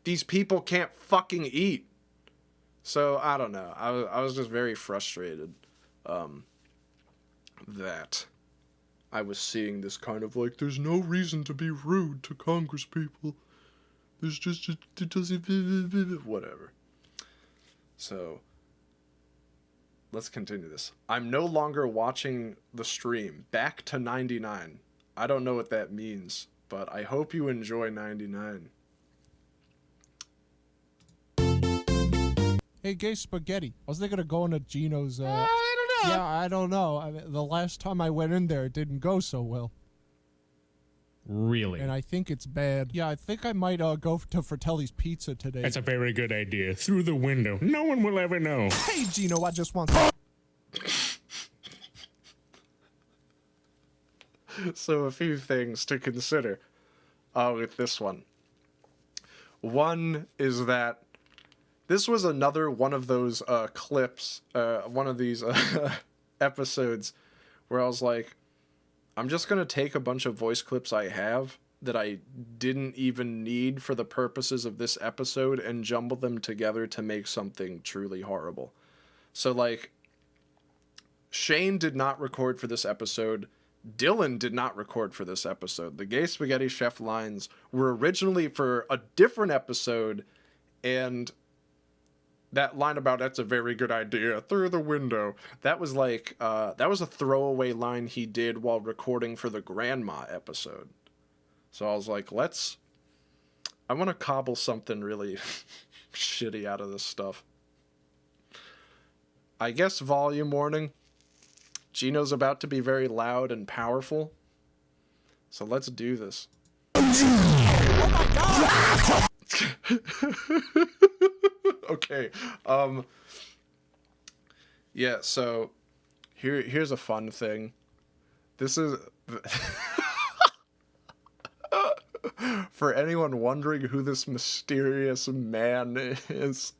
These people can't fucking eat. So, I don't know. I was just very frustrated that I was seeing this kind of like, there's no reason to be rude to Congress people. There's just, it doesn't, whatever. So, let's continue this. I'm no longer watching the stream. Back to 99. I don't know what that means, but I hope you enjoy 99.
Hey, gay spaghetti. I was thinking of going to Gino's. I don't know. Yeah, I don't know. I mean, the last time I went in there, it didn't go so well.
Really?
And I think it's bad. Yeah, I think I might go to Fratelli's Pizza today.
That's a very good idea. Through the window. No one will ever know.
Hey, Gino, I just want...
So a few things to consider with this one. One is that this was another one of those clips, one of these episodes where I was like, I'm just going to take a bunch of voice clips I have that I didn't even need for the purposes of this episode and jumble them together to make something truly horrible. So, like, Shane did not record for this episode. Dylan did not record for this episode. The Gay Spaghetti Chef lines were originally for a different episode, and that line about "that's a very good idea" through the window. That was like that was a throwaway line he did while recording for the grandma episode. So I was like, I want to cobble something really shitty out of this stuff. I guess volume warning. Gino's about to be very loud and powerful. So let's do this. Okay. Yeah, so here's a fun thing. This is for anyone wondering who this mysterious man is.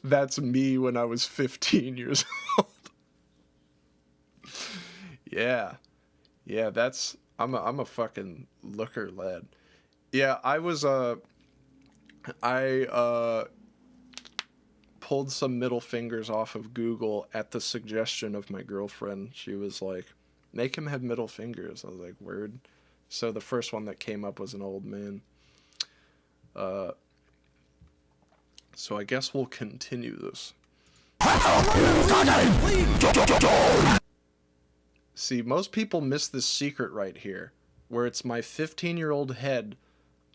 That's me when I was 15 years old. Yeah, that's I'm a fucking looker lad. Yeah, I pulled some middle fingers off of Google at the suggestion of my girlfriend. She was like, "Make him have middle fingers." I was like, "Word." So the first one that came up was an old man. So I guess we'll continue this. See, most people miss this secret right here, where it's my 15-year-old head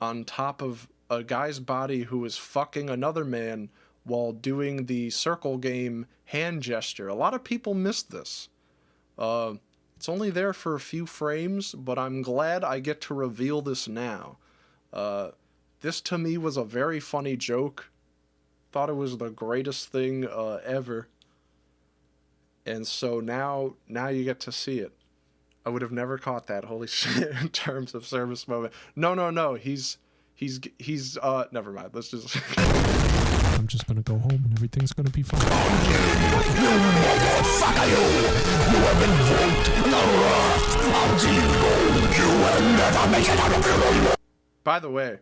on top of a guy's body who is fucking another man while doing the circle game hand gesture. A lot of people miss this. It's only there for a few frames, but I'm glad I get to reveal this now. This to me was a very funny joke. Thought it was the greatest thing ever. And so now you get to see it. I would have never caught that. Holy shit, in terms of service moment. No. He's never mind. Let's just
I'm just gonna go home and everything's gonna be fine.
By the way,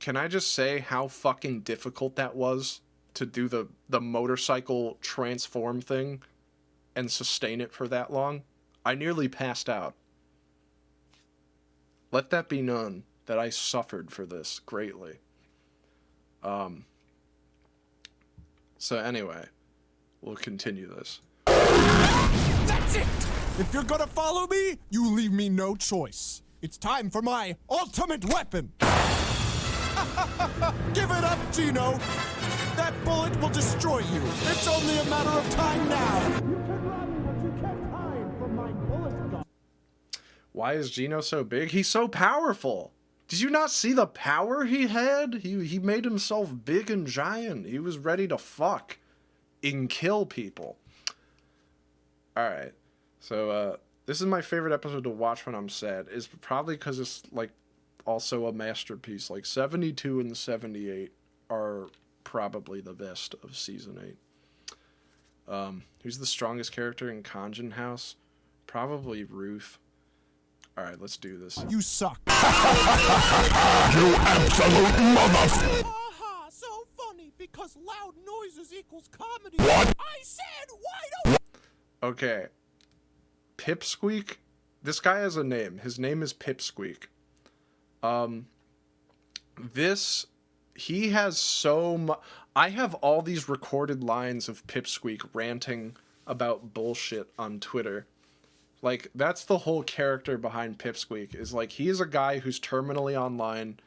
can I just say how fucking difficult that was to do the motorcycle transform thing and sustain it for that long? I nearly passed out. Let that be known that I suffered for this greatly. So anyway, we'll continue this.
That's it! If you're gonna follow me, you leave me no choice. It's time for my ultimate weapon! Give it up, Gino! That bullet will destroy you! It's only a matter of time now! You can run, but you can't hide from my bullet gun.
Why is Gino so big? He's so powerful! Did you not see the power he had? He made himself big and giant. He was ready to fuck and kill people. Alright, so this is my favorite episode to watch when I'm sad. It's probably because it's like also a masterpiece. Like 72 and 78 are probably the best of season 8. Who's the strongest character in Khonjin House? Probably Ruth. Alright, let's do this.
You suck.
You absolute mother...
Haha, so funny, because loud noises equals comedy. What? I said, why don't...
Okay. Pipsqueak? This guy has a name. His name is Pipsqueak. He has so much... I have all these recorded lines of Pipsqueak ranting about bullshit on Twitter. Like, that's the whole character behind Pipsqueak, is like, he is a guy who's terminally online,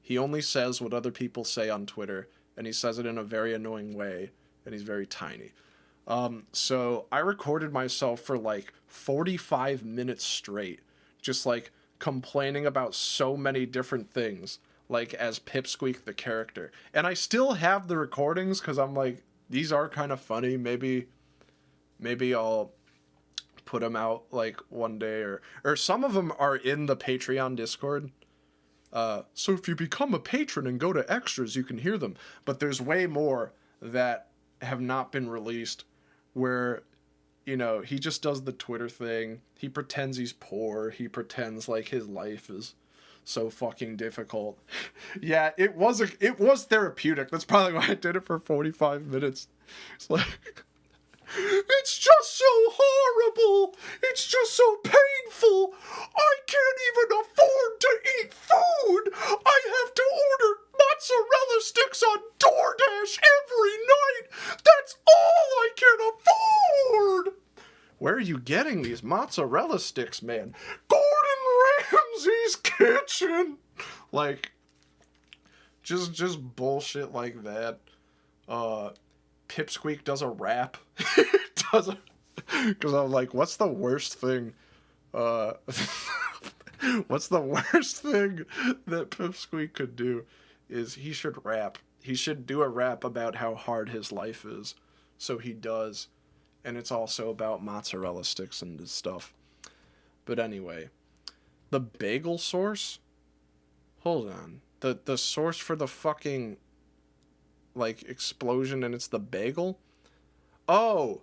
he only says what other people say on Twitter, and he says it in a very annoying way, and he's very tiny. So I recorded myself for like 45 minutes straight, just like complaining about so many different things, like as Pipsqueak the character. And I still have the recordings, because I'm like, these are kind of funny, maybe I'll put them out like one day, or some of them are in the Patreon Discord. So if you become a patron and go to extras, you can hear them. But there's way more that have not been released, where, you know, he just does the Twitter thing. He pretends he's poor. He pretends like his life is so fucking difficult. Yeah, it was therapeutic. That's probably why I did it for 45 minutes. It's like, it's just so horrible. It's just so painful. I can't even afford to eat food. I have to order mozzarella sticks on you getting these mozzarella sticks, man? Gordon Ramsay's kitchen. Like, just bullshit like that. Pipsqueak does a rap. Because I'm like, what's the worst thing? What's the worst thing that Pipsqueak could do is he should rap. He should do a rap about how hard his life is. So he does. And it's also about mozzarella sticks and stuff. But anyway, the bagel source? Hold on. The source for the fucking, like, explosion, and it's the bagel? Oh!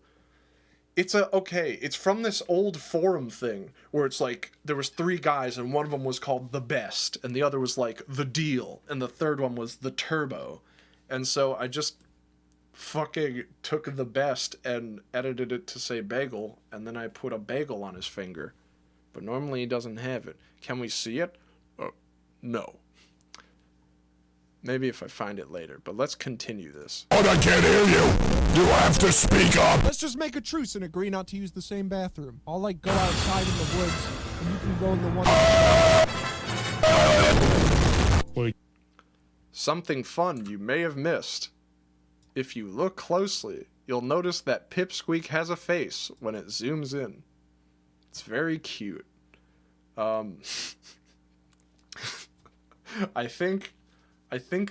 It's from this old forum thing, where it's like, there was 3 guys, and one of them was called The Best, and the other was like, The Deal, and the third one was The Turbo. And so I just fucking took The Best and edited it to say bagel, and then I put a bagel on his finger. But normally he doesn't have it. Can we see it? No. Maybe if I find it later, but let's continue this.
But I can't hear you! You have to speak up!
Let's just make a truce and agree not to use the same bathroom. I'll, like, go outside in the woods, and you can go in the one...
Something fun you may have missed. If you look closely, you'll notice that Pipsqueak has a face when it zooms in. It's very cute. I think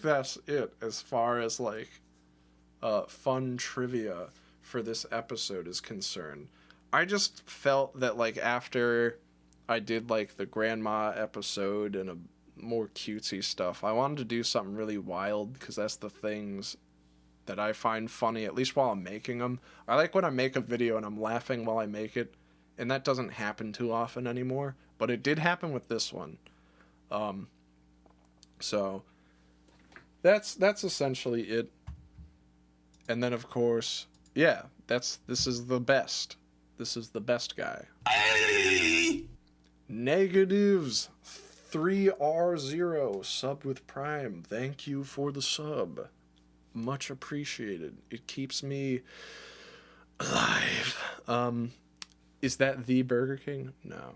that's it as far as, like, fun trivia for this episode is concerned. I just felt that, like, after I did, like, the grandma episode and a more cutesy stuff, I wanted to do something really wild, because that's the things that I find funny, at least while I'm making them. I like when I make a video and I'm laughing while I make it, and that doesn't happen too often anymore, but it did happen with this one. So that's essentially it. And then, of course, yeah, this is the best. This is the best guy. Negatives 3R0 sub with Prime. Thank you for the sub. Much appreciated. It keeps me alive. Is that the Burger King? No.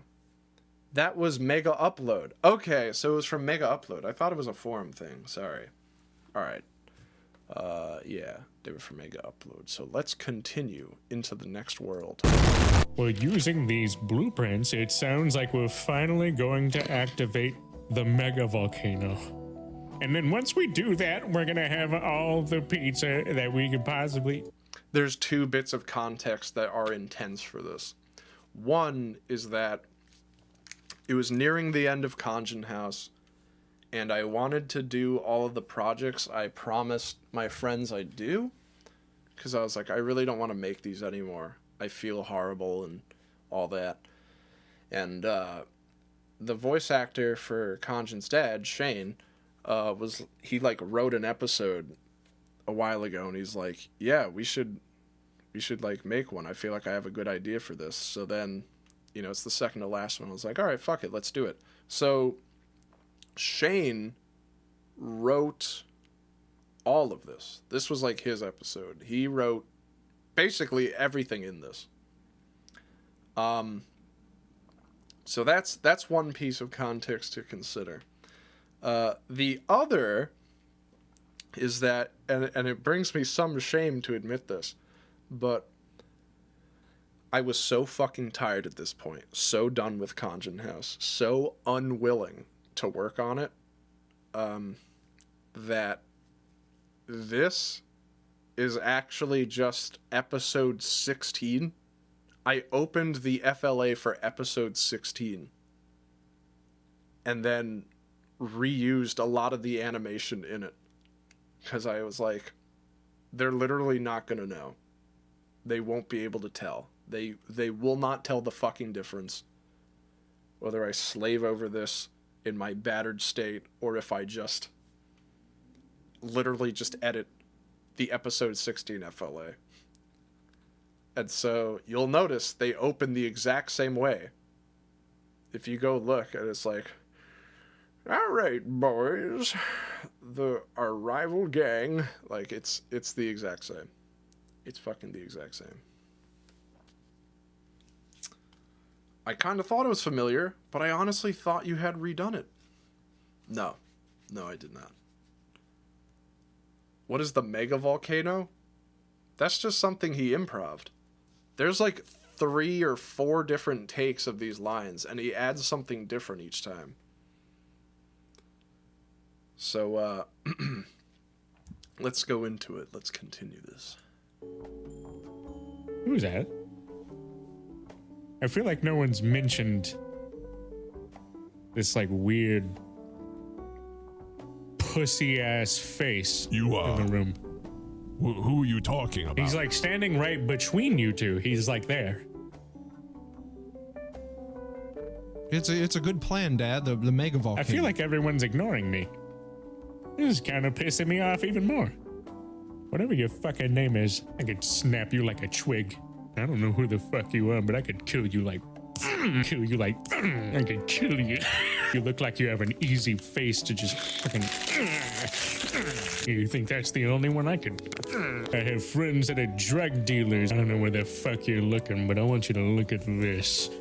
That was Mega Upload. Okay, so it was from Mega Upload. I thought it was a forum thing. Sorry. Alright. Yeah, they were from Mega Upload. So let's continue into the next world.
Well, using these blueprints, it sounds like we're finally going to activate the mega volcano. And then once we do that, we're gonna have all the pizza that we could possibly...
There's 2 bits of context that are intense for this. One is that it was nearing the end of Khonjin House, and I wanted to do all of the projects I promised my friends I'd do, because I was like, I really don't want to make these anymore. I feel horrible and all that. And the voice actor for Khonjin's dad, Shane, he like wrote an episode a while ago, and he's like, yeah, we should like make one. I feel like I have a good idea for this. So then, you know, it's the second to last one. I was like, all right, fuck it, let's do it. So Shane wrote all of this. This was like his episode. He wrote basically everything in this. So that's one piece of context to consider. The other is that, and it brings me some shame to admit this, but I was so fucking tired at this point, so done with Khonjin House, so unwilling to work on it, that this is actually just episode 16. I opened the FLA for episode 16 and then reused a lot of the animation in it, because I was like, they're literally not gonna know. They won't be able to tell. They will not tell the fucking difference whether I slave over this in my battered state or if I just literally just edit the episode 16 FLA. And so you'll notice they open the exact same way. If you go look, and it's like, all right, boys, our rival gang, like it's the exact same. It's fucking the exact same. I kind of thought it was familiar, but I honestly thought you had redone it. No. No, I did not. What is the mega volcano? That's just something he improv'd. There's like 3 or 4 different takes of these lines, and he adds something different each time. So, let's go into it. Let's continue this.
Who's that? I feel like no one's mentioned this like weird pussy ass face in the room.
Who are you talking about?
He's like standing right between you two. He's like there.
It's a good plan, Dad. The mega volcano.
I feel like everyone's ignoring me. This is kind of pissing me off even more. Whatever your fucking name is, I could snap you like a twig. I don't know who the fuck you are, but I could kill you like... I could kill you. You look like you have an easy face to just fucking... You think that's the only one I could... I have friends that are drug dealers. I don't know where the fuck you're looking, but I want you to look at this.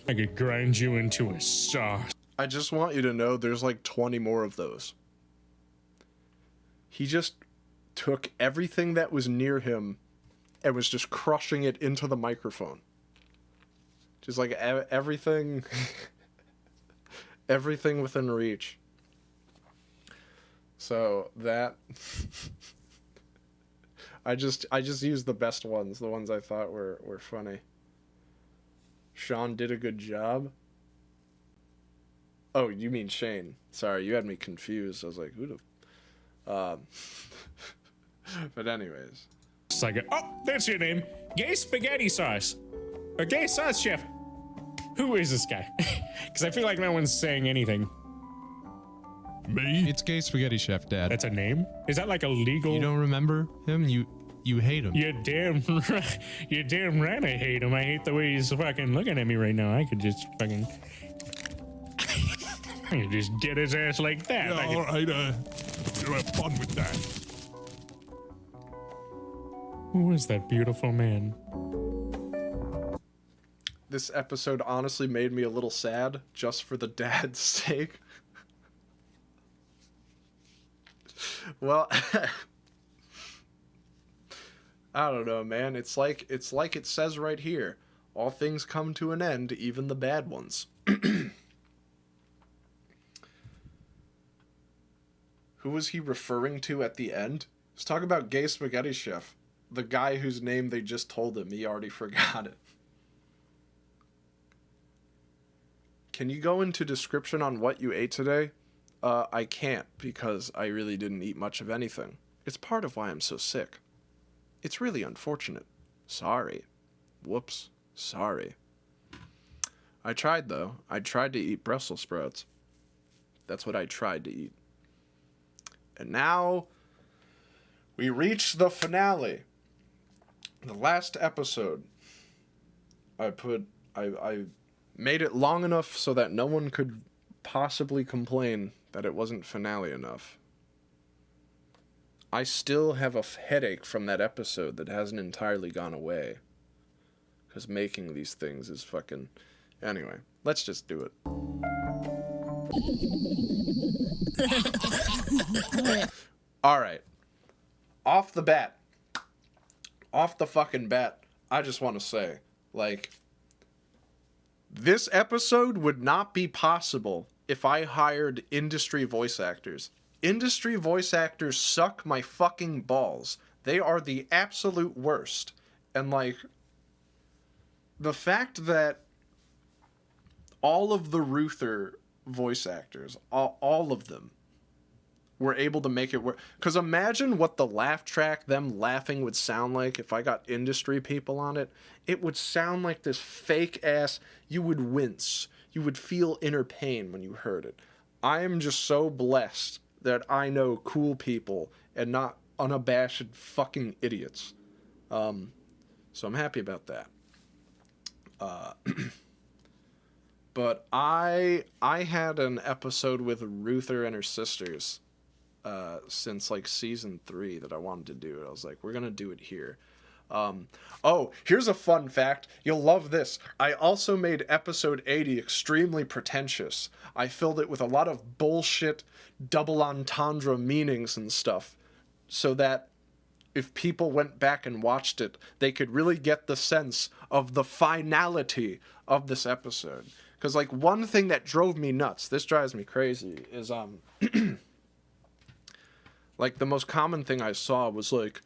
I could grind you into a sauce.
I just want you to know there's like 20 more of those. He just took everything that was near him and was just crushing it into the microphone. Just like everything, everything within reach. So that, I just used the best ones, the ones I thought were funny. Sean did a good job. Oh, you mean Shane. Sorry, you had me confused. I was like, who the... But anyways.
It's like, oh, that's your name. Gay spaghetti sauce. Or gay sauce chef. Who is this guy? Because I feel like no one's saying anything.
Me?
It's Gay Spaghetti Chef, Dad.
That's a name? Is that like a legal...
You don't remember him? You hate him.
You're damn right I hate him. I hate the way he's fucking looking at me right now. I could just fucking... I could just get his ass like that.
Yeah, all right, you have fun with that.
Who is that beautiful man?
This episode honestly made me a little sad, just for the dad's sake. Well, I don't know, man. It's like it says right here. All things come to an end, even the bad ones. Who was he referring to at the end? Let's talk about Gay Spaghetti Chef. The guy whose name they just told him. He already forgot it. Can you go into description on what you ate today? I can't, because I really didn't eat much of anything. It's part of why I'm so sick. It's really unfortunate. Sorry. Whoops. Sorry. I tried, though. I tried to eat Brussels sprouts. That's what I tried to eat. And now, we reach the finale. The last episode. I made it long enough so that no one could possibly complain that it wasn't finale enough. I still have a headache from that episode that hasn't entirely gone away. Because making these things is fucking... Anyway, let's just do it. Alright. Off the bat. Off the fucking bat, I just want to say, like... This episode would not be possible if I hired industry voice actors. Industry voice actors suck my fucking balls. They are the absolute worst. And, like, the fact that all of the Ruther voice actors, all of them, were able to make it work. Because imagine what the laugh track, them laughing, would sound like if I got industry people on it. It would sound like this fake ass. You would wince. You would feel inner pain when you heard it. I am just so blessed that I know cool people and not unabashed fucking idiots. So I'm happy about that. But I had an episode with Ruther and her sisters since like season 3 that I wanted to do. I was like, we're gonna do it here. Oh, here's a fun fact. You'll love this. I also made episode 80 extremely pretentious. I filled it with a lot of bullshit double entendre meanings and stuff, so that if people went back and watched it, they could really get the sense of the finality of this episode. Because, like, one thing that drove me nuts, this drives me crazy, is, like, the most common thing I saw was, like,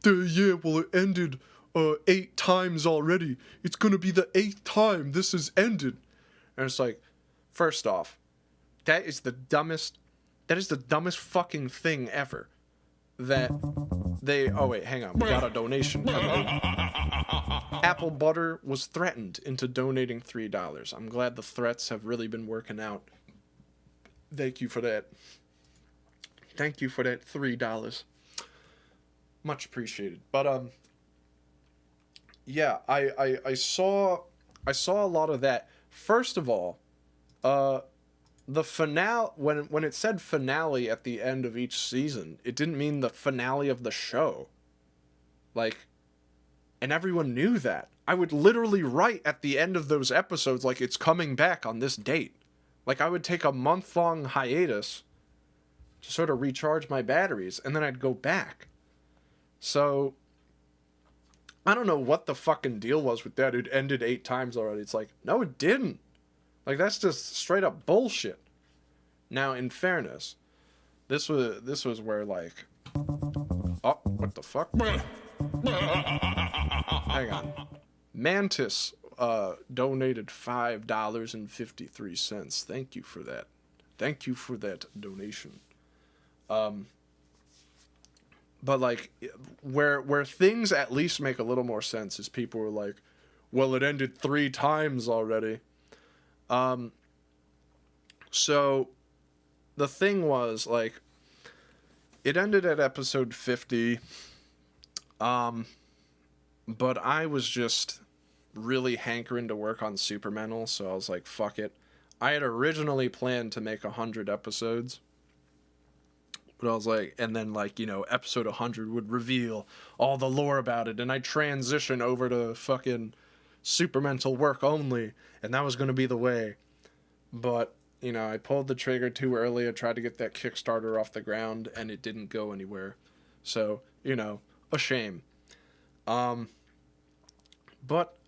yeah, well, it ended 8 times already. It's gonna be the 8th time this has ended. And it's like, first off, that is the dumbest fucking thing ever. That they, oh wait, hang on, we got a donation coming in. Apple Butter was threatened into donating $3. I'm glad the threats have really been working out. Thank you for that. Thank you for that $3. Much appreciated. But yeah, I saw a lot of that. First of all, the finale, when it said finale at the end of each season, it didn't mean the finale of the show. Like, and everyone knew that. I would literally write at the end of those episodes, like, it's coming back on this date. Like, I would take a month-long hiatus to sort of recharge my batteries, and then I'd go back. So, I don't know what the fucking deal was with that. It ended 8 times already. It's like, no, it didn't. Like, that's just straight up bullshit. Now, in fairness, this was where, like, oh, what the fuck? Hang on. Mantis donated $5.53. Thank you for that. Thank you for that donation. But, like, where things at least make a little more sense is people were like, well, it ended 3 times already. So the thing was, like, it ended at episode 50. But I was just really hankering to work on Supermental, so I was like, fuck it. I had originally planned to make 100 episodes. But I was like, and then, like, you know, episode 100 would reveal all the lore about it, and I'd transition over to fucking Supermental work only, and that was going to be the way. But, you know, I pulled the trigger too early. I tried to get that Kickstarter off the ground, and it didn't go anywhere. So, you know, a shame. But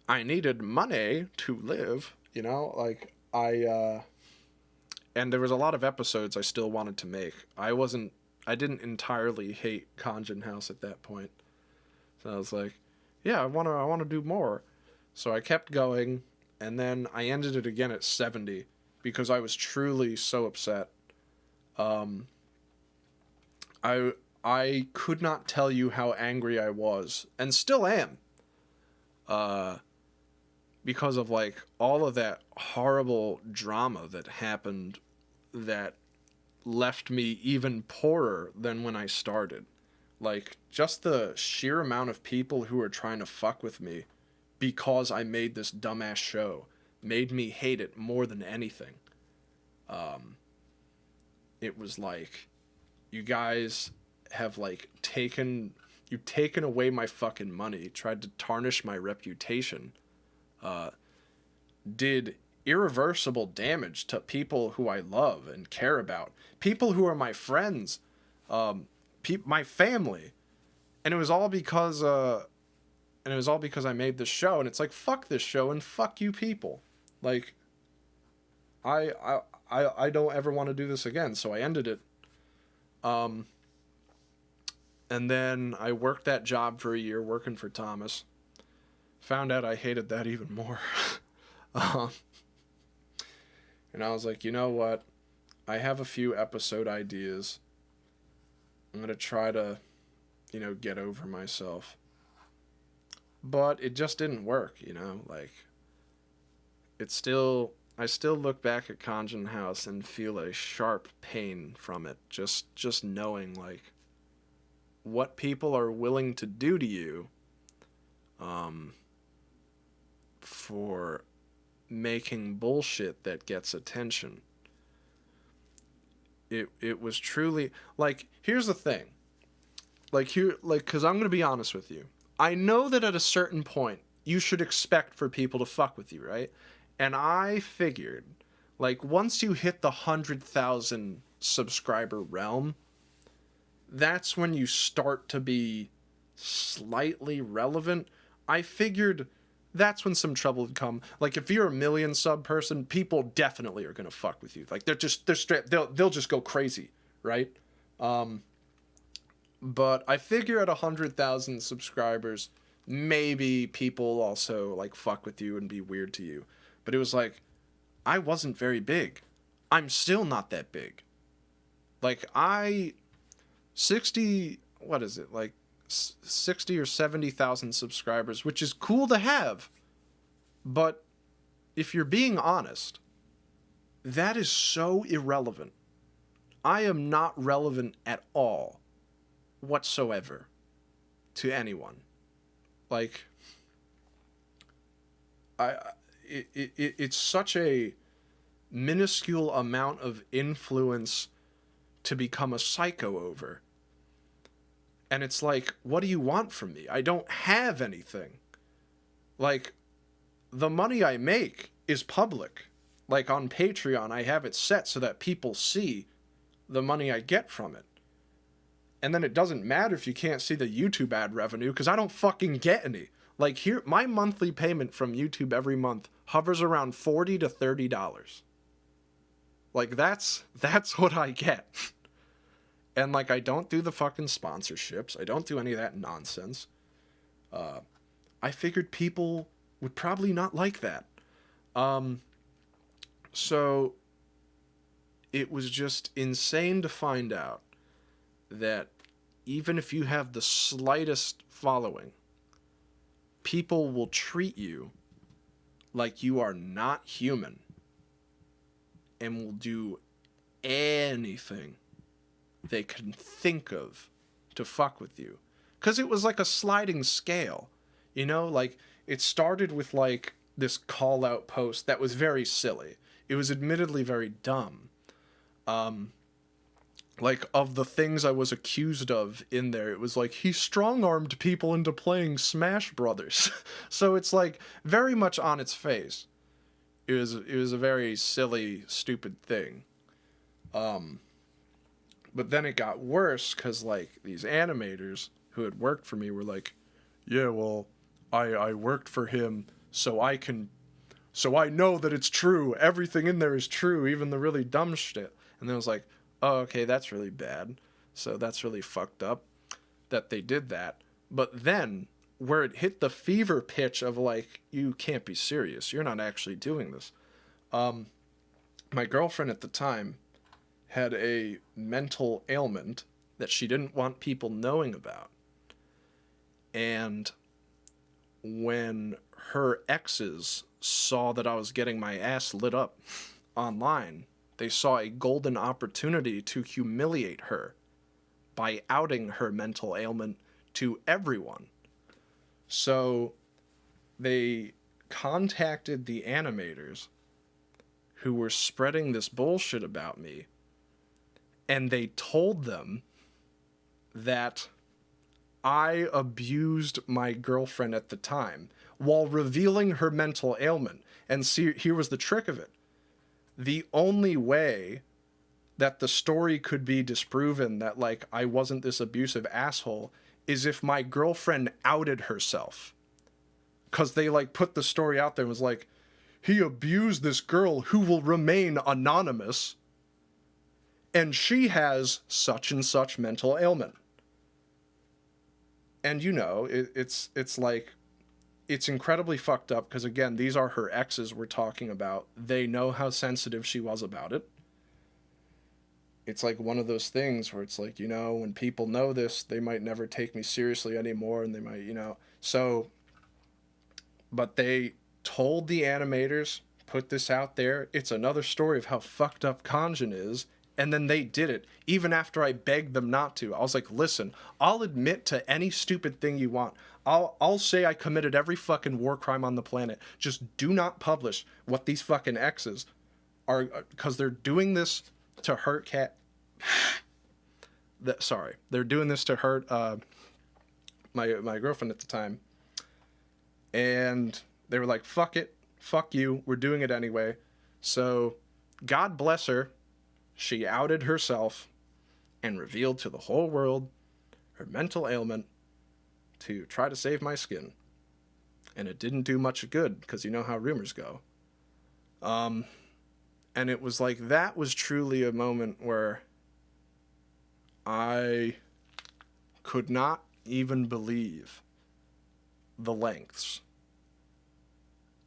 I needed money to live, you know, like, and there was a lot of episodes I still wanted to make. I didn't entirely hate Khonjin House at that point. So I was like, yeah, I want to do more. So I kept going, and then I ended it again at 70 because I was truly so upset. I could not tell you how angry I was, and still am. Because of, like, all of that horrible drama that happened that left me even poorer than when I started. Like, just the sheer amount of people who were trying to fuck with me because I made this dumbass show made me hate it more than anything. It was like, you guys have, like, you've taken away my fucking money, tried to tarnish my reputation, did irreversible damage to people who I love and care about, people who are my friends, my family, and it was all because I made this show, and it's like, fuck this show and fuck you people. Like, I don't ever want to do this again, so I ended it. And then I worked that job for a year, working for Thomas. Found out I hated that even more. And I was like, you know what? I have a few episode ideas. I'm going to try to, you know, get over myself. But it just didn't work, you know? Like, I still look back at Khonjin House and feel a sharp pain from it. Just knowing, like, what people are willing to do to you for making bullshit that gets attention. It was truly, like, here's the thing. Like, because I'm going to be honest with you. I know that at a certain point, you should expect for people to fuck with you, right? And I figured, like, once you hit the 100,000 subscriber realm, that's when you start to be slightly relevant. I figured that's when some trouble would come. Like, if you're a 1 million sub person, people definitely are gonna fuck with you. Like, they're straight, they'll just go crazy, right? But I figure at 100,000 subscribers, maybe people also like fuck with you and be weird to you. But it was like, I wasn't very big. I'm still not that big. Like, 60 or 70,000 subscribers, which is cool to have. But if you're being honest, that is so irrelevant. I am not relevant at all whatsoever to anyone. Like, it's such a minuscule amount of influence to become a psycho over. And it's like, what do you want from me? I don't have anything. Like, the money I make is public. Like, on Patreon, I have it set so that people see the money I get from it. And then it doesn't matter if you can't see the YouTube ad revenue, because I don't fucking get any. Like, here, my monthly payment from YouTube every month hovers around $40 to $30. Like, that's what I get. And, like, I don't do the fucking sponsorships. I don't do any of that nonsense. I figured people would probably not like that. So it was just insane to find out that even if you have the slightest following, people will treat you like you are not human and will do anything they can think of to fuck with you. Because it was like a sliding scale, you know? Like, it started with, like, this call-out post that was very silly. It was admittedly very dumb. Like, of the things I was accused of in there, it was like, he strong-armed people into playing Smash Brothers. So it's, like, very much on its face. It was a very silly, stupid thing. But then it got worse, because, like, these animators who had worked for me were like, yeah, well, I worked for him so I know that it's true. Everything in there is true, even the really dumb shit. And then I was like, oh, okay, that's really bad. So that's really fucked up that they did that. But then, where it hit the fever pitch of, like, you can't be serious. You're not actually doing this. My girlfriend at the time had a mental ailment that she didn't want people knowing about. And when her exes saw that I was getting my ass lit up online, they saw a golden opportunity to humiliate her by outing her mental ailment to everyone. So they contacted the animators who were spreading this bullshit about me, and they told them that I abused my girlfriend at the time while revealing her mental ailment. And see, here was the trick of it. The only way that the story could be disproven that, like, I wasn't this abusive asshole is if my girlfriend outed herself. Because they, like, put the story out there and was like, he abused this girl who will remain anonymous, and she has such and such mental ailment. And, you know, it's like, it's incredibly fucked up because, again, these are her exes we're talking about. They know how sensitive she was about it. It's like one of those things where it's like, you know, when people know this, they might never take me seriously anymore, and they might, you know. So, but they told the animators, put this out there. It's another story of how fucked up Khonjin is. And then they did it, even after I begged them not to. I was like, listen, I'll admit to any stupid thing you want. I'll say I committed every fucking war crime on the planet. Just do not publish what these fucking exes are, because they're doing this to hurt they're doing this to hurt my girlfriend at the time. And they were like, fuck it, fuck you, we're doing it anyway. So, God bless her, she outed herself and revealed to the whole world her mental ailment to try to save my skin. And it didn't do much good, because you know how rumors go. And it was like, that was truly a moment where I could not even believe the lengths.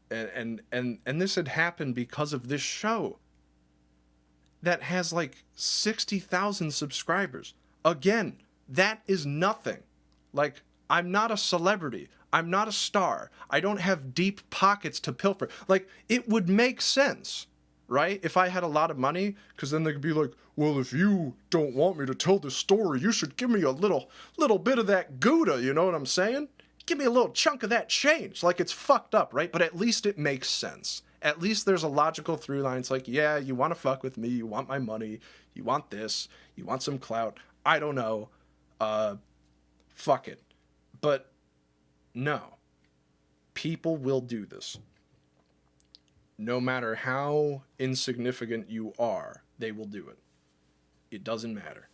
And this had happened because of this show that has like 60,000 subscribers. Again, that is nothing. Like, I'm not a celebrity. I'm not a star. I don't have deep pockets to pilfer. Like, it would make sense, right? If I had a lot of money, because then they could be like, well, if you don't want me to tell this story, you should give me a little bit of that Gouda, you know what I'm saying? Give me a little chunk of that change. Like, it's fucked up, right? But at least it makes sense. At least there's a logical through line. It's like, yeah, you want to fuck with me. You want my money. You want this. You want some clout. I don't know. Fuck it. But no. People will do this. No matter how insignificant you are, they will do it. It doesn't matter.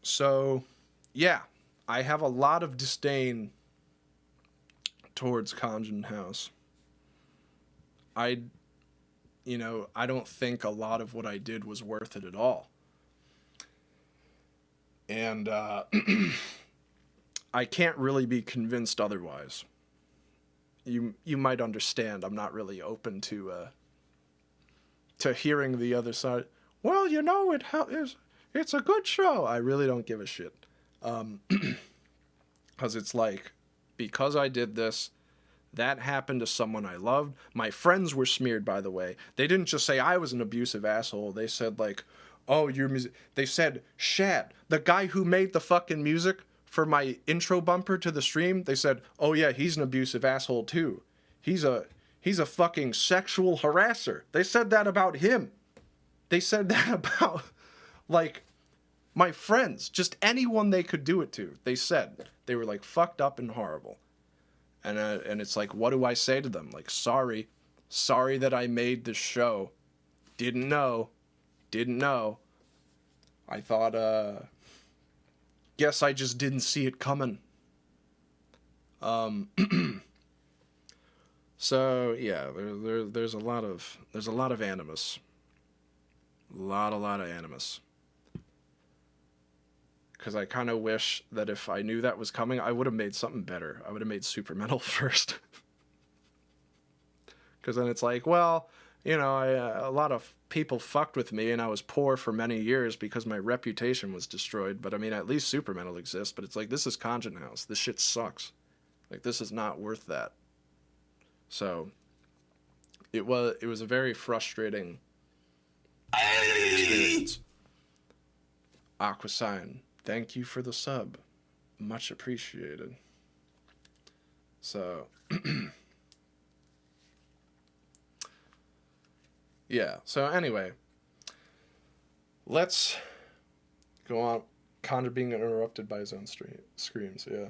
So, yeah. I have a lot of disdain towards Khonjin House. I don't think a lot of what I did was worth it at all. And I can't really be convinced otherwise. You might understand I'm not really open to hearing the other side. Well, you know, it's a good show. I really don't give a shit. Because it's like, because I did this, that happened to someone I loved. My friends were smeared, by the way. They didn't just say I was an abusive asshole. They said, like, oh, you're they said, Shad, the guy who made the fucking music for my intro bumper to the stream, they said, oh yeah, he's an abusive asshole too. He's a fucking sexual harasser. They said that about him. They said that about, like, my friends, just anyone they could do it to. They said they were like fucked up and horrible, and it's like, what do I say to them? Like, sorry that I made this show. Didn't know. I thought, guess I just didn't see it coming. So yeah, there's a lot of animus. A lot of animus. Because I kind of wish that if I knew that was coming, I would have made something better. I would have made Super Metal first. Because then it's like, well, you know, a lot of people fucked with me and I was poor for many years because my reputation was destroyed. But I mean, at least Super Metal exists. But it's like, this is Khonjin House. This shit sucks. Like, this is not worth that. So, it was a very frustrating experience. Aquasign, thank you for the sub. Much appreciated. So, yeah. So anyway, let's go on. Khonjin being interrupted by his own screams. Yeah.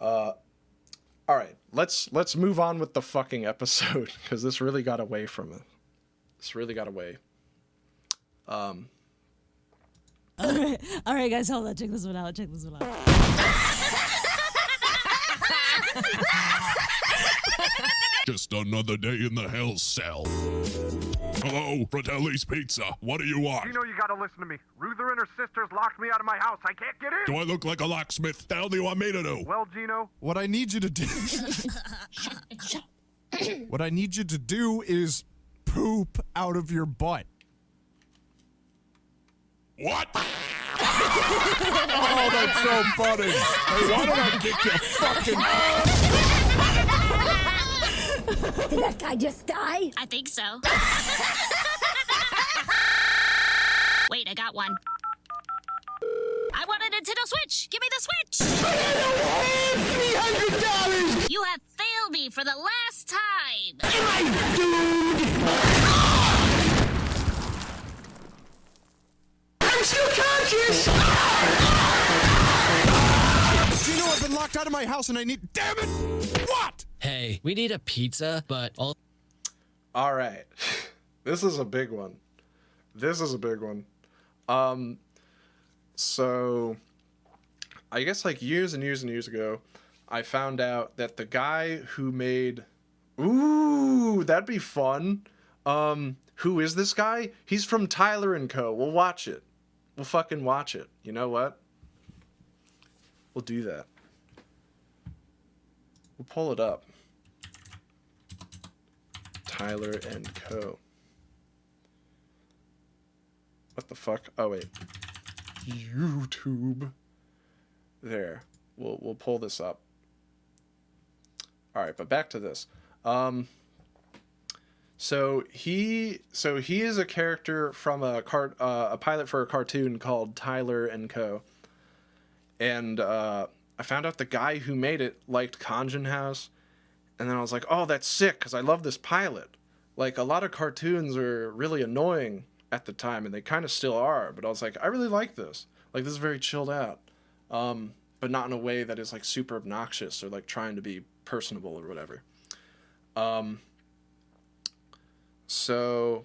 All right. Let's move on with the fucking episode, because this really got away from it. This really got away.
All right, guys, hold on. Check this one out.
Just another day in the hell cell. Hello, Fratelli's Pizza. What do you want?
You know you gotta listen to me. Ruther and her sisters locked me out of my house. I can't get in.
Do I look like a locksmith? The hell do you want me to do?
Well, Gino.
What I need you to do... What I need you to do is poop out of your butt.
What?
Oh, that's so funny.
Hey, why don't I kick your fucking...
Did that guy just die?
I think so. Wait, I got one. I want a Nintendo Switch! Give me the Switch!
$300!
You have failed me for the last time!
Am I doomed? I'm still conscious!
Gino, I've been locked out of my house and I need. Damn it! What?
Hey, we need a pizza, but all.
All right, this is a big one. So I guess like years and years and years ago, I found out that the guy who made, ooh, that'd be fun. Who is this guy? He's from Tyler & Co. We'll watch it. We'll fucking watch it. You know what? We'll do that. We'll pull it up. Tyler & Co. What the fuck? Oh, wait. YouTube. There. We'll pull this up. All right, but back to this. So he is a character from a pilot for a cartoon called Tyler & Co. And I found out the guy who made it liked Khonjin House, and then I was like, oh, that's sick, because I love this pilot. Like, a lot of cartoons are really annoying at the time, and they kind of still are, but I was like, I really like this. Like, this is very chilled out, but not in a way that is, like, super obnoxious or, like, trying to be personable or whatever. So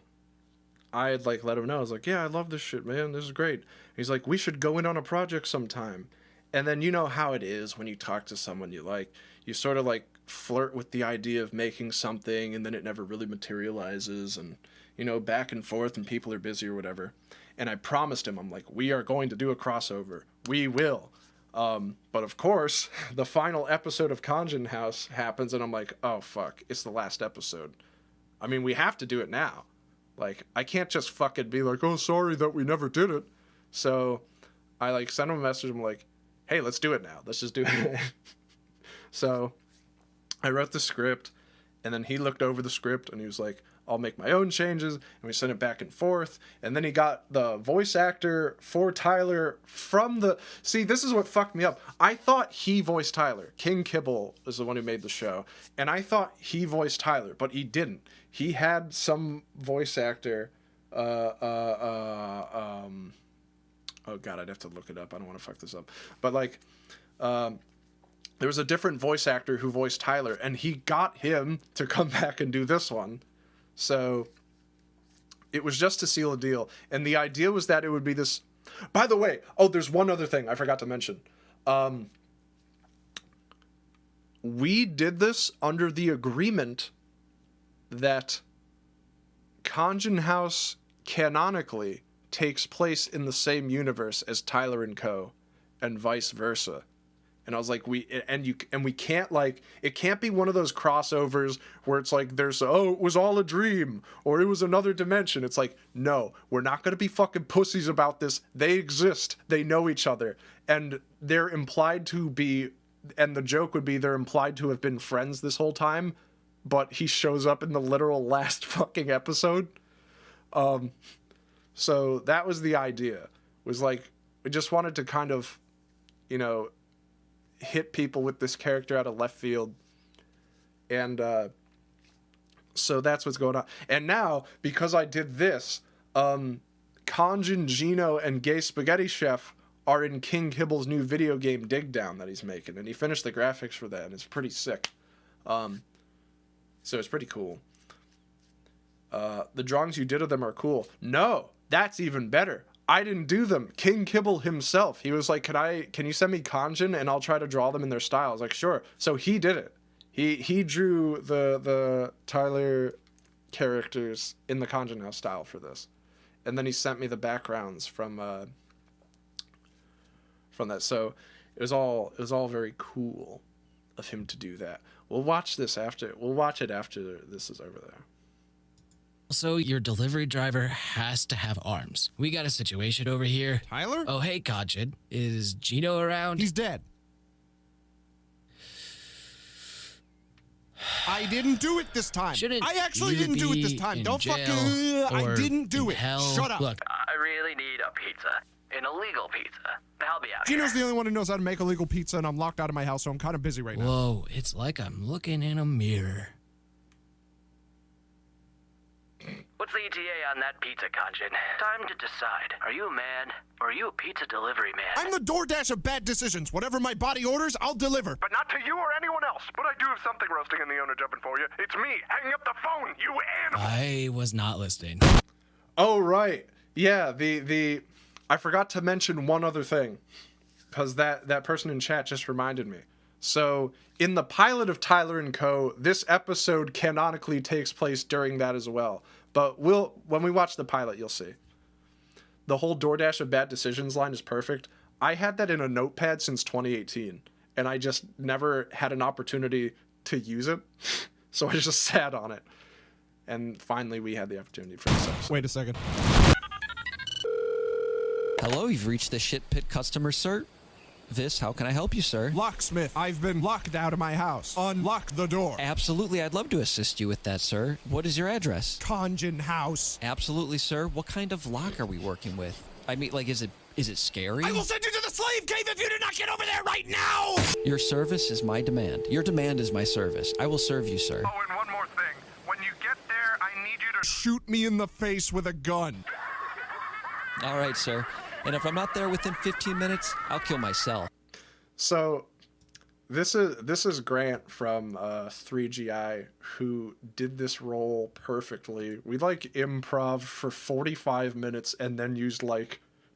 I had, like, let him know. I was like, yeah, I love this shit, man. This is great. He's like, we should go in on a project sometime. And then you know how it is when you talk to someone you like. You sort of, like, flirt with the idea of making something, and then it never really materializes, and, you know, back and forth, and people are busy or whatever. And I promised him, I'm like, we are going to do a crossover. We will. But of course, the final episode of Khonjin House happens, and I'm like, oh, fuck, it's the last episode. I mean, we have to do it now. Like, I can't just fucking be like, oh, sorry that we never did it. So I, like, sent him a message. I'm like, hey, let's do it now. Let's just do it. So I wrote the script, and then he looked over the script, and he was like, I'll make my own changes, and we sent it back and forth, and then he got the voice actor for Tyler from the... See, this is what fucked me up. I thought he voiced Tyler. King Kibble is the one who made the show, and I thought he voiced Tyler, but he didn't. He had some voice actor, oh god, I'd have to look it up. I don't want to fuck this up. But, like, there was a different voice actor who voiced Tyler, and he got him to come back and do this one. So it was just to seal a deal. And the idea was that it would be this... By the way, oh, there's one other thing I forgot to mention. We did this under the agreement that Khonjin House canonically takes place in the same universe as Tyler & Co. and vice versa. And I was like, we can't, like, it can't be one of those crossovers where it's like there's, oh, it was all a dream or it was another dimension. It's like, no, we're not going to be fucking pussies about this. They exist. They know each other. And they're implied to be, and the joke would be they're implied to have been friends this whole time, but he shows up in the literal last fucking episode. So that was the idea, was like, we just wanted to kind of, you know, hit people with this character out of left field. And so that's what's going on. And now, because I did this, Khonjin, Gino, and Gay Spaghetti Chef are in King Kibble's new video game Dig Down that he's making. And he finished the graphics for that, and it's pretty sick. So it's pretty cool. The drawings you did of them are cool. No, that's even better. I didn't do them. King Kibble himself. He was like, can you send me Khonjin and I'll try to draw them in their style? I was like, sure. So he did it. He drew the Tyler characters in the Khonjin House style for this. And then he sent me the backgrounds from that. So it was all very cool of him to do that. We'll watch it after this is over there.
So your delivery driver has to have arms. We got a situation over here.
Tyler?
Oh, hey, Khonjin. Is Gino around?
He's dead. I didn't do it this time. I actually didn't do it this time. Don't fucking... I didn't do it.
Hell?
Shut up.
Look.
I really need a pizza. An illegal pizza. Help me out
Gino's the only one who knows how to make illegal pizza, and I'm locked out of my house, so I'm kind of busy right now.
Whoa, it's like I'm looking in a mirror.
What's the ETA on that pizza, Khonjin? Time to decide. Are you a man, or are you a pizza delivery man?
I'm the DoorDash of bad decisions. Whatever my body orders, I'll deliver.
But not to you or anyone else. But I do have something roasting in the owner oven for you. It's me. Hang up the phone, you animal.
I was not listening.
Oh, right. Yeah, I forgot to mention one other thing, because that person in chat just reminded me. So, in the pilot of Tyler & Co., this episode canonically takes place during that as well. But when we watch the pilot, you'll see. The whole DoorDash of bad decisions line is perfect. I had that in a notepad since 2018, and I just never had an opportunity to use it, so I just sat on it. And finally, we had the opportunity for this episode.
Wait a second.
Hello, you've reached the Shit Pit customer service. How can I help you, sir?
Locksmith, I've been locked out of my house. Unlock the door.
Absolutely, I'd love to assist you with that, sir. What is your address?
Khonjin house.
Absolutely, sir. What kind of lock are we working with? I mean, like, is it scary?
I will send you to the slave cave if you do not get over there right now!
Your service is my demand. Your demand is my service. I will serve you, sir.
Oh, and one more thing. When you get there, I need you to
shoot me in the face with a gun.
All right, sir. And if I'm not there within 15 minutes, I'll kill myself.
So, this is Grant from 3GI, who did this role perfectly. We improv for 45 minutes and then used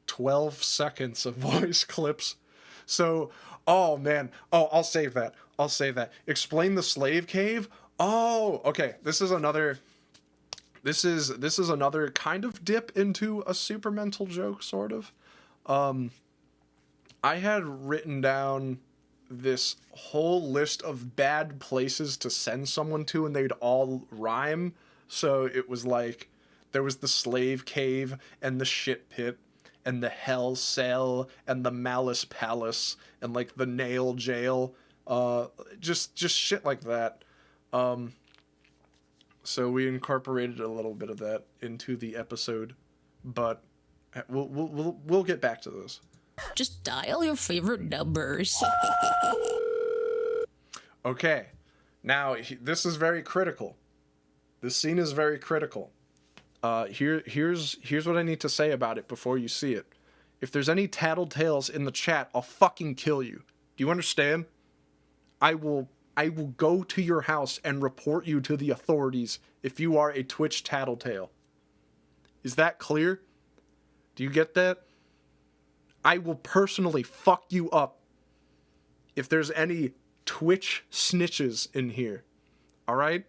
12 seconds of voice clips. So, oh man, I'll save that. Explain the slave cave. Oh, okay. This is another kind of dip into a super mental joke, sort of. I had written down this whole list of bad places to send someone to, and they'd all rhyme. So it was there was the slave cave, and the shit pit, and the hell cell, and the malice palace, and the nail jail. Just shit like that. So we incorporated a little bit of that into the episode, but we'll get back to this.
Just dial your favorite numbers.
Okay, now this is very critical. This scene is very critical. Here's what I need to say about it before you see it. If there's any tattletales in the chat, I'll fucking kill you. Do you understand? I will go to your house and report you to the authorities if you are a Twitch tattletale. Is that clear? Do you get that? I will personally fuck you up if there's any Twitch snitches in here. Alright?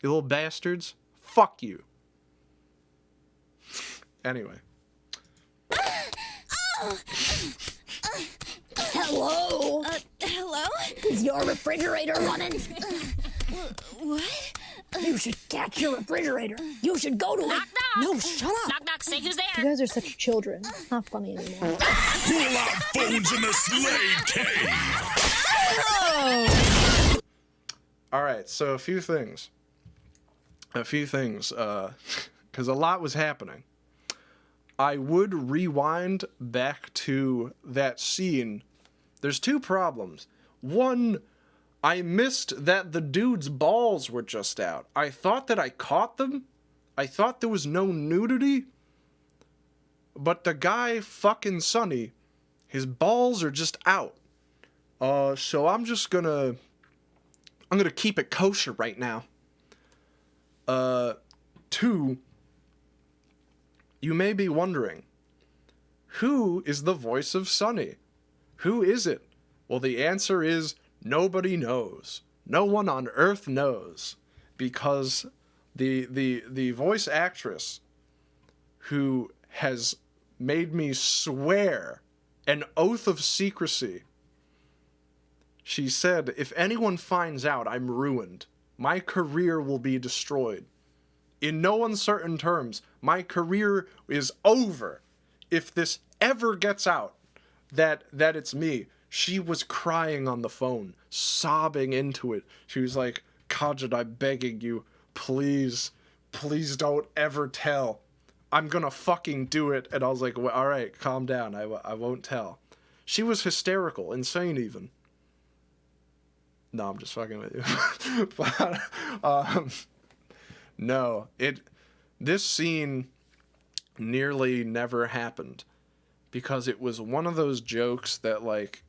You little bastards. Fuck you. Anyway.
Hello?
Hello?
Is your refrigerator running?
What?
You should catch your refrigerator. You should go to
Knock,
it.
knock.
No, shut up.
Knock, knock. Say who's there.
You guys are such children. It's not funny anymore.
Pull out phones in the slave cave!
Alright, so a few things. Because a lot was happening. I would rewind back to that scene. There's two problems. One, I missed that the dude's balls were just out. I thought that I caught them. I thought there was no nudity. But the guy fucking Sonny, his balls are just out. So I'm gonna keep it kosher right now. Two, you may be wondering, who is the voice of Sonny? Who is it? Well, the answer is nobody knows. No one on Earth knows, because the voice actress who has made me swear an oath of secrecy, she said, if anyone finds out, I'm ruined. My career will be destroyed. In no uncertain terms, my career is over if this ever gets out that it's me. She was crying on the phone, sobbing into it. She was like, Khonjin, I'm begging you, please don't ever tell. I'm gonna fucking do it. And I was like, well, all right, calm down. I won't tell. She was hysterical, insane even. No, I'm just fucking with you. But, no, this scene nearly never happened because it was one of those jokes that, like,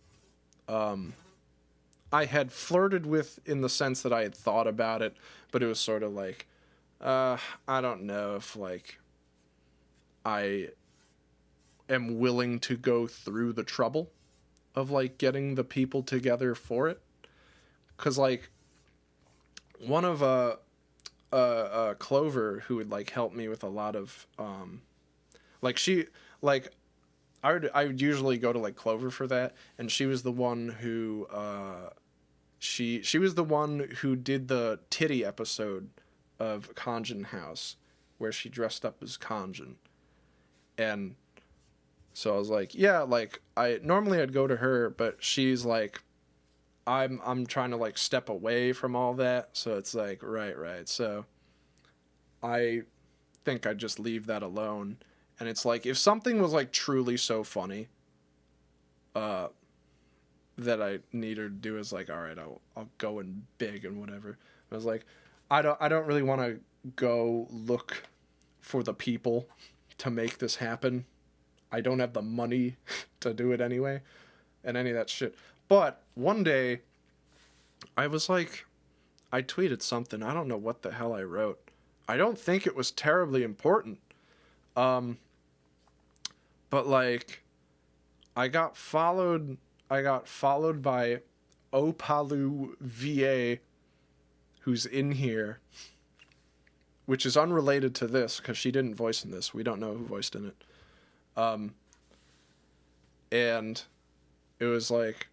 I had flirted with in the sense that I had thought about it, but it was sort of like, I don't know if, like, I am willing to go through the trouble of, like, getting the people together for it. Because, like, one of Clover, who would, like, help me with a lot of, like, she, like, I would usually go to, like, Clover for that, and she was the one who, she was the one who did the titty episode of Khonjin House, where she dressed up as Khonjin. And so I was like, yeah, like, normally I'd go to her, but she's like, I'm trying to, like, step away from all that, so it's like, right, so I think I'd just leave that alone. And it's like, if something was, like, truly so funny, that I need her to do is like, all right, I'll go in big and whatever. I was like, I don't really want to go look for the people to make this happen. I don't have the money to do it anyway, and any of that shit. But one day, I was like, I tweeted something. I don't know what the hell I wrote. I don't think it was terribly important. But like, I got followed by Opalu VA, who's in here, which is unrelated to this because she didn't voice in this. We don't know who voiced in it. And it was like,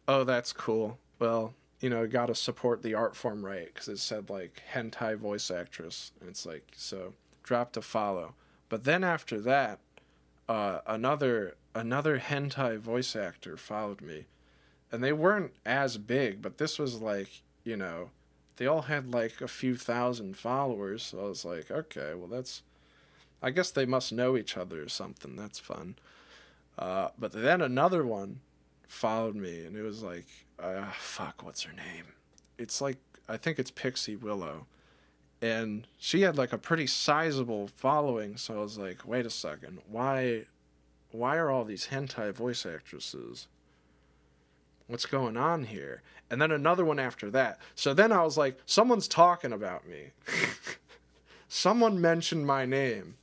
oh, that's cool. Well, you know, gotta support the art form, right? Because it said, like, hentai voice actress. And it's like, so drop to follow. But then after that, another hentai voice actor followed me. And they weren't as big, but this was like, you know, they all had like a few thousand followers. So I was like, okay, well, I guess they must know each other or something. That's fun. But then another one followed me, and it was like, fuck, what's her name? It's like, I think it's Pixie Willow. And she had like a pretty sizable following, so I was like, wait a second, why are all these hentai voice actresses? What's going on here? And then another one after that. So then I was like, someone's talking about me. Someone mentioned my name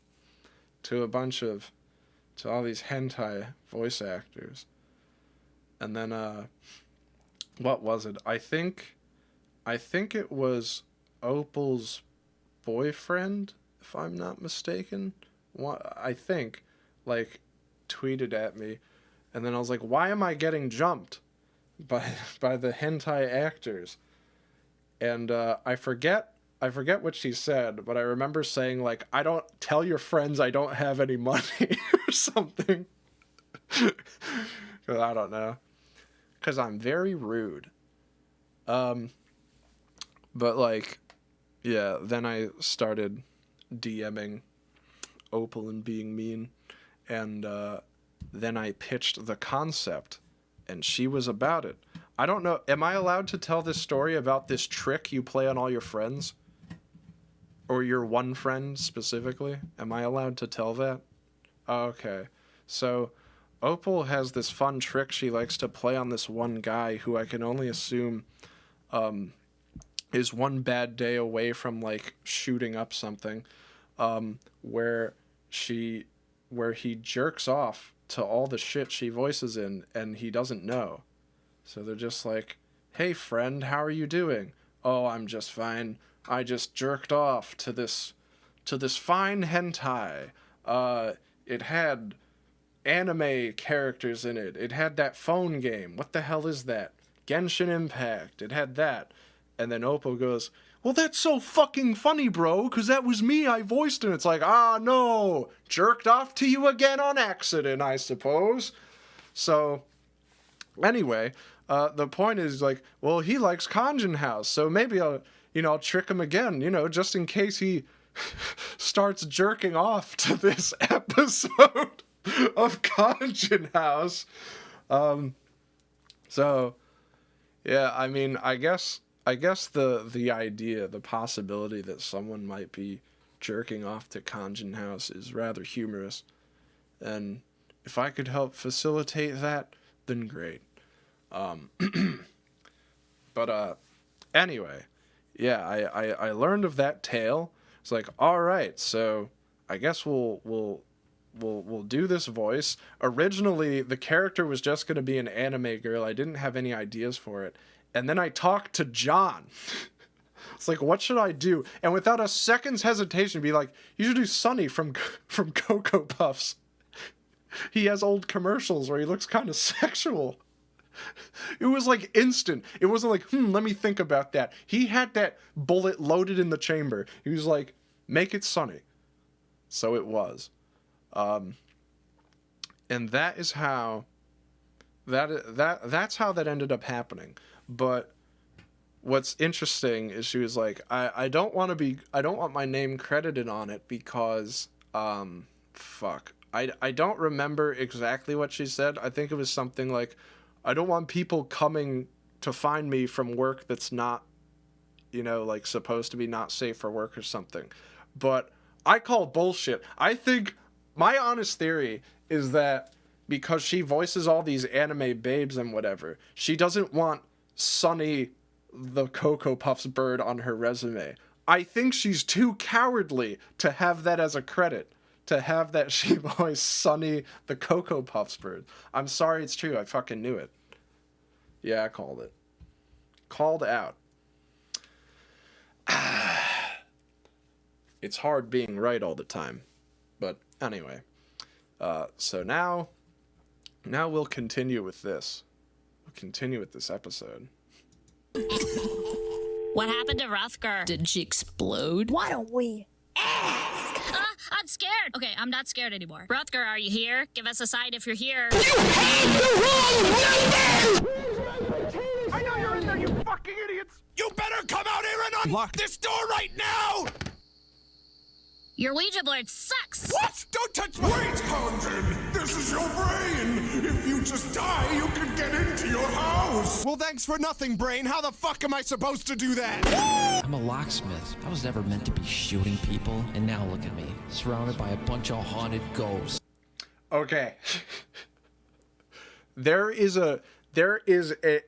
to all these hentai voice actors. And then, what was it? I think it was Opal's boyfriend, if I'm not mistaken. I think, like, tweeted at me, and then I was like, why am I getting jumped by the hentai actors? And I forget what she said, but I remember saying, like, I don't tell your friends I don't have any money or something. I don't know, because I'm very rude. But like, yeah, then I started DMing Opal and being mean, and then I pitched the concept, and she was about it. I don't know, am I allowed to tell this story about this trick you play on all your friends? Or your one friend specifically? Am I allowed to tell that? Okay. So, Opal has this fun trick she likes to play on this one guy who I can only assume is one bad day away from, like, shooting up something, where he jerks off to all the shit she voices in, and he doesn't know. So they're just like, hey friend, how are you doing? Oh, I'm just fine. I just jerked off to this fine hentai. It had anime characters in it. It had that phone game. What the hell is that? Genshin Impact. It had that. And then Opal goes, well, that's so fucking funny, bro, because that was me. I voiced it. It's like, no. Jerked off to you again on accident, I suppose. So, anyway, the point is, like, well, he likes Khonjin House, so maybe I'll trick him again, just in case he starts jerking off to this episode of Khonjin House. So, yeah, I mean, I guess the idea, the possibility that someone might be jerking off to Khonjin House is rather humorous. And if I could help facilitate that, then great. But anyway, yeah, I learned of that tale. It's like, all right, so I guess we'll do this voice. Originally, the character was just going to be an anime girl. I didn't have any ideas for it. And then I talked to John. It's like, what should I do? And without a second's hesitation, be like, you should do Sunny from Cocoa Puffs. He has old commercials where he looks kind of sexual. It was like instant. It wasn't like, let me think about that. He had that bullet loaded in the chamber. He was like, make it Sunny. So it was. And that is how that's how that ended up happening. But what's interesting is she was like, I don't want my name credited on it because fuck. I don't remember exactly what she said. I think it was something like, I don't want people coming to find me from work that's not, like supposed to be not safe for work or something. But I call bullshit. I think my honest theory is that because she voices all these anime babes and whatever, she doesn't want Sunny the Cocoa Puffs bird on her resume. I think she's too cowardly to have that as a credit. To have that she voiced Sunny the Cocoa Puffs bird. I'm sorry, it's true. I fucking knew it. Yeah, I called it. Called out. It's hard being right all the time. But anyway. So now we'll continue with this. We'll continue with this episode.
What happened to Rutger?
Did she explode?
Why don't we ask?
I'm scared. Okay, I'm not scared anymore. Rutger, are you here? Give us a sign if you're here.
You have the wrong number! I know you're in there, you fucking idiots! You better come out here and unlock this door right now!
Your Ouija board sucks.
What? Don't touch my— Wait, Khonjin! This is your brain! If you just die, you can get into your house! Well, thanks for nothing, brain. How the fuck am I supposed to do that?
I'm a locksmith. I was never meant to be shooting people, and now look at me, surrounded by a bunch of haunted ghosts.
Okay. There is an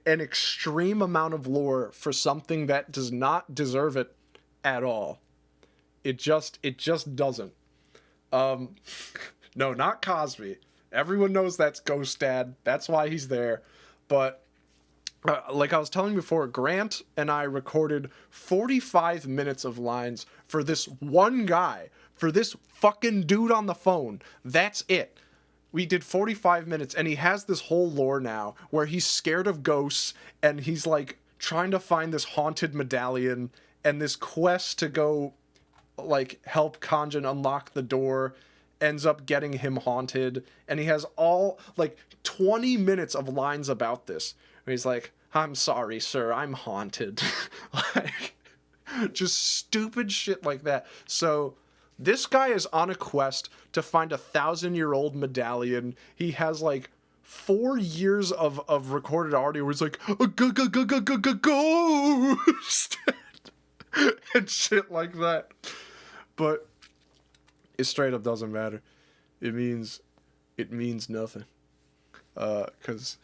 extreme amount of lore for something that does not deserve it at all. It just doesn't. No, not Cosby. Everyone knows that's Ghost Dad. That's why he's there. But like I was telling you before, Grant and I recorded 45 minutes of lines for this one guy, for this fucking dude on the phone. That's it. We did 45 minutes, and he has this whole lore now where he's scared of ghosts, and he's like trying to find this haunted medallion and this quest to go like help Khonjin unlock the door ends up getting him haunted, and he has all like 20 minutes of lines about this. He's like, I'm sorry, sir, I'm haunted. Like, just stupid shit like that. So this guy is on a quest to find a 1,000-year-old medallion. He has like 4 years of recorded audio where he's like, ghost and shit like that. But it straight up doesn't matter. It means nothing. 'Cause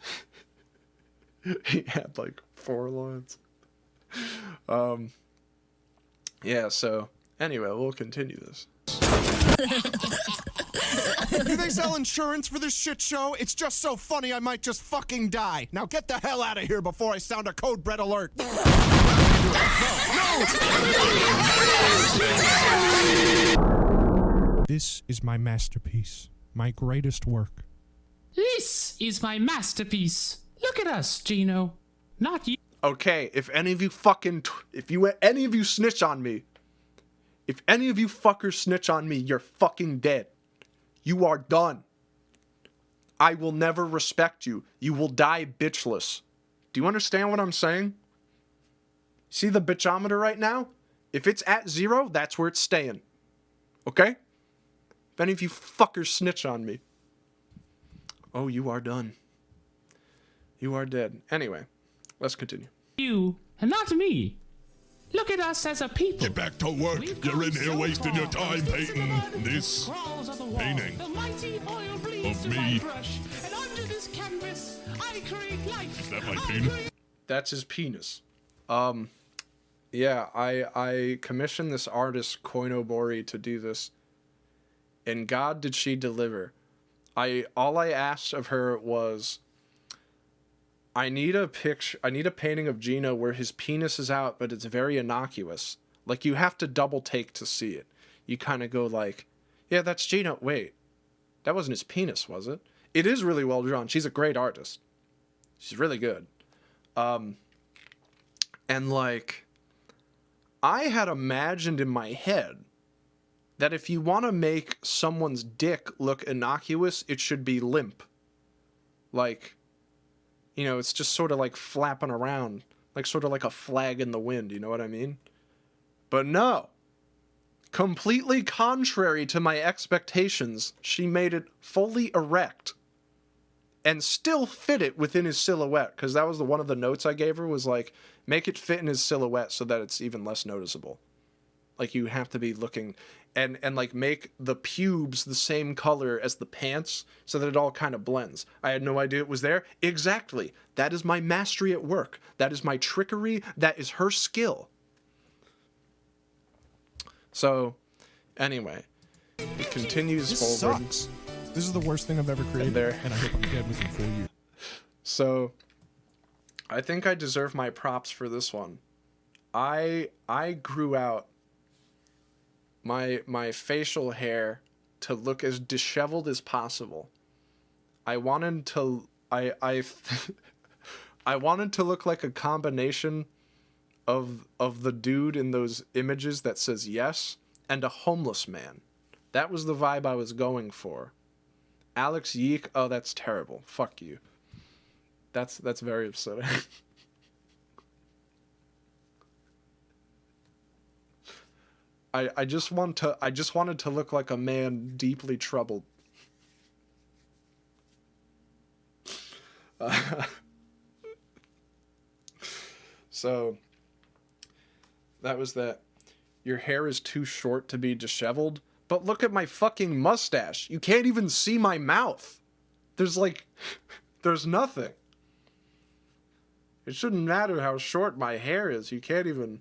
he had like 4 lines. Yeah, so anyway, we'll continue this.
Do they sell insurance for this shit show? It's just so funny I might just fucking die. Now get the hell out of here before I sound a code red alert.
This is my masterpiece, my greatest work.
This is my masterpiece. Look at us, Gino. Not you.
Okay, if any of you snitch on me, if any of you fuckers snitch on me, you're fucking dead. You are done. I will never respect you. You will die bitchless. Do you understand what I'm saying? See the bitchometer right now? If it's at 0, that's where it's staying. Okay? If any of you fuckers snitch on me. Oh, you are done. You are dead. Anyway, let's continue.
You, and not me. Look at us as a people.
Get back to work. You're in here wasting your time painting this painting of me.
And under this canvas, I create life.
Is that my penis?
That's his penis. Yeah, I commissioned this artist, Koinobori, to do this. And God, did she deliver. All I asked of her was, I need a painting of Gino where his penis is out, but it's very innocuous. Like, you have to double take to see it. You kind of go like, yeah, that's Gino. Wait, that wasn't his penis, was it? It is really well drawn. She's a great artist. She's really good. And like, I had imagined in my head that if you want to make someone's dick look innocuous, it should be limp. Like, you know, it's just sort of like flapping around, like sort of like a flag in the wind, you know what I mean? But no. Completely contrary to my expectations, she made it fully erect and still fit it within his silhouette, because that was one of the notes I gave her, was like, make it fit in his silhouette so that it's even less noticeable. Like, you have to be looking, and like make the pubes the same color as the pants so that it all kind of blends. I had no idea it was there. Exactly. That is my mastery at work. That is my trickery. That is her skill. So, anyway, it continues
This
forward.
sucks. This is the worst thing I've ever created, and I hope I'm dead within 4 years.
So, I think I deserve my props for this one. I grew out my facial hair to look as disheveled as possible. I wanted to I wanted to look like a combination of the dude in those images that says yes and a homeless man. That was the vibe I was going for. Alex Yeek, oh, that's terrible. Fuck you. That's very upsetting. I just wanted to look like a man deeply troubled. So that was that. Your hair is too short to be disheveled, but look at my fucking mustache. You can't even see my mouth. There's nothing. It shouldn't matter how short my hair is. You can't even...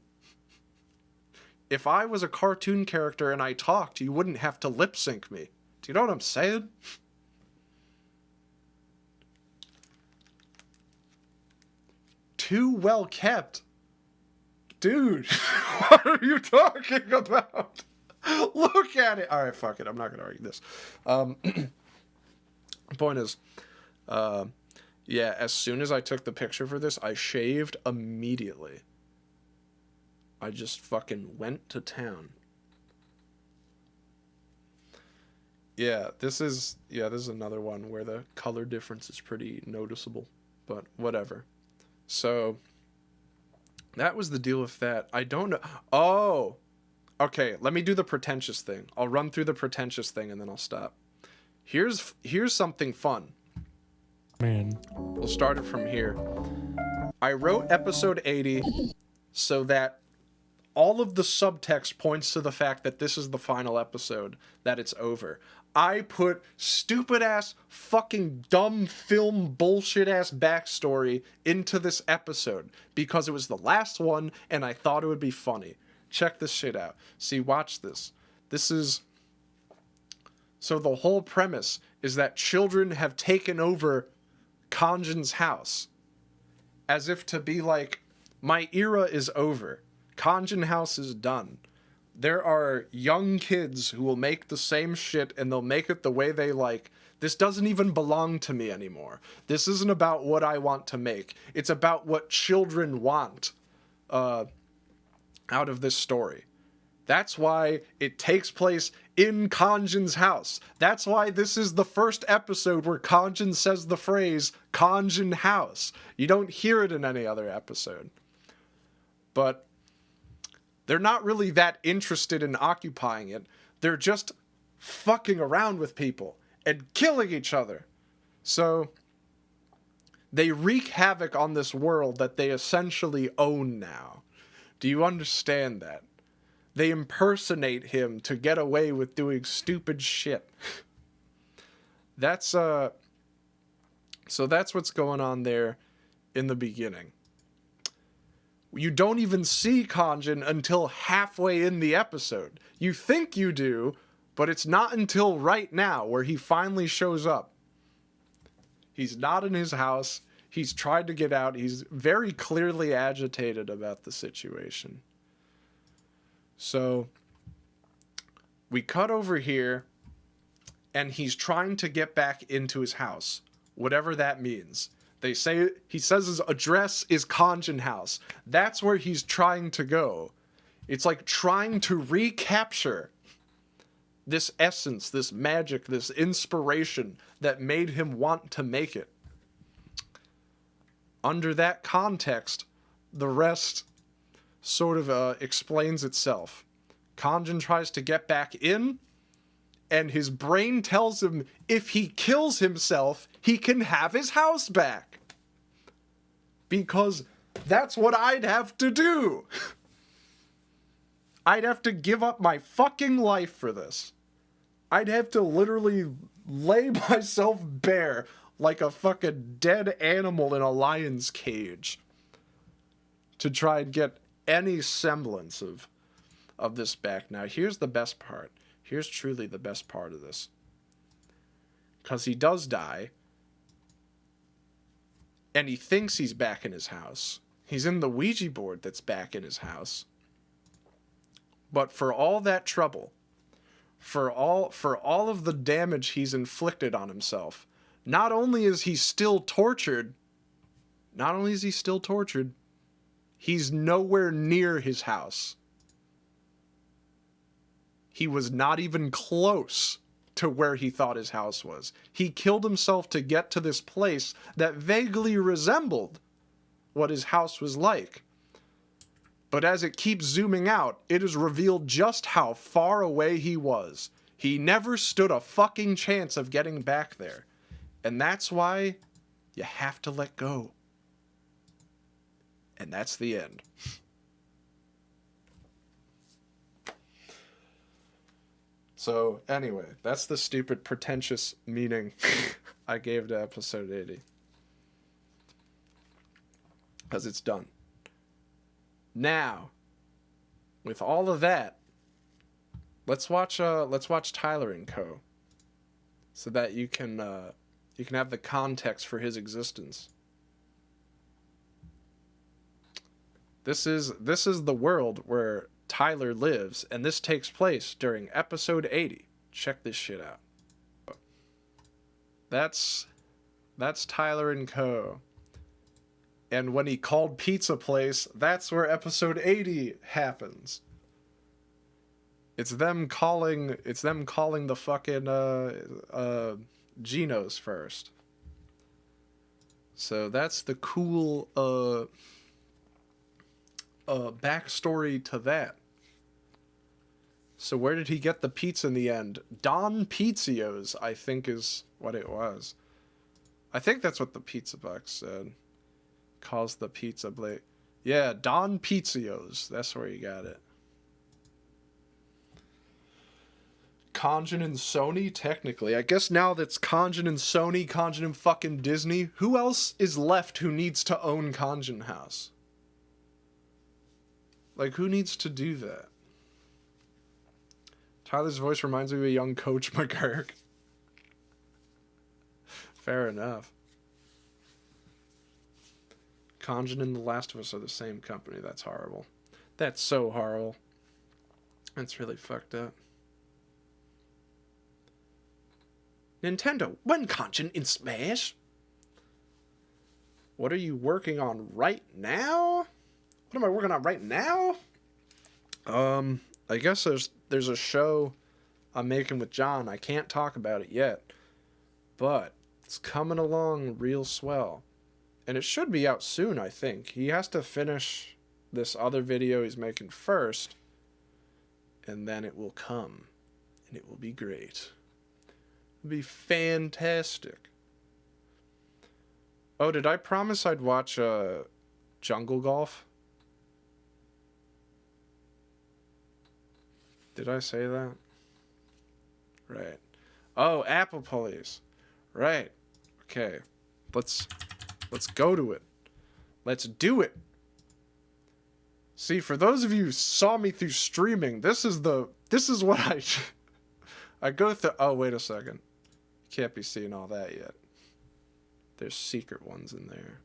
If I was a cartoon character and I talked, you wouldn't have to lip sync me. Do you know what I'm saying? Too well kept. Dude, what are you talking about? Look at it. All right, fuck it. I'm not going to argue this. Point is, yeah, as soon as I took the picture for this, I shaved immediately. I just fucking went to town. Yeah, this is another one where the color difference is pretty noticeable, but whatever. So that was the deal with that. I don't know. Oh, okay. Let me do the pretentious thing. I'll run through the pretentious thing and then I'll stop. Here's something fun.
Man.
We'll start it from here. I wrote episode 80 so that all of the subtext points to the fact that this is the final episode, that it's over. I put stupid ass, fucking dumb film bullshit ass backstory into this episode because it was the last one and I thought it would be funny. Check this shit out. See, watch this. This is... So the whole premise is that children have taken over Khonjin's house. As if to be like, my era is over. Khonjin house is done. There are young kids who will make the same shit and they'll make it the way they like. This doesn't even belong to me anymore. This isn't about what I want to make. It's about what children want out of this story. That's why it takes place in Khonjin's house. That's why this is the first episode where Khonjin says the phrase, Khonjin house. You don't hear it in any other episode. But they're not really that interested in occupying it. They're just fucking around with people and killing each other. So they wreak havoc on this world that they essentially own now. Do you understand that? They impersonate him to get away with doing stupid shit. That's, so that's what's going on there in the beginning. You don't even see Khonjin until halfway in the episode. You think you do, but it's not until right now where he finally shows up. He's not in his house. He's tried to get out. He's very clearly agitated about the situation. So, we cut over here, and he's trying to get back into his house, whatever that means. He says his address is Khonjin House. That's where he's trying to go. It's like trying to recapture this essence, this magic, this inspiration that made him want to make it. Under that context, the rest sort of explains itself. Khonjin tries to get back in, and his brain tells him if he kills himself, he can have his house back. Because that's what I'd have to do. I'd have to give up my fucking life for this. I'd have to literally lay myself bare like a fucking dead animal in a lion's cage to try and get any semblance of this back. Now, here's the best part. Here's truly the best part of this. Because he does die, and he thinks he's back in his house. He's in the Ouija board that's back in his house. But for all that trouble, for all of the damage he's inflicted on himself, not only is he still tortured, he's nowhere near his house. He was not even close to where he thought his house was. He killed himself to get to this place that vaguely resembled what his house was like. But as it keeps zooming out, it is revealed just how far away he was. He never stood a fucking chance of getting back there. And that's why you have to let go. And that's the end. So, anyway, that's the stupid, pretentious meaning I gave to episode 80. Because it's done. Now, with all of that, let's watch Tyler and Co. So that you can have the context for his existence. This is the world where Tyler lives, and this takes place during episode 80. Check this shit out. That's Tyler and Co. And when he called Pizza Place, that's where episode 80 happens. It's them calling the fucking Genos first. So that's the cool backstory to that. So where did he get the pizza in the end? Don Pizzios, I think is what it was. I think that's what the pizza box said. Calls the pizza blade. Yeah, Don Pizzios. That's where you got it. Khonjin and Sony, technically. I guess now that's Khonjin and Sony, Khonjin and fucking Disney. Who else is left who needs to own Khonjin House? Like, who needs to do that? Tyler's voice reminds me of a young Coach McGurk. Fair enough. Khonjin and The Last of Us are the same company. That's horrible. That's so horrible. That's really fucked up. Nintendo, when Khonjin in Smash? What are you working on right now? What am I working on right now? I guess there's a show I'm making with John. I can't talk about it yet, but it's coming along real swell. And it should be out soon, I think. He has to finish this other video he's making first, and then it will come. And it will be great. It'll be fantastic. Oh, did I promise I'd watch Jungle Golf? Did I say that? Right. Oh, Apple Police. Right. Okay. Let's go to it. Let's do it. See, for those of you who saw me through streaming, this is what I go through. Oh, wait a second. Can't be seeing all that yet. There's secret ones in there.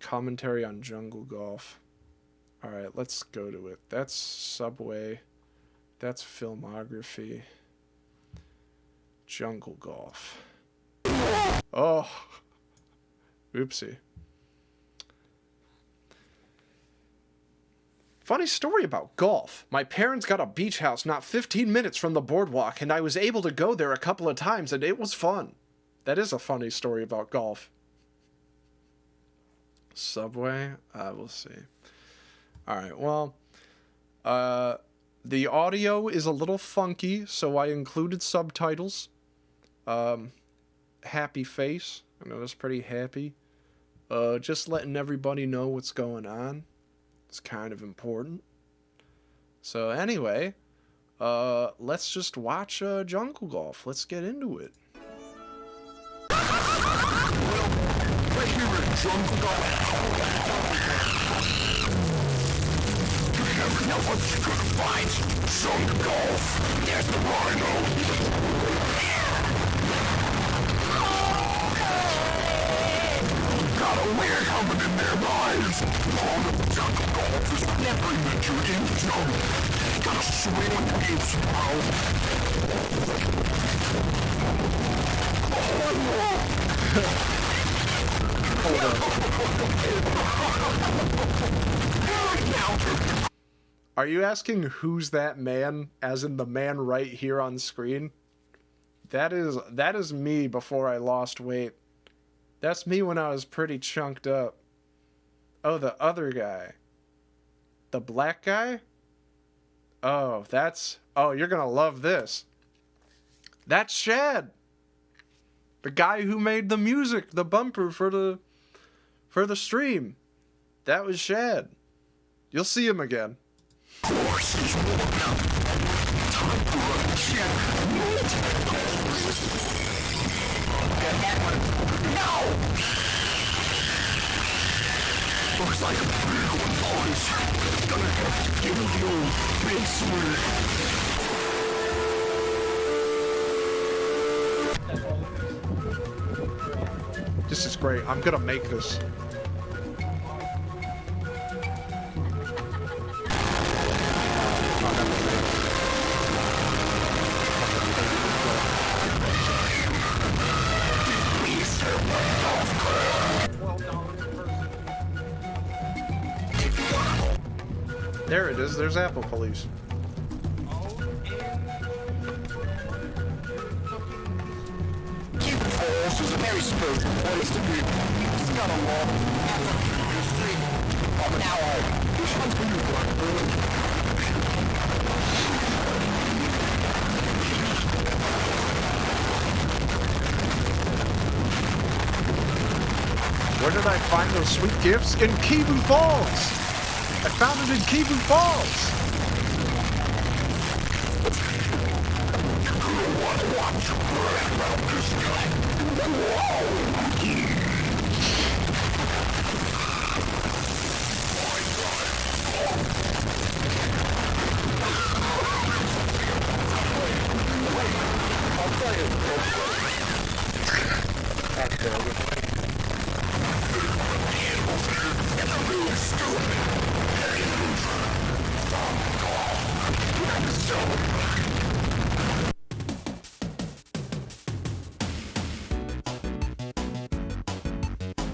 Commentary on Jungle Golf. Alright, let's go to it. That's Subway. That's filmography. Jungle Golf. Oh. Oopsie. Funny story about golf. My parents got a beach house not 15 minutes from the boardwalk, and I was able to go there a couple of times, and it was fun. That is a funny story about golf. Subway? We'll see. Alright, well, the audio is a little funky, so I included subtitles. Happy face. I know that's pretty happy. Just letting everybody know what's going on. It's kind of important. So anyway, let's just watch Jungle Golf. Let's get into it.
We're here at Jungle Golf. You never know what you're gonna find. Jungle Golf. There's the rhino. Got a weird humming in their minds. All of Jungle Golf is never that you're in the jungle. Gotta swing with the apes, bro.
Are you asking who's that man, as in the man right here on screen? That is me before I lost weight. That's me when I was pretty chunked up. Oh, the other guy. The black guy? Oh, you're gonna love this. That's Shad. The guy who made the music, the bumper for the stream. That was Shad. You'll see him again.
Horses walk out. Time for a check. Get that one. No! Looks like a big one, boys. Gonna have to give him the old big swing.
This is great. I'm gonna make this. There it is. There's Apple Police.
Cuban Falls is a very spiritual place to be. It's got a long African history. Now, this one's for you, Blackbird.
Where did I find those sweet gifts? In Kivu Falls! I found it in Kivu Falls!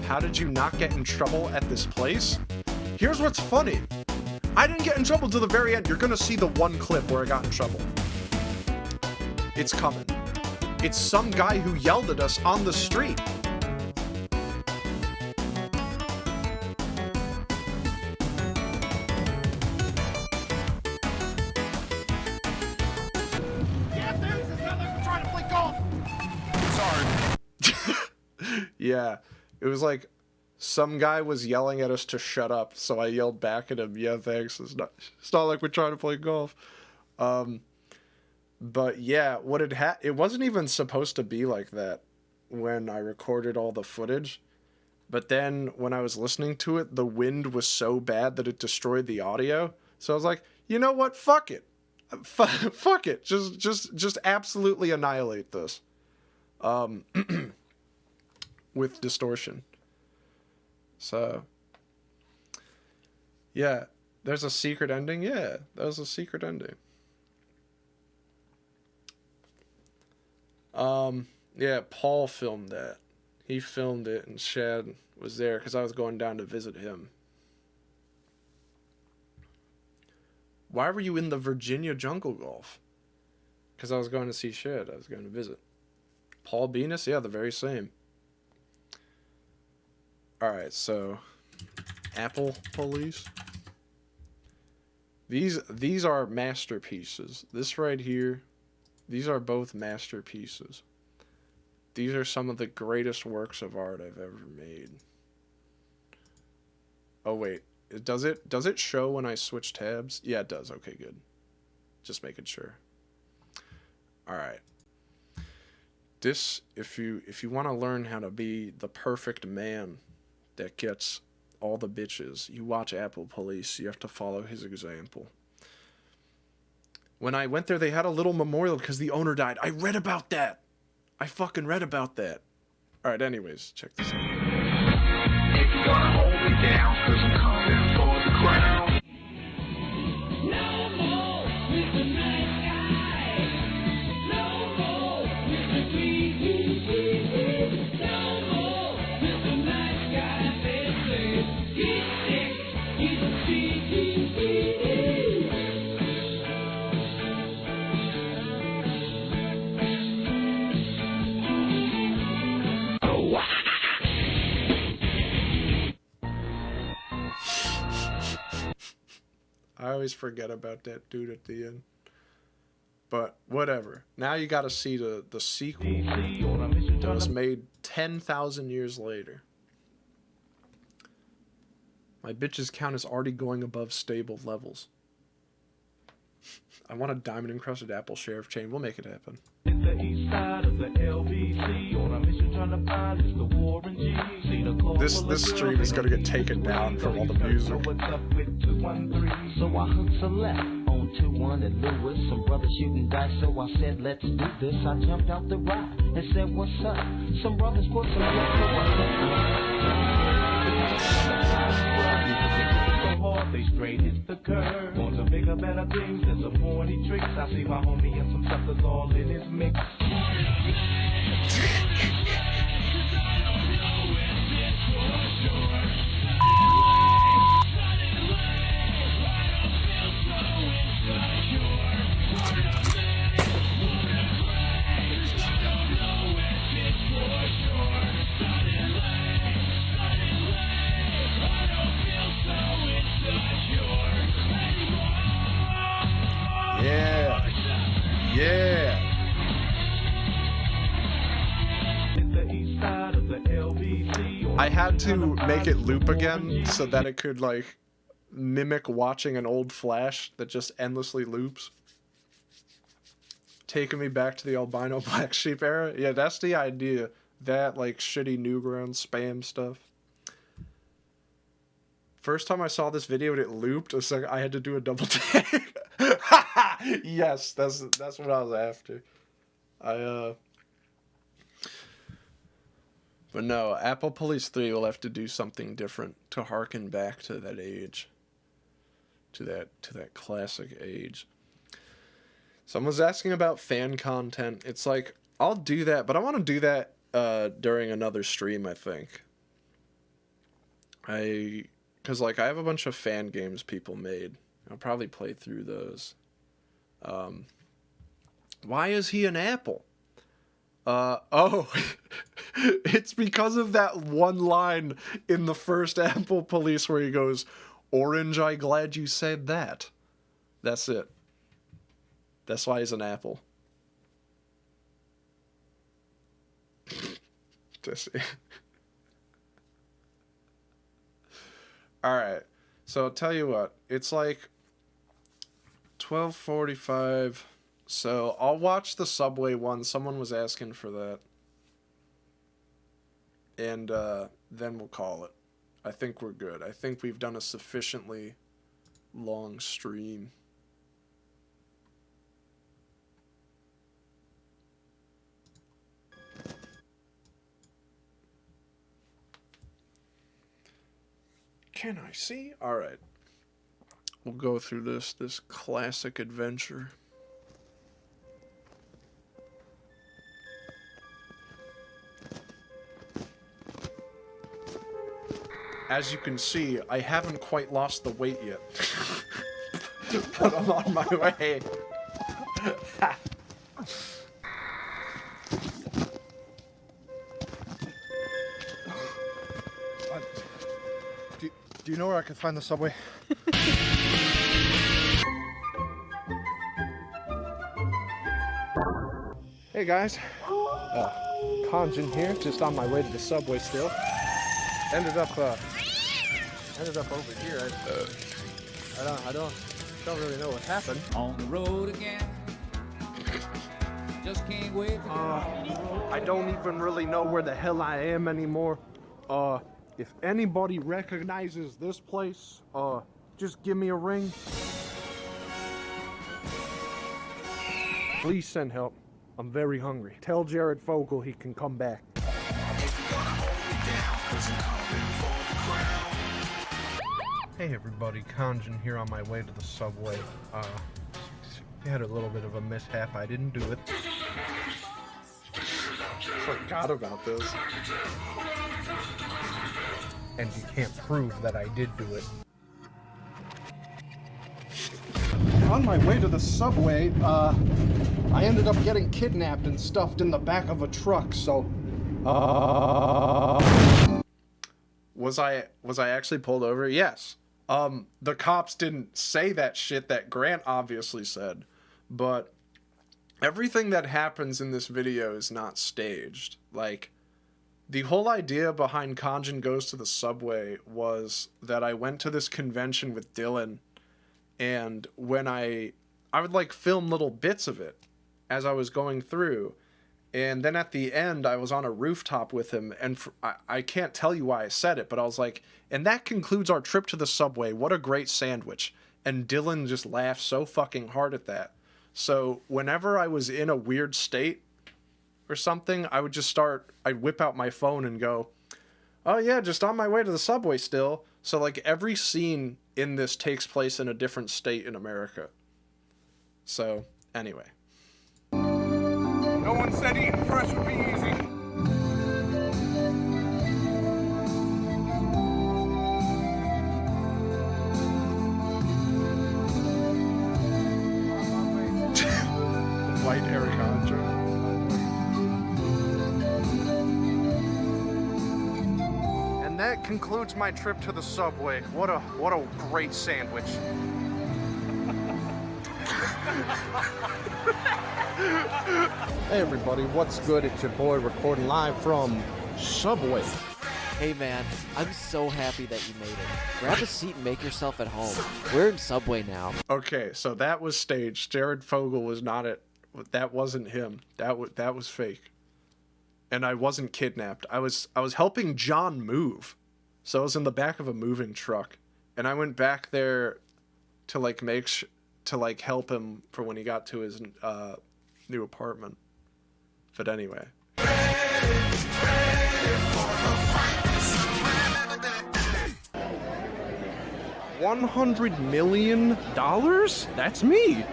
How did you not get in trouble at this place? Here's what's funny. I didn't get in trouble till the very end. You're gonna see the one clip where I got in trouble. It's coming. It's some guy who yelled at us on the street. Yeah, it was like some guy was yelling at us to shut up, so I yelled back at him, yeah, thanks. It's not like we're trying to play golf. But yeah, it wasn't even supposed to be like that when I recorded all the footage. But then when I was listening to it, the wind was so bad that it destroyed the audio. So I was like, you know what? Fuck it. Fuck it. Just absolutely annihilate this. With distortion. So, yeah, there's a secret ending. Yeah, that was a secret ending. Yeah, Paul filmed that. He filmed it, and Shad was there because I was going down to visit him. Why were you in the Virginia Jungle Golf? Because I was going to see Shad. I was going to visit. Paul Venus? Yeah, the very same. Alright, so Apple Police. These are masterpieces. This right here, these are both masterpieces. These are some of the greatest works of art I've ever made. Oh wait, does it show when I switch tabs? Yeah, it does. Okay, good. Just making sure. Alright. This, if you want to learn how to be the perfect man that gets all the bitches, you watch Apple Police. You have to follow his example. When I went there, they had a little memorial because the owner died. I read about that. I fucking read about that. Alright, anyways, check this out.
If you wanna hold me down, 'cause I'm coming for the crown. No more, Mr. Nice Guy. No more, Mr. No more, Mr. Nice Guy. They say he's sick, he's a
I always forget about that dude at the end. But whatever. Now you gotta see the sequel that was made 10,000 years later. My bitches count is already going above stable levels. I want a diamond encrusted apple sheriff chain. We'll make it happen.
The east side of the LBC on a mission trying to find is the Warren G.
This stream is gonna get taken down from all the music.
So I hooked a left on 21 at Lewis. Some brothers shooting dice, so I said, let's do this. I jumped out the ride and said, what's up? Some brothers put some left, so I said, so hard, they straight hit the curve. Want some bigger, better things than some horny tricks. I see my homie and some suckers all in his mix.
Yeah. Yeah. I had to make it loop again so that it could like mimic watching an old Flash that just endlessly loops. Taking me back to the albino black sheep era. Yeah, that's the idea. That like shitty Newgrounds spam stuff. First time I saw this video and it looped, it's like I had to do a double take. Yes, that's what I was after. But no, Apple Police 3 will have to do something different to harken back to that age. To that classic age. Someone's asking about fan content. It's like, I'll do that, but I want to do that during another stream, I think. Because like I have a bunch of fan games people made. I'll probably play through those. Why is he an apple? Oh, it's because of that one line in the first Apple Police where he goes, "Orange, I glad you said that." That's it. That's why he's an apple. Just Alright. So I'll tell you what. It's like 12:45. So I'll watch the subway one. Someone was asking for that. And then we'll call it. I think we're good. I think we've done a sufficiently long stream. Can I see? All right. We'll go through this classic adventure. As you can see, I haven't quite lost the weight yet. But I'm on my way.
Do you know where I can find the subway?
Hey guys, Khonjin here, just on my way to the subway still. Ended up over here. I don't really know what happened.
On the road again. Just can't wait.
I don't even really know where the hell I am anymore. If anybody recognizes this place, just give me a ring. Please send help. I'm very hungry. Tell Jared Fogle he can come back. Hey everybody, Khonjin here on my way to the subway. Had a little bit of a mishap. I didn't do it.
Forgot about this.
And you can't prove that I did do it. On my way to the subway, I ended up getting kidnapped and stuffed in the back of a truck, so...
Was I actually pulled over? Yes. The cops didn't say that shit that Grant obviously said, but everything that happens in this video is not staged. Like, the whole idea behind Khonjin Goes to the Subway was that I went to this convention with Dylan, and when I would like film little bits of it as I was going through, and then at the end I was on a rooftop with him, and I can't tell you why I said it, but I was like, and that concludes our trip to the subway, what a great sandwich. And Dylan just laughed so fucking hard at that. So whenever I was in a weird state or something, I'd whip out my phone and go, oh yeah, just on my way to the subway still. So like every scene in this takes place in a different state in America. So anyway.
No one said eating fresh would be easy.
White Eric Andre.
And that concludes my trip to the subway. What a great sandwich. Hey everybody, what's good? It's your boy recording live from Subway.
Hey man, I'm so happy that you made it. Grab a seat and make yourself at home. We're in Subway now.
Okay, so that was staged. Jared Fogle was not it. That wasn't him. That was fake. And I wasn't kidnapped. I was helping John move. So I was in the back of a moving truck, and I went back there to like help him for when he got to his new apartment. But anyway.
$100 million? That's me!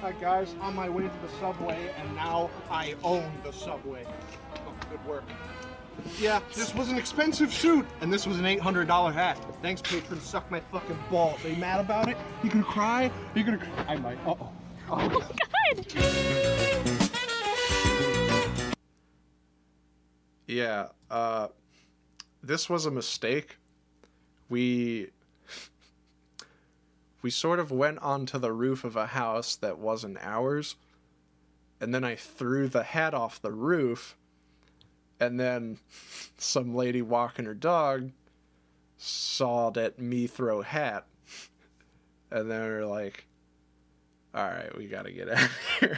Hi guys, on my way to the subway, and now I own the subway. Oh, good work. Yeah, this was an expensive suit, and this was an $800 hat. Thanks, patrons. Suck my fucking balls. Are you mad about it? You gonna cry? You gonna cry? I might. Uh-oh.
Oh, God!
Yeah, this was a mistake. We sort of went onto the roof of a house that wasn't ours, and then I threw the hat off the roof, and then some lady walking her dog sawed at me throw hat. And then they're like, all right, we got to get out of here.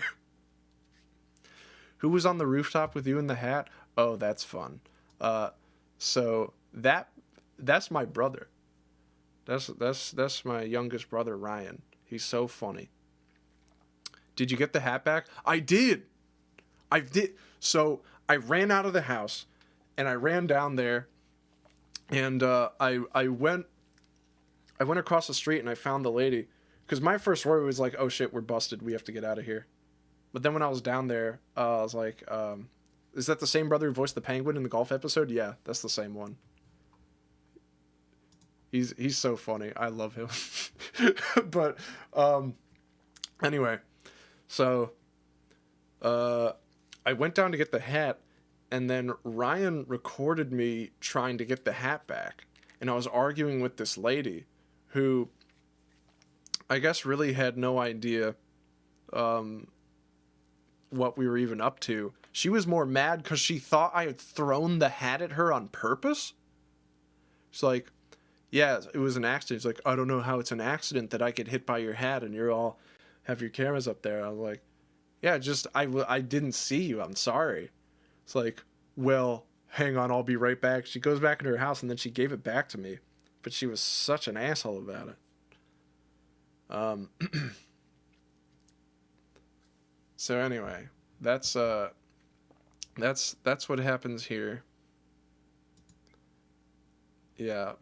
Who was on the rooftop with you in the hat? Oh, that's fun. So that's my brother. That's my youngest brother, Ryan. He's so funny. Did you get the hat back? I did. So I ran out of the house and I ran down there and I went across the street and I found the lady, because my first worry was like, oh shit, we're busted. We have to get out of here. But then when I was down there, I was like, is that the same brother who voiced the penguin in the golf episode? Yeah, that's the same one. He's so funny. I love him. But anyway, so I went down to get the hat, and then Ryan recorded me trying to get the hat back, and I was arguing with this lady who I guess really had no idea what we were even up to. She was more mad because she thought I had thrown the hat at her on purpose. She's like, yeah, it was an accident. She's like, I don't know how it's an accident that I get hit by your hat and you're all have your cameras up there. I was like, yeah, just I didn't see you. I'm sorry. It's like, well, hang on, I'll be right back. She goes back into her house and then she gave it back to me. But she was such an asshole about it. So anyway, that's what happens here. Yeah.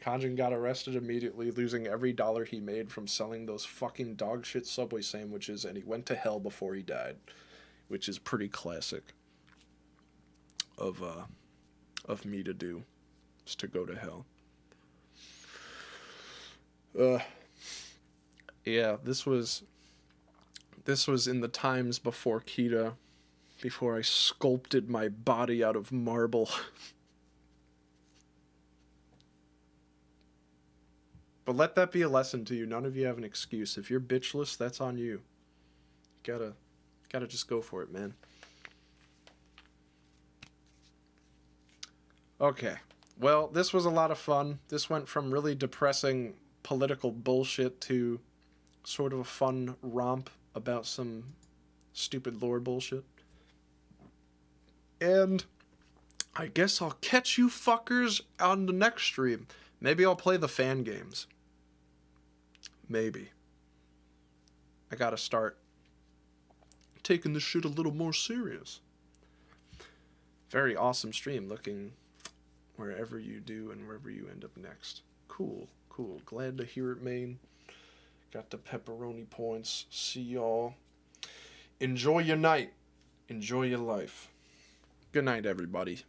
Khonjin got arrested immediately, losing every dollar he made from selling those fucking dog shit Subway sandwiches, and he went to hell before he died, which is pretty classic of me to do, is to go to hell. Yeah, this was in the times before Kita, before I sculpted my body out of marble. But let that be a lesson to you. None of you have an excuse. If you're bitchless, that's on you. Gotta just go for it, man. Okay. Well, this was a lot of fun. This went from really depressing political bullshit to sort of a fun romp about some stupid lore bullshit. And I guess I'll catch you fuckers on the next stream. Maybe I'll play the fan games. Maybe. I gotta start taking this shit a little more serious. Very awesome stream, looking wherever you do and wherever you end up next. Cool. Glad to hear it, Maine. Got the pepperoni points. See y'all. Enjoy your night. Enjoy your life. Good night, everybody.